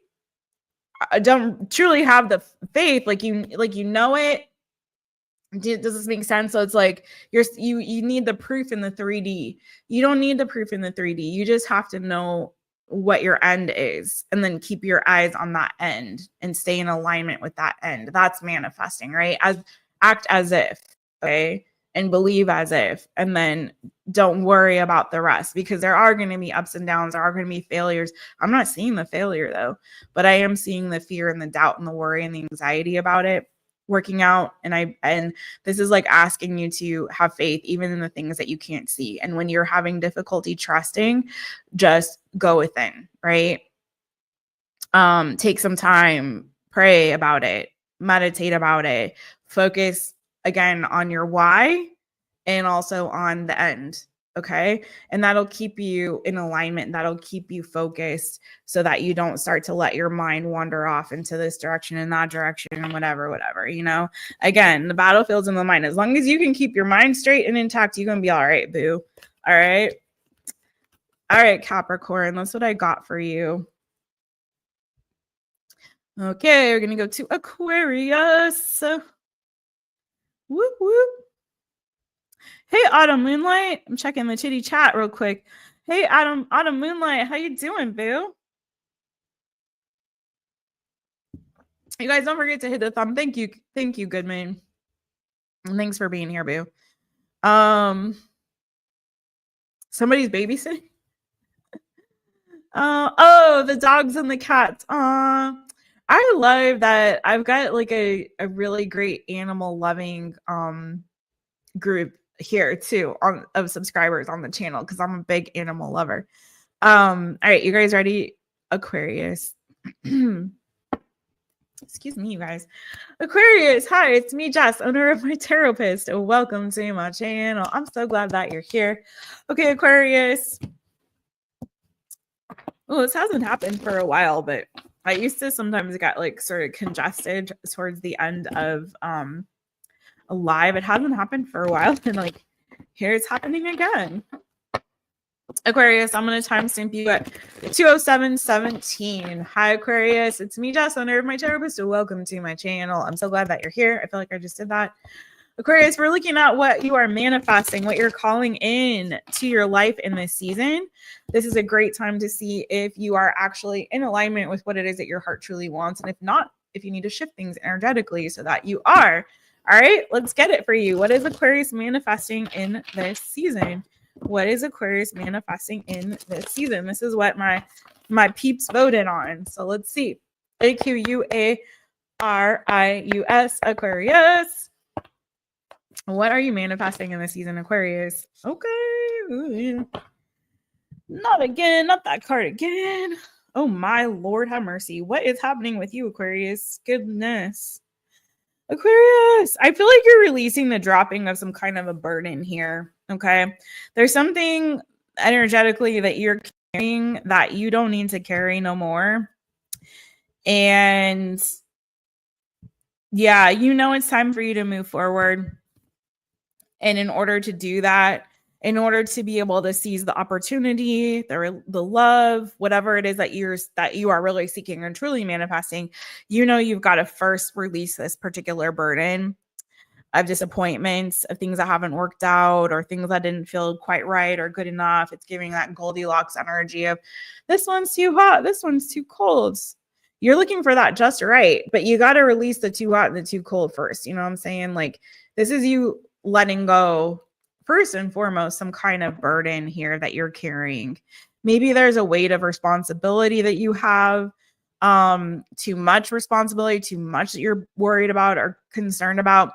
don't truly have the faith, like you know it. Does this make sense? So it's like you need the proof in the 3D. You don't need the proof in the 3D. You just have to know what your end is, and then keep your eyes on that end and stay in alignment with that end. That's manifesting, right? Act as if, okay, and believe as if, and then don't worry about the rest, because there are going to be ups and downs. There are going to be failures. I'm not seeing the failure though, but I am seeing the fear and the doubt and the worry and the anxiety about it working out. And this is like asking you to have faith even in the things that you can't see. And when you're having difficulty trusting, just go within, right? Take some time, pray about it, meditate about it, focus again on your why, and also on the end. Okay. And that'll keep you in alignment. That'll keep you focused, so that you don't start to let your mind wander off into this direction and that direction and whatever, you know. Again, the battlefield's in the mind. As long as you can keep your mind straight and intact, you're going to be all right, boo. All right. All right, Capricorn, that's what I got for you. Okay, we're going to go to Aquarius. Whoop, whoop. Hey, Autumn Moonlight. I'm checking the chitty chat real quick. Hey, Autumn Moonlight. How you doing, boo? You guys don't forget to hit the thumb. Thank you, Goodman. And thanks for being here, boo. Somebody's babysitting. Oh, the dogs and the cats. I love that. I've got like a really great animal loving group here too of subscribers on the channel, because I'm a big animal lover. All right, you guys ready? Aquarius. Excuse me, you guys. Aquarius, hi, it's me, Jess, owner of My Taropist. Welcome to my channel. I'm so glad that you're here. Okay, Aquarius. Well, this hasn't happened for a while, but I used to sometimes get like sort of congested towards the end of a live. It hasn't happened for a while, and like here it's happening again. Aquarius, I'm going to timestamp you at 2:07:17. Hi, Aquarius. It's me, Jess, owner of My Taropist. So welcome to my channel. I'm so glad that you're here. I feel like I just did that. Aquarius, we're looking at what you are manifesting, what you're calling in to your life in this season. This is a great time to see if you are actually in alignment with what it is that your heart truly wants. And if not, if you need to shift things energetically so that you are. All right, let's get it for you. What is Aquarius manifesting in this season? What is Aquarius manifesting in this season? This is what my peeps voted on. So let's see. AQUARIUS, Aquarius. What are you manifesting in this season, Aquarius? Okay. Not again. Not that card again. Oh my Lord, have mercy. What is happening with you, Aquarius? Goodness. Aquarius, I feel like you're releasing the dropping of some kind of a burden here. Okay. There's something energetically that you're carrying that you don't need to carry no more. And yeah, you know, it's time for you to move forward. And in order to do that, in order to be able to seize the opportunity, the love, whatever it is that you are really seeking and truly manifesting, you know, you've got to first release this particular burden of disappointments, of things that haven't worked out, or things that didn't feel quite right or good enough. It's giving that Goldilocks energy of this one's too hot, this one's too cold. You're looking for that just right, but you got to release the too hot and the too cold first. You know what I'm saying? Like, this is you letting go, first and foremost, some kind of burden here that you're carrying. Maybe there's a weight of responsibility that you have, too much responsibility, too much that you're worried about or concerned about.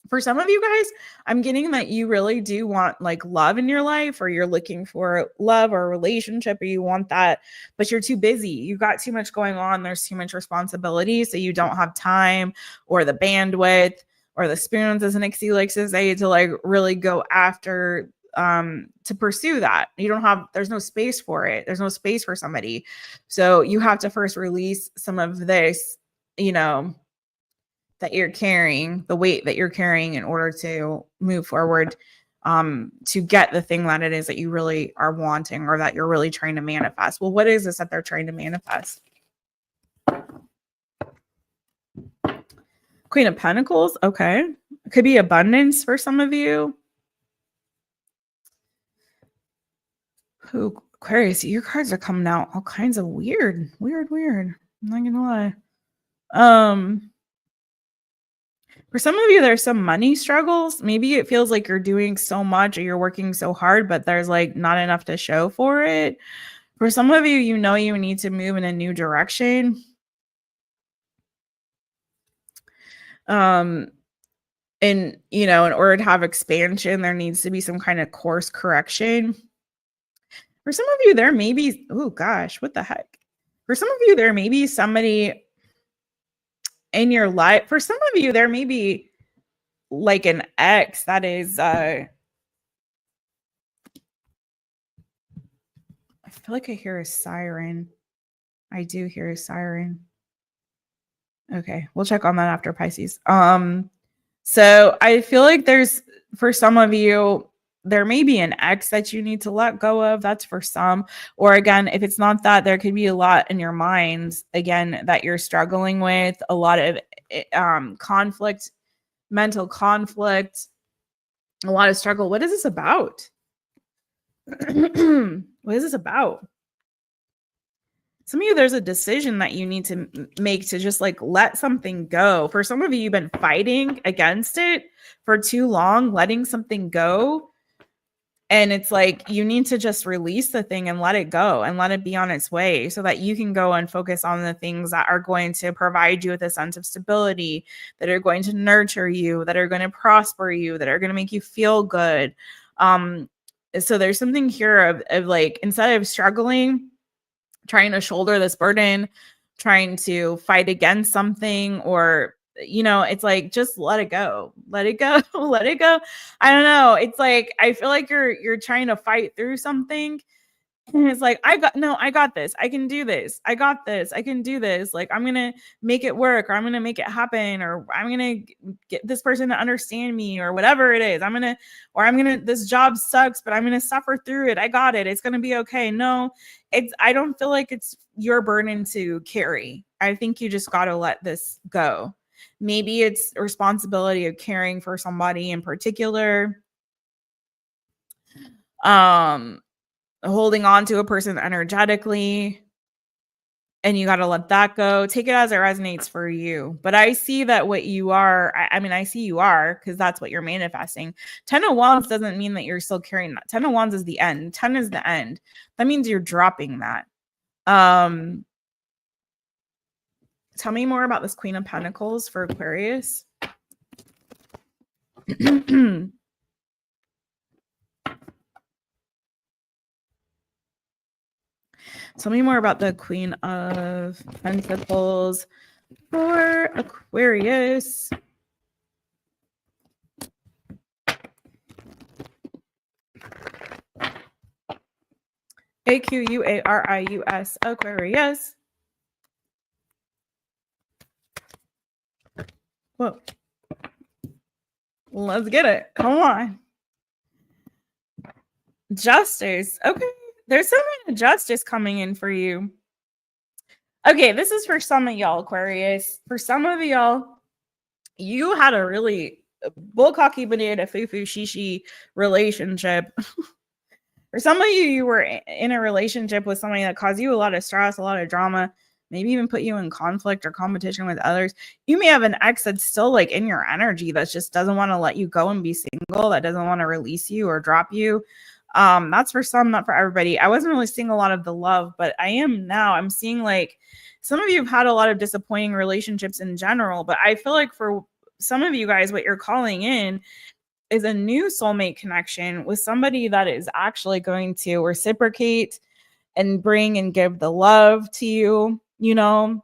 For some of you guys, I'm getting that you really do want like love in your life, or you're looking for love or a relationship, or you want that, but you're too busy. You got too much going on. There's too much responsibility. So you don't have time or the bandwidth or the spoons, as Nixie likes to say, to like really go after to pursue that. You don't have, there's no space for it. There's no space for somebody. So you have to first release some of this, you know, that you're carrying, the weight that you're carrying in order to move forward, to get the thing that it is that you really are wanting, or that you're really trying to manifest. Well, what is this that they're trying to manifest? Queen of Pentacles. Okay. It could be abundance for some of you. Who, Aquarius, your cards are coming out all kinds of weird. I'm not gonna lie. For some of you, there's some money struggles. Maybe it feels like you're doing so much or you're working so hard, but there's like not enough to show for it. For some of you, you know you need to move in a new direction. And, you know, in order to have expansion, there needs to be some kind of course correction. For some of you, there may be, oh gosh, what the heck? For some of you, there may be somebody in your life. For some of you, there may be like an ex that is I feel like I hear a siren. I do hear a siren. Okay, we'll check on that after, Pisces. So I feel like there's, for some of you, there may be an ex that you need to let go of. That's for some. Or again, if it's not that, there could be a lot in your mind, again, that you're struggling with, a lot of conflict, mental conflict, a lot of struggle. What is this about? What is this about? Some of you, there's a decision that you need to make to just like let something go. For some of you, you've been fighting against it for too long, letting something go. And it's like you need to just release the thing and let it go and let it be on its way, so that you can go and focus on the things that are going to provide you with a sense of stability, that are going to nurture you, that are going to prosper you, that are going to make you feel good. So there's something here of like, instead of struggling, trying to shoulder this burden, trying to fight against something, or, you know, it's like, just let it go, let it go, let it go. I don't know. It's like, I feel like you're trying to fight through something. And it's like, I got this. I can do this. I got this. I can do this. Like, I'm going to make it work, or I'm going to make it happen, or I'm going to get this person to understand me, or whatever it is. This job sucks, but I'm going to suffer through it. I got it. It's going to be okay. No, I don't feel like it's your burden to carry. I think you just got to let this go. Maybe it's a responsibility of caring for somebody in particular. Holding on to a person energetically, and you got to let that go. Take it as it resonates for you. But I see that what you are, I see you are, because that's what you're manifesting. 10 of Wands doesn't mean that you're still carrying that. 10 of Wands is the end. 10 is the end. That means you're dropping that. Tell me more about this Queen of Pentacles for Aquarius. Tell me more about the Queen of Pentacles for Aquarius. AQUARIUS, Aquarius. Whoa. Let's get it. Come on. Justice. Okay. There's some kind of justice coming in for you. Okay, this is for some of y'all, Aquarius. For some of y'all, you had a really bullcocky banana foo-foo shishi relationship. For some of you, you were in a relationship with somebody that caused you a lot of stress, a lot of drama, maybe even put you in conflict or competition with others. You may have an ex that's still like in your energy, that just doesn't want to let you go and be single, that doesn't want to release you or drop you. That's for some, not for everybody. I wasn't really seeing a lot of the love, but I am now. I'm seeing like some of you have had a lot of disappointing relationships in general, but I feel like for some of you guys, what you're calling in is a new soulmate connection with somebody that is actually going to reciprocate and bring and give the love to you, you know,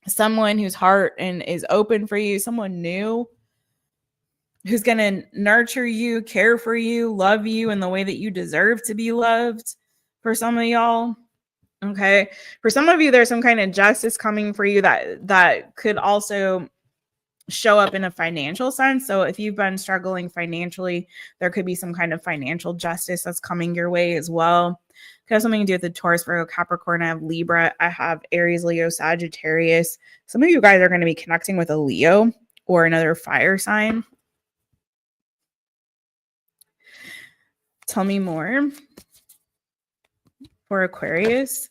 someone whose heart and is open for you, someone new who's going to nurture you, care for you, love you in the way that you deserve to be loved. For some of y'all, okay, for some of you, there's some kind of justice coming for you that could also show up in a financial sense. So if you've been struggling financially, there could be some kind of financial justice that's coming your way as well. It has something to do with the Taurus, Virgo, Capricorn. I have Libra. I have Aries, Leo, Sagittarius. Some of you guys are going to be connecting with a Leo or another fire sign. Tell me more for Aquarius.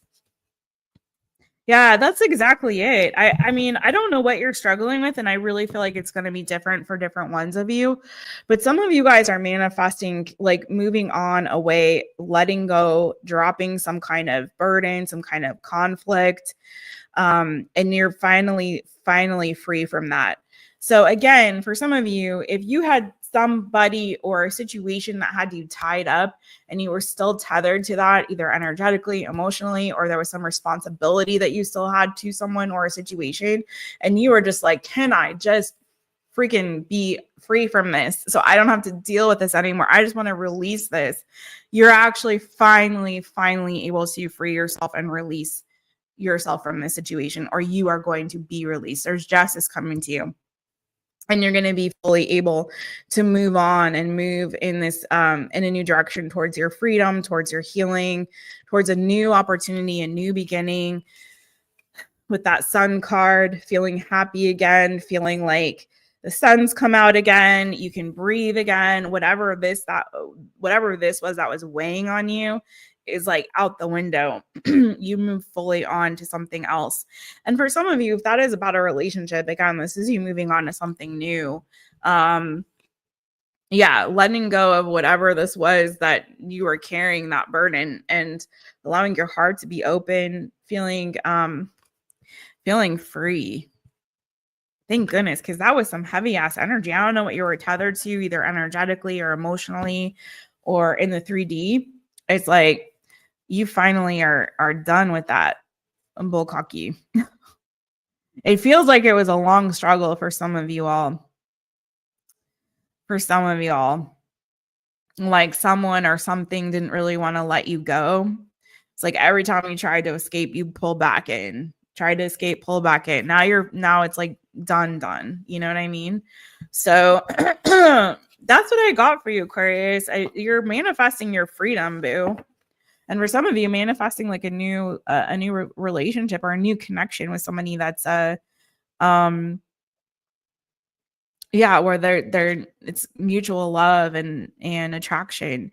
Yeah, that's exactly it. I mean, I don't know what you're struggling with, and I really feel like it's going to be different for different ones of you. But some of you guys are manifesting, like moving on, away, letting go, dropping some kind of burden, some kind of conflict, and you're finally free from that. So again, for some of you, if you had somebody or a situation that had you tied up and you were still tethered to that, either energetically, emotionally, or there was some responsibility that you still had to someone or a situation, and you were just like, can I just freaking be free from this so I don't have to deal with this anymore? I just want to release this. You're actually finally able to free yourself and release yourself from this situation, or you are going to be released. There's justice coming to you. And you're going to be fully able to move on and move in this in a new direction towards your freedom, towards your healing, towards a new opportunity, a new beginning. With that Sun card, feeling happy again, feeling like the sun's come out again, you can breathe again. Whatever this was that was weighing on you is like out the window. You move fully on to something else. And for some of you, if that is about a relationship, again, this is you moving on to something new. Yeah, letting go of whatever this was that you were carrying, that burden, and allowing your heart to be open, feeling free. Thank goodness, because that was some heavy ass energy. I don't know what you were tethered to, either energetically or emotionally or in the 3D. It's like you finally are done with that bullcocky. It feels like it was a long struggle for some of you all. Like someone or something didn't really want to let you go. It's like every time you tried to escape, you pull back in. Tried to escape, pull back in. Now it's like done. You know what I mean? So that's what I got for you, Aquarius. You're manifesting your freedom, boo. And for some of you, manifesting like a new relationship or a new connection with somebody that's where it's mutual love and attraction.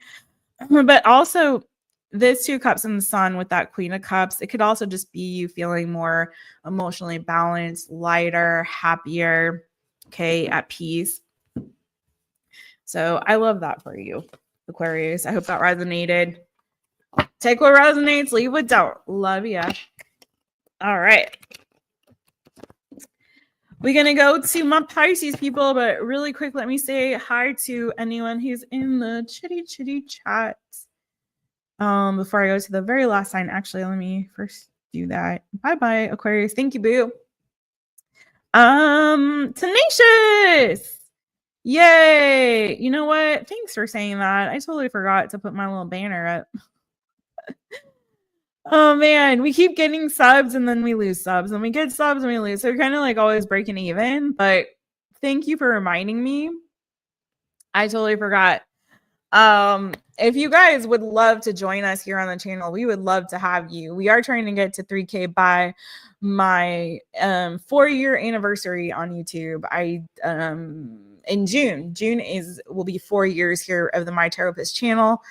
But also this 2 cups in the sun with that Queen of Cups, it could also just be you feeling more emotionally balanced, lighter, happier, okay, at peace. So I love that for you, Aquarius. I hope that resonated. Take what resonates, leave what don't. Love ya. All right. We're going to go to my Pisces people, but really quick, let me say hi to anyone who's in the chitty chat. Before I go to the very last sign, actually, let me first do that. Bye, Aquarius. Thank you, boo. Tenacious. Yay. You know what? Thanks for saying that. I totally forgot to put my little banner up. Oh man, we keep getting subs and then we lose subs, and we get subs and we lose. So we're kind of like always breaking even, but thank you for reminding me. I totally forgot. If you guys would love to join us here on the channel, we would love to have you. We are trying to get to 3K by my 4-year anniversary on YouTube. In June will be 4 years here of the My Taropist channel.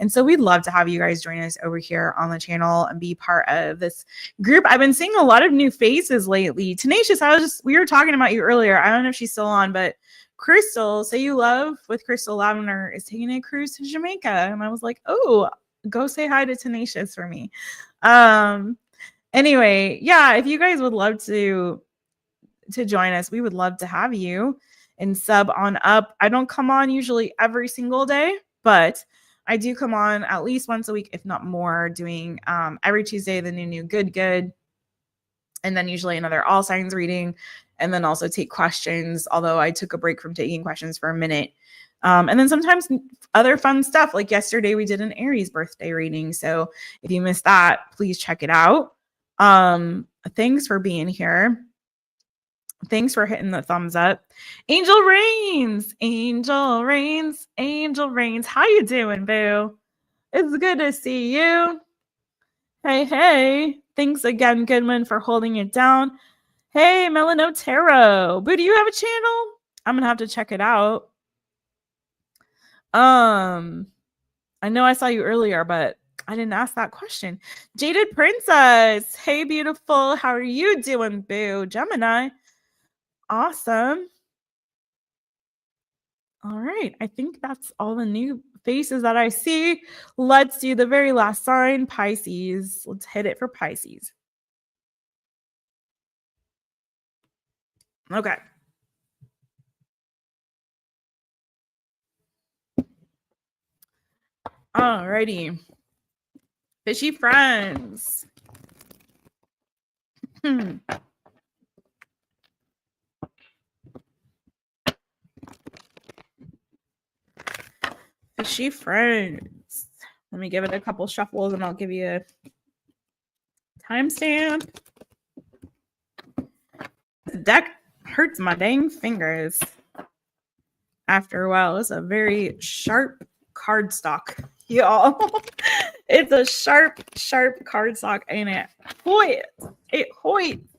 And so we'd love to have you guys join us over here on the channel and be part of this group. I've been seeing a lot of new faces lately. Tenacious, we were talking about you earlier. I don't know if she's still on, but Crystal, Say You Love with Crystal Lavender, is taking a cruise to Jamaica. And I was like, oh, go say hi to Tenacious for me. Anyway, yeah, if you guys would love to join us, we would love to have you. and sub on up. I don't come on usually every single day, but I do come on at least once a week, if not more, doing every Tuesday, the new good. And then usually another all signs reading, and then also take questions, although I took a break from taking questions for a minute. And then sometimes other fun stuff, like yesterday we did an Aries birthday reading. So if you missed that, please check it out. Thanks for being here. Thanks for hitting the thumbs up. Angel Rains. How you doing, boo? It's good to see you. Hey. Thanks again, Goodman, for holding it down. Hey, Melano Tarot. Boo, do you have a channel? I'm going to have to check it out. I know I saw you earlier, but I didn't ask that question. Jaded Princess. Hey, beautiful. How are you doing, boo? Gemini. Awesome. All right. I think that's all the new faces that I see. Let's do the very last sign, Pisces. Let's hit it for Pisces. Okay. Alrighty. Fishy friends. Fishy friends. Let me give it a couple shuffles and I'll give you a timestamp. The deck hurts my dang fingers. After a while, it's a very sharp cardstock, y'all. It's a sharp cardstock, ain't it? It hoits.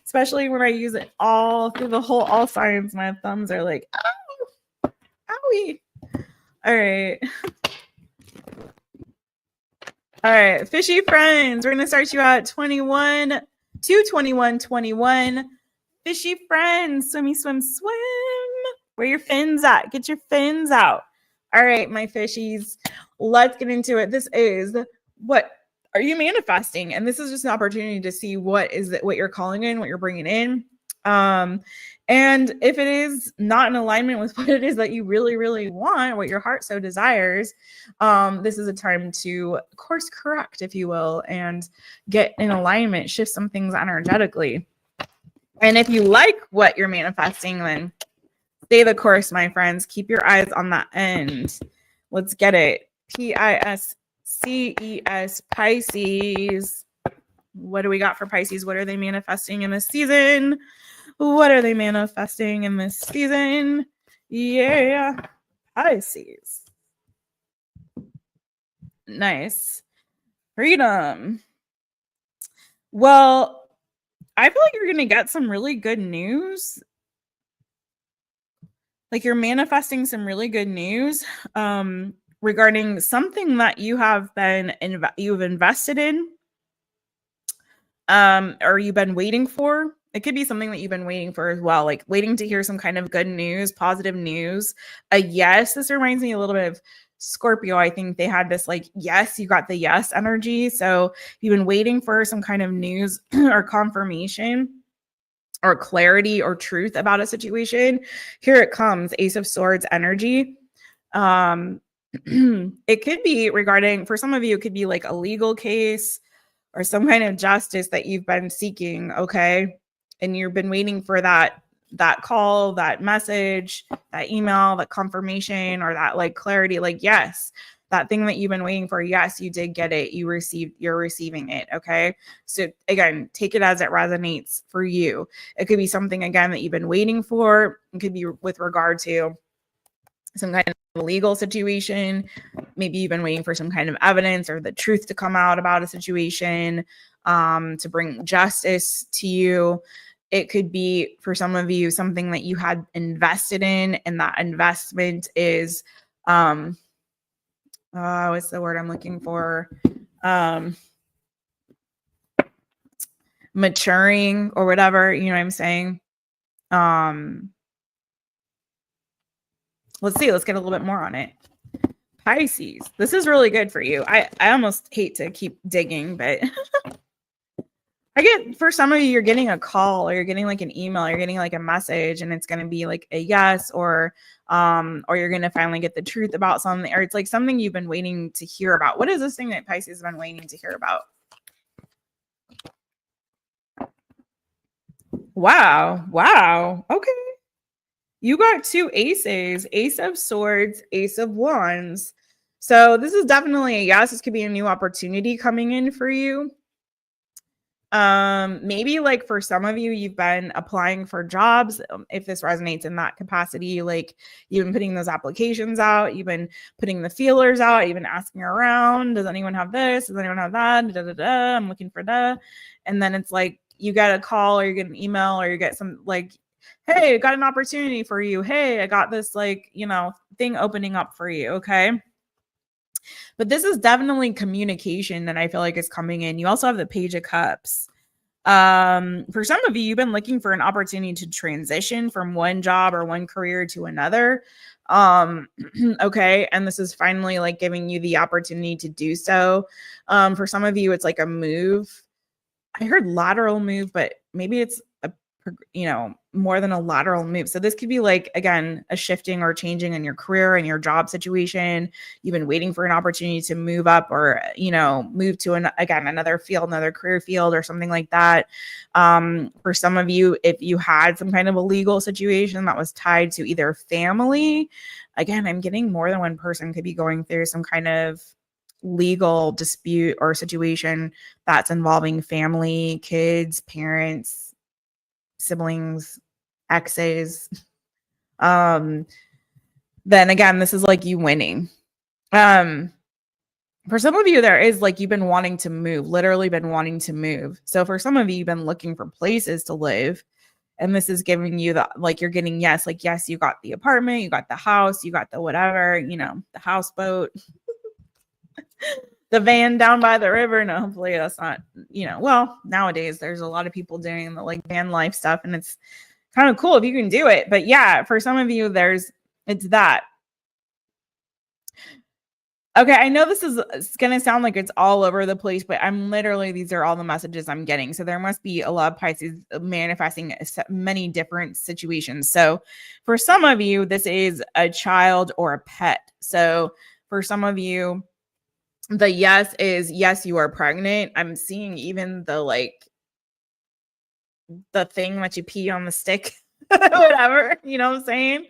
Especially when I use it all through the whole all signs. My thumbs are like, ow, owie. All right, fishy friends. We're gonna start you at 21 to 21. Fishy friends, swimmy, swim. Where your fins at? Get your fins out. All right, my fishies, let's get into it. This is what are you manifesting? And this is just an opportunity to see what you're calling in, what you're bringing in. And if it is not in alignment with what it is that you really, really want, what your heart so desires, this is a time to course correct, if you will, and get in alignment, shift some things energetically. And if you like what you're manifesting, then stay the course, my friends. Keep your eyes on that end. Let's get it. Pisces, Pisces. What do we got for Pisces? What are they manifesting in this season? Yeah, Pisces. Nice. Freedom. Well, I feel like you're going to get some really good news. Like you're manifesting some really good news regarding something that you have you've invested in or you've been waiting for. It could be something that you've been waiting for as well, like waiting to hear some kind of good news, positive news. Yes, this reminds me a little bit of Scorpio. I think they had this like, yes, you got the yes energy. So you've been waiting for some kind of news or confirmation or clarity or truth about a situation. Here it comes, Ace of Swords energy. It could be regarding, for some of you, it could be like a legal case or some kind of justice that you've been seeking, okay? And you've been waiting for that call, that message, that email, that confirmation, or that like clarity, like, yes, that thing that you've been waiting for, yes, you did get it. You're receiving it, okay? So again, take it as it resonates for you. It could be something, again, that you've been waiting for. It could be with regard to some kind of legal situation. Maybe you've been waiting for some kind of evidence or the truth to come out about a situation, to bring justice to you. It could be, for some of you, something that you had invested in, and that investment is, what's the word I'm looking for? Maturing or whatever, you know what I'm saying? Let's see. Let's get a little bit more on it. Pisces. This is really good for you. I almost hate to keep digging, but I get, for some of you, you're getting a call or you're getting like an email, you're getting like a message, and it's going to be like a yes, or you're going to finally get the truth about something, or it's like something you've been waiting to hear about. What is this thing that Pisces has been waiting to hear about? Wow. Wow. Okay. You got two aces, Ace of Swords, Ace of Wands. So this is definitely a yes. This could be a new opportunity coming in for you. Maybe like for some of you, you've been applying for jobs. If this resonates in that capacity, like you've been putting those applications out, you've been putting the feelers out, you've been asking around, does anyone have this? Does anyone have that? Da, da, da, I'm looking for that. And then it's like you get a call or you get an email or you get some like, hey, I got an opportunity for you. Hey, I got this like, you know, thing opening up for you. Okay. But this is definitely communication that I feel like is coming in. You also have the Page of Cups. For some of you, you've been looking for an opportunity to transition from one job or one career to another. Okay. And this is finally like giving you the opportunity to do so. For some of you, it's like a move. I heard lateral move, but maybe it's a, you know, more than a lateral move. So this could be like, again, a shifting or changing in your career and your job situation. You've been waiting for an opportunity to move up or, you know, move to another field, another career field or something like that. For some of you, if you had some kind of a legal situation that was tied to either family, again, I'm getting more than one person could be going through some kind of legal dispute or situation that's involving family, kids, parents, siblings, exes. Then again, this is like you winning. For some of you, there is like you've been wanting to move, literally been wanting to move. So for some of you, you've been looking for places to live. And this is giving you the, like, you're getting yes, like, yes, you got the apartment, you got the house, you got the whatever, you know, the houseboat, the van down by the river. No, hopefully that's not, you know, well, nowadays there's a lot of people doing the like van life stuff and it's kind of cool if you can do it. But yeah, for some of you, it's that. Okay, I know it's going to sound like it's all over the place, but these are all the messages I'm getting. So there must be a lot of Pisces manifesting many different situations. So for some of you, this is a child or a pet. So for some of you, the yes is yes, you are pregnant. I'm seeing even the thing that you pee on the stick, whatever, you know what I'm saying?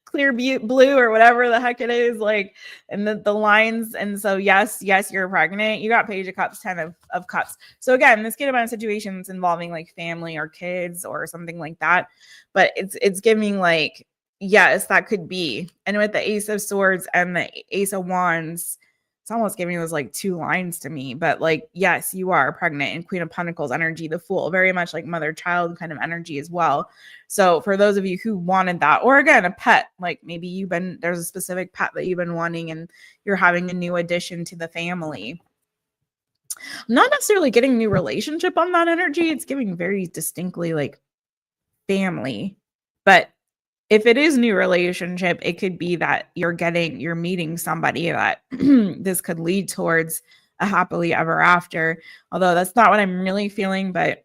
Clear blue or whatever the heck it is, like, and the lines. And so yes, you're pregnant. You got Page of Cups, 10 of Cups. So again, this could have been situations involving like family or kids or something like that. But it's giving like, yes, that could be. And with the Ace of Swords and the Ace of Wands, it's almost giving those like two lines to me. But like, yes, you are pregnant. And Queen of Pentacles energy, the Fool, very much like mother-child kind of energy as well. So for those of you who wanted that, or again, a pet, like maybe there's a specific pet that you've been wanting and you're having a new addition to the family. I'm not necessarily getting new relationship on that energy. It's giving very distinctly like family. But if it is new relationship, it could be that you're meeting somebody that this could lead towards a happily ever after. Although that's not what I'm really feeling, but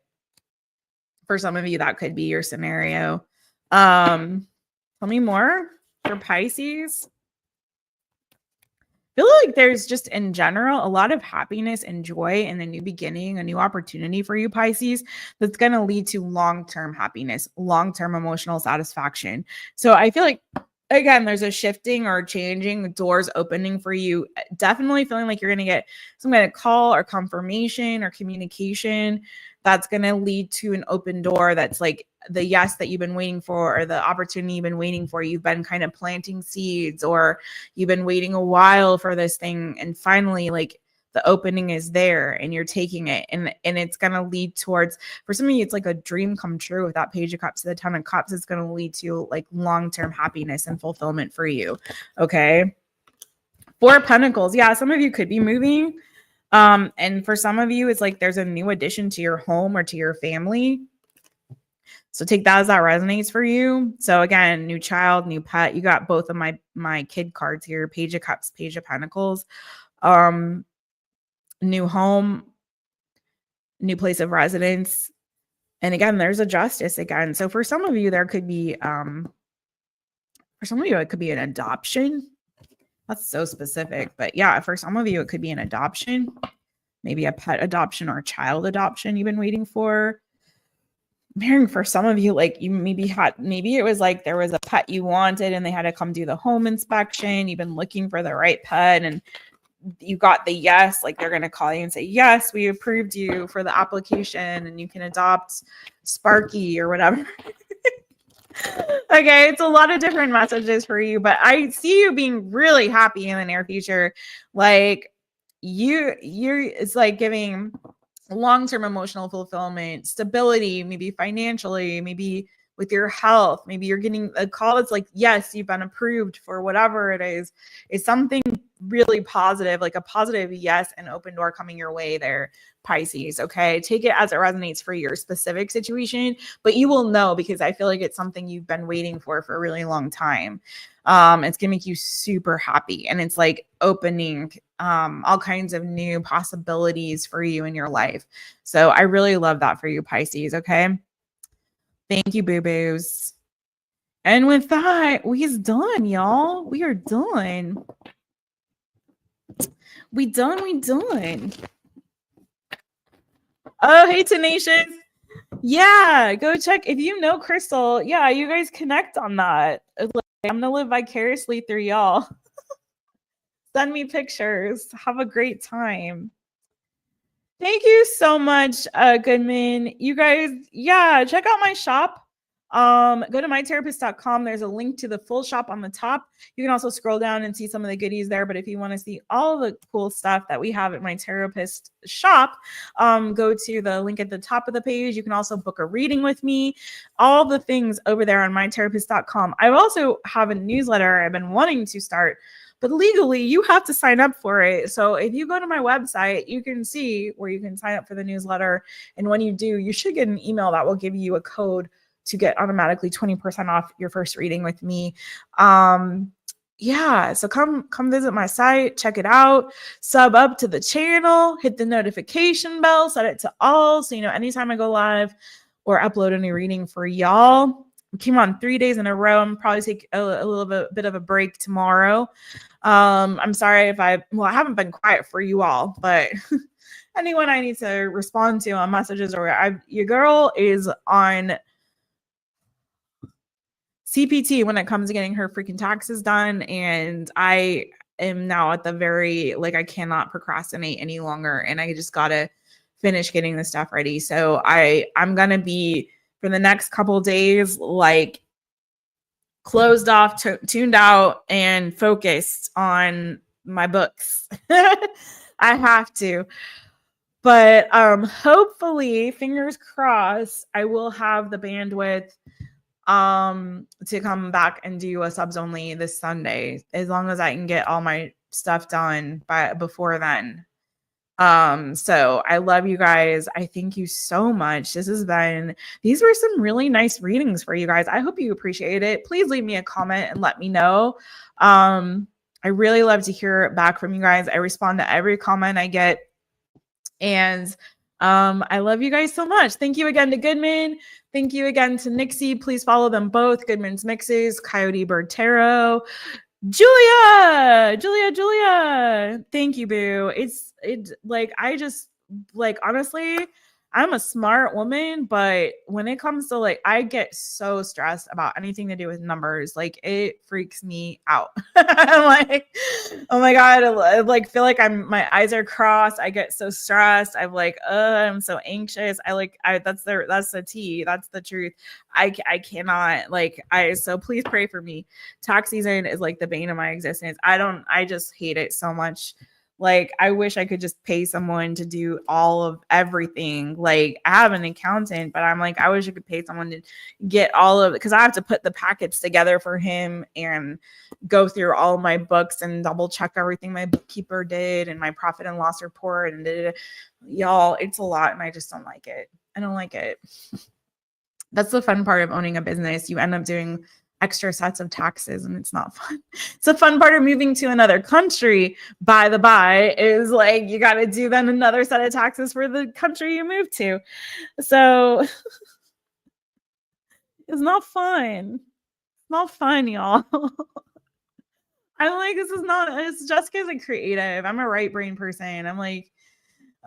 for some of you, that could be your scenario. Tell me more for Pisces. I feel like there's just in general a lot of happiness and joy in a new beginning, a new opportunity for you, Pisces, that's going to lead to long-term happiness, long-term emotional satisfaction. So I feel like, again, there's a shifting or changing, doors opening for you. Definitely feeling like you're going to get some kind of call or confirmation or communication that's going to lead to an open door that's like the yes that you've been waiting for, or the opportunity you've been waiting for. You've been kind of planting seeds, or you've been waiting a while for this thing, and finally like the opening is there and you're taking it, and it's going to lead towards, for some of you, it's like a dream come true with that Page of Cups to the 10 of Cups. It's going to lead to like long-term happiness and fulfillment for you. Okay. 4 of Pentacles. Yeah, some of you could be moving. And for some of you, it's like there's a new addition to your home or to your family. So take that as that resonates for you. So again, new child, new pet. You got both of my kid cards here, Page of Cups, Page of Pentacles. New home. new place of residence. And again, there's a justice again. So for some of you, there could be, for some of you, it could be an adoption. That's so specific. But yeah, for some of you, it could be an adoption, maybe a pet adoption or a child adoption you've been waiting for. I'm hearing for some of you, like you maybe it was like there was a pet you wanted and they had to come do the home inspection. You've been looking for the right pet and you got the yes, like they're going to call you and say, yes, we approved you for the application and you can adopt Sparky or whatever. Okay, it's a lot of different messages for you, but I see you being really happy in the near future. Like you're it's like giving long-term emotional fulfillment, stability, maybe financially, maybe with your health, maybe you're getting a call that's like, yes, you've been approved for whatever it is. It's something really positive, like a positive yes, and open door coming your way there, Pisces. Okay, take it as it resonates for your specific situation, but you will know because I feel like it's something you've been waiting for a really long time. It's gonna make you super happy, and it's like opening all kinds of new possibilities for you in your life. So I really love that for you, Pisces. Okay, thank you, boo boos. And with that, we's done, y'all. We are done. We done. Oh, hey, Tenacious. Yeah, go check. If you know Crystal, yeah, you guys connect on that. I'm going to live vicariously through y'all. Send me pictures. Have a great time. Thank you so much, Goodman. You guys, yeah, check out my shop. Go to mytaropist.com. There's a link to the full shop on the top. You can also scroll down and see some of the goodies there. But if you want to see all the cool stuff that we have at My Taropist shop, go to the link at the top of the page. You can also book a reading with me. All the things over there on mytaropist.com. I also have a newsletter I've been wanting to start, but legally you have to sign up for it. So if you go to my website, you can see where you can sign up for the newsletter. And when you do, you should get an email that will give you a code to get automatically 20% off your first reading with me. Yeah, so come visit my site, check it out, sub up to the channel, hit the notification bell, set it to all, so you know anytime I go live or upload any reading for y'all. We came on 3 days in a row. I'm probably take a little bit of a break tomorrow. I'm sorry if I haven't been quiet for you all, but anyone I need to respond to on messages or your girl is on CPT when it comes to getting her freaking taxes done. And I am now at the very, like, I cannot procrastinate any longer. And I just got to finish getting the stuff ready. So I'm going to be for the next couple of days, like closed off, tuned out and focused on my books. I have to. But hopefully, fingers crossed, I will have the bandwidth to come back and do a subs only this Sunday, as long as I can get all my stuff done before then. So I love you guys. I thank you so much. These were some really nice readings for you guys. I hope you appreciate it. Please leave me a comment and let me know. I really love to hear back from you guys. I respond to every comment I get. And I love you guys so much. Thank you again to Goodman. Thank you again to Nixie. Please follow them both. Goodman's Mixes, Coyote Bird Tarot, Julia. Thank you, boo. It's like, I just like, honestly, I'm a smart woman, but when it comes to like, I get so stressed about anything to do with numbers. Like it freaks me out. I'm like, oh my God. I like feel like my eyes are crossed. I get so stressed. I'm like, I'm so anxious. That's the tea. That's the truth. I cannot so please pray for me. Tax season is like the bane of my existence. I just hate it so much. Like, I wish I could just pay someone to do all of everything. Like, I have an accountant, but I'm like, I wish I could pay someone to get all of it, because I have to put the packets together for him and go through all my books and double check everything my bookkeeper did and my profit and loss report and y'all, it's a lot, and I just don't like it. I don't like it. That's the fun part of owning a business. You end up doing extra sets of taxes, and it's not fun. It's a fun part of moving to another country, by the by, is like you got to do then another set of taxes for the country you moved to. So it's not fun. It's not fun, y'all. I'm like, this is not, it's just because I'm creative. I'm a right brain person. I'm like,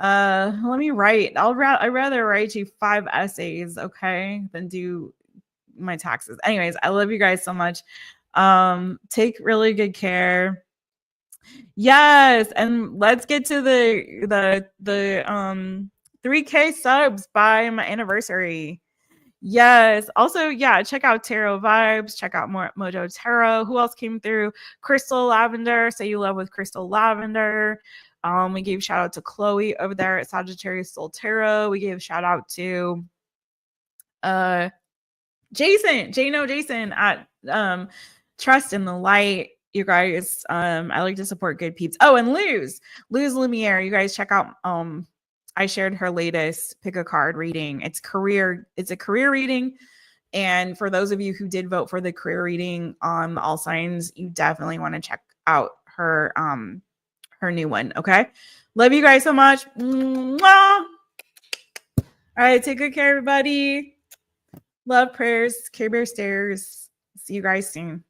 let me write. I'd rather write you 5 essays, okay, than do my taxes. Anyways, I love you guys so much. Take really good care. Yes, and let's get to the 3K subs by my anniversary. Yes. Also, yeah, check out Tarot Vibes. Check out more Mojo Tarot. Who else came through? Crystal Lavender. Say you love with Crystal Lavender. We gave shout out to Chloe over there at Sagittarius Soul Tarot. We gave shout out to Jason at Trust in the Light. You guys, I like to support good peeps. Oh, and Luz Lumiere. You guys check out I shared her latest pick a card reading. It's a career reading. And for those of you who did vote for the career reading on all signs, you definitely want to check out her new one. Okay. Love you guys so much. Mwah! All right. Take good care, everybody. Love, prayers, Care Bear stairs. See you guys soon.